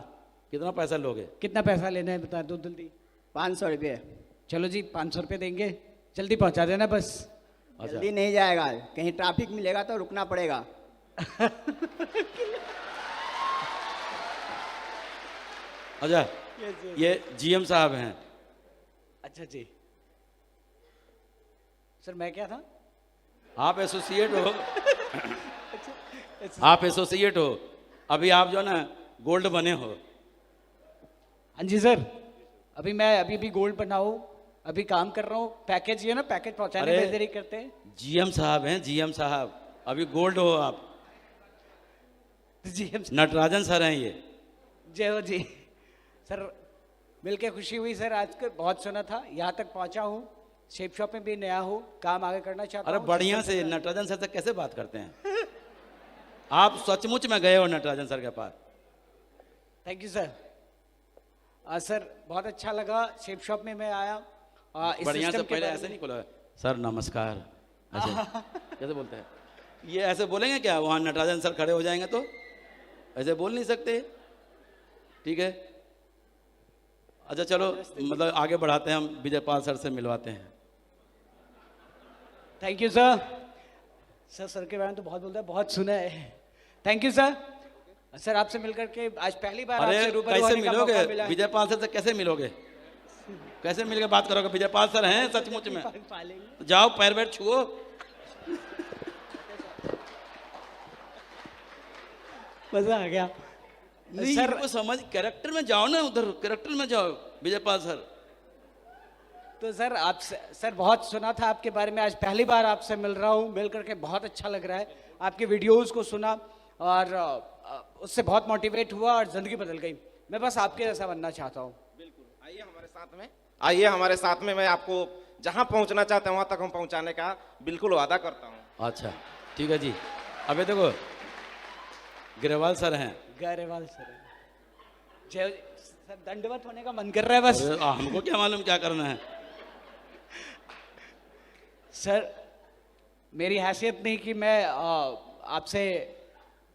कितना पैसा लोगे? कितना पैसा लेना है बता दो जल्दी। 500 रुपये। चलो जी, 500 रुपये देंगे, जल्दी पहुँचा देना बस। अच्छा, जल्दी नहीं जाएगा, कहीं ट्रैफिक मिलेगा तो रुकना पड़ेगा। अच्छा, ये जीएम साहब हैं। अच्छा जी, सर मैं क्या था? आप एसोसिएट हो, आप एसोसिएट हो, अभी आप जो है ना गोल्ड बने हो। हाँ जी सर, अभी मैं अभी गोल्ड बना हूँ, अभी काम कर रहा हूँ। पैकेज ये ना, पैकेज पहुँचाने में देरी करते हैं। जीएम साहब हैं, जीएम साहब, अभी गोल्ड हो आप। जी नटराजन सर हैं ये। जय हो जी। सर मिलके खुशी हुई सर, आज के बहुत सुना था, यहाँ तक पहुँचा हूँ। शेप शॉप में भी नया हूँ, काम आगे करना चाहता अरे हूँ। बढ़िया से नटराजन सर से कैसे बात करते हैं? आप सचमुच में गए हो नटराजन सर के पास? Thank you sir. सर बहुत अच्छा लगा, शेप शॉप में मैं आया। इस बढ़िया से सिस्टम के पहले बारे ऐसे में- नहीं खोला, सर नमस्कार ऐसे कैसे बोलते हैं? ये ऐसे बोलेंगे क्या? वहाँ नटराजन सर खड़े हो जाएंगे तो ऐसे बोल नहीं सकते, ठीक है। अच्छा चलो, मतलब आगे बढ़ाते हैं, हम विजय पाल सर से मिलवाते हैं। Thank you sir. सर के बारे में तो बहुत बोलता है, बहुत सुना है। Thank you sir. सर आपसे मिलकर के आज पहली बार अरे आपसे रूबरू कैसे होने का मिलोगे? मौका मिला है। विजय पाल सर से कैसे मिलोगे? कैसे मिलकर बात करोगे? विजय पाल सर हैं सचमुच में, पालेंगे। तो जाओ पैर बैठ छुओ। मजा आ गया नहीं सर। इनको समझ, कैरेक्टर में जाओ ना, उधर कैरेक्टर में जाओ विजय पाल सर। तो सर आपसे सर बहुत सुना था आपके बारे में, आज पहली बार आपसे मिल रहा हूँ, मिल करके बहुत अच्छा लग रहा है। आपके वीडियोस को सुना और उससे बहुत मोटिवेट हुआ और ज़िंदगी बदल गई। मैं बस आपके जैसा बनना चाहता हूँ। आइए हमारे साथ में, आइए हमारे साथ में। मैं आपको जहां पहुंचना चाहते हैं वहां तक हम पहुंचाने का बिल्कुल वादा करता हूं। अच्छा ठीक है जी। अबे देखो ग्रेवाल सर हैं। गरेवाल सर जय सर, दंडवत होने का मन कर रहा है बस। अरे, हमको क्या मालूम क्या करना है। सर मेरी हैसियत नहीं कि मैं आपसे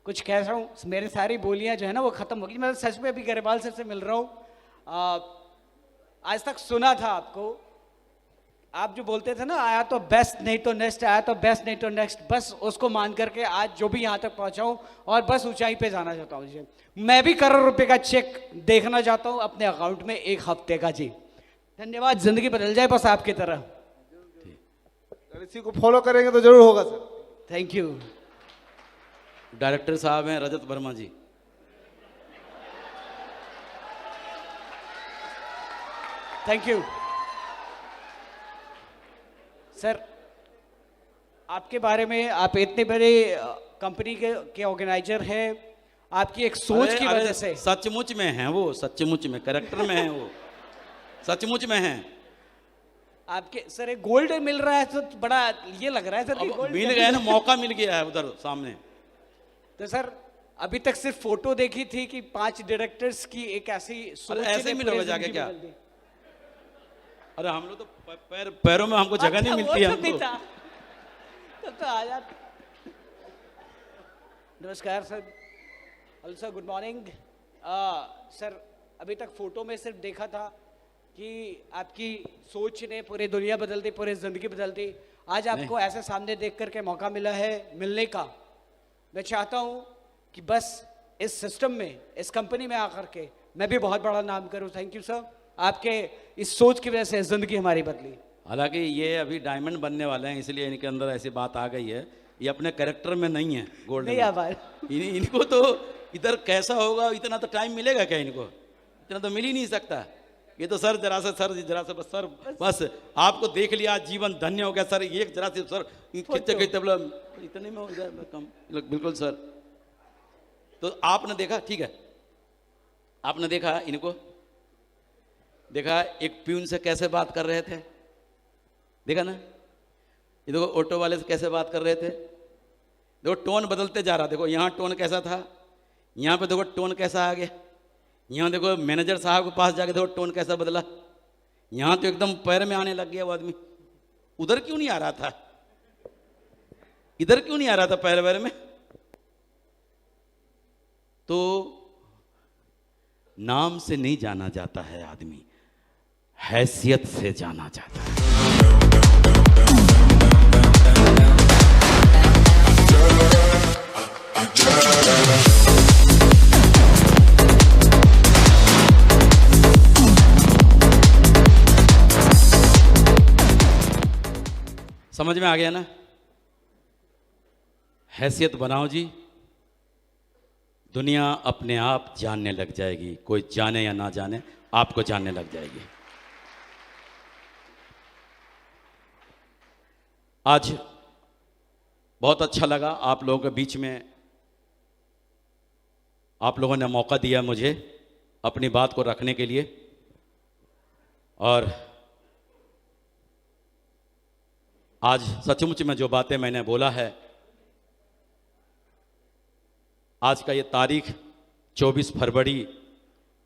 कुछ कह रहा हूँ, मेरी सारी बोलियां जो है ना वो ख़त्म हो गई। मैं सच में अभी गरेवाल सर से मिल रहा हूँ। आज तक सुना था आपको, आप जो बोलते थे ना, आया तो बेस्ट नहीं तो नेक्स्ट, आया तो बेस्ट नहीं तो नेक्स्ट, बस उसको मान करके आज जो भी यहाँ तक पहुँचा हूँ और बस ऊंचाई पे जाना चाहता हूँ जी। मैं भी करोड़ रुपए का चेक देखना चाहता हूँ अपने अकाउंट में 1 हफ्ते का जी। धन्यवाद, जिंदगी बदल जाए बस आपकी तरह। अगर इसी को फॉलो करेंगे तो जरूर होगा सर। Thank you. डायरेक्टर साहब हैं Rajat Verma ji. Thank you sir. आपके बारे में, आप इतने बड़े कंपनी के ऑर्गेनाइजर हैं, आपकी एक सोच अरे, की अरे, वजह से। सचमुच में हैं वो, सचमुच में कैरेक्टर में हैं वो, सचमुच में हैं। आपके सर एक गोल्ड मिल रहा है तो बड़ा ये लग रहा है सर कि अब गोल्ड मिल गए ना, मौका मिल गया है उधर सामने। तो सर अभी तक सिर्फ फोटो देखी थी कि 5 डायरेक्टर्स की एक ऐसी सोच ऐसे ने ही मिलोगे पूरी जाके जिंदगी क्या? बदल दी। अरे हम लोग तो पैरों में हमको जगह नहीं अच्छा, मिलती है वो तो नहीं हमको। था। तो आ जाते। नमस्कार sir. Hello sir, good morning. Sir अभी तक फोटो में सिर्फ देखा था कि आपकी सोच ने पूरी दुनिया बदल दी, पूरी जिंदगी बदल दी। आज आपको ऐसे सामने देख करके मौका मिला है मिलने का। मैं चाहता हूं कि बस इस सिस्टम में, इस कंपनी में आकर के मैं भी बहुत बड़ा नाम करूं। थैंक यू सर, आपके इस सोच की वजह से जिंदगी हमारी बदली। हालांकि ये अभी डायमंड बनने वाले हैं, इसलिए इनके अंदर ऐसी बात आ गई है। ये अपने कैरेक्टर में नहीं है गोल्ड नहीं में। आ पा इनको तो इधर कैसा होगा, इतना तो टाइम मिलेगा क्या इनको? इतना तो मिल ही नहीं सकता। ये तो सर जरा से बस सर, बस आपको देख लिया, जीवन धन्य हो गया सर। एक जरा से सर खिंचते खिंचते बोला इतने में हो जाए कम। बिल्कुल सर। तो आपने देखा, ठीक है, आपने देखा इनको, देखा एक प्यून से कैसे बात कर रहे थे, देखा ना? ये देखो ऑटो वाले से कैसे बात कर रहे थे। देखो टोन बदलते जा रहा। देखो यहाँ टोन कैसा था, यहाँ पे देखो टोन कैसा आ गया। यहाँ देखो मैनेजर साहब के पास जाके देखो टोन कैसा बदला। यहाँ तो एकदम पैर में आने लग गया वो आदमी। उधर क्यों नहीं आ रहा था? इधर क्यों नहीं आ रहा था पैर वैर में? तो नाम से नहीं जाना जाता है आदमी, हैसियत से जाना जाता है। समझ में आ गया ना? हैसियत बनाओ जी, दुनिया अपने आप जानने लग जाएगी। कोई जाने या ना जाने, आपको जानने लग जाएगी। आज बहुत अच्छा लगा आप लोगों के बीच में, आप लोगों ने मौका दिया मुझे अपनी बात को रखने के लिए। और आज सचमुच में जो बातें मैंने बोला है, आज का ये तारीख 24 फरवरी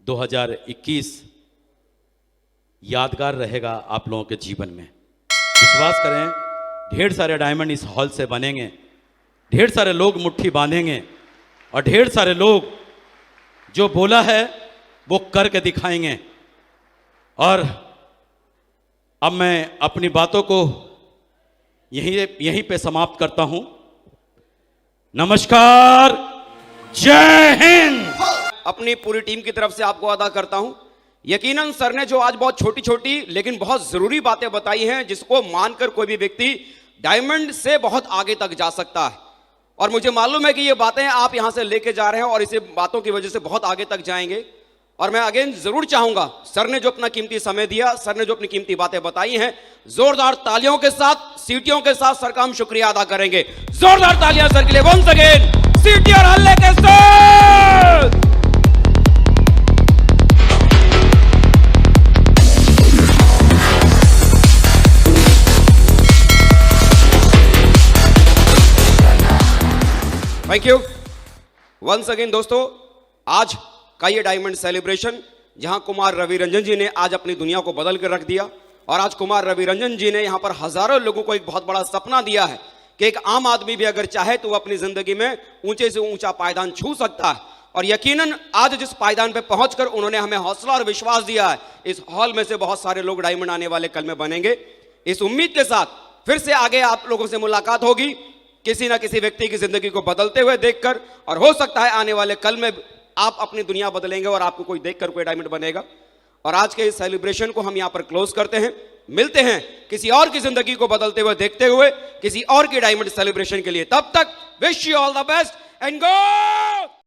2021 यादगार रहेगा आप लोगों के जीवन में। विश्वास करें, ढेर सारे डायमंड इस हॉल से बनेंगे, ढेर सारे लोग मुट्ठी बांधेंगे और ढेर सारे लोग जो बोला है वो करके दिखाएंगे। और अब मैं अपनी बातों को यहीं पे समाप्त करता हूं। नमस्कार, जय हिंद। अपनी पूरी टीम की तरफ से आपको अदा करता हूं। यकीनन सर ने जो आज बहुत छोटी छोटी लेकिन बहुत जरूरी बातें बताई हैं, जिसको मानकर कोई भी व्यक्ति डायमंड से बहुत आगे तक जा सकता है। और मुझे मालूम है कि ये बातें आप यहां से लेके जा रहे हैं और इसे बातों की वजह से बहुत आगे तक जाएंगे। और मैं अगेन जरूर चाहूंगा, सर ने जो अपना कीमती समय दिया, सर ने जो अपनी कीमती बातें बताई हैं, जोरदार तालियों के साथ, सीटियों के साथ सर का हम शुक्रिया अदा करेंगे। जोरदार तालियां सर के लिए वंस अगेन, सीटी और हल्ले के साथ। Thank you once again. दोस्तों, आज का ये डायमंड सेलिब्रेशन, जहां कुमार रवि रंजन जी ने आज अपनी दुनिया को बदल कर रख दिया, और आज कुमार रवि रंजन जी ने यहां पर हजारों लोगों को एक बहुत बड़ा सपना दिया है कि एक आम आदमी भी अगर चाहे तो वो अपनी जिंदगी में ऊंचे से ऊंचा पायदान छू सकता है। और यकीनन आज जिस पायदान पे पहुंचकर उन्होंने हमें हौसला और विश्वास दिया है, इस हॉल में से बहुत सारे लोग डायमंड आने वाले कल में बनेंगे। इस उम्मीद के साथ फिर से आगे आप लोगों से मुलाकात होगी, किसी ना किसी व्यक्ति की जिंदगी को बदलते हुए देखकर, और हो सकता है आने वाले कल में आप अपनी दुनिया बदलेंगे और आपको कोई देखकर कोई डायमंड बनेगा। और आज के इस सेलिब्रेशन को हम यहां पर क्लोज करते हैं। मिलते हैं किसी और की जिंदगी को बदलते हुए देखते हुए, किसी और की डायमंड सेलिब्रेशन के लिए। तब तक wish you all the best and go.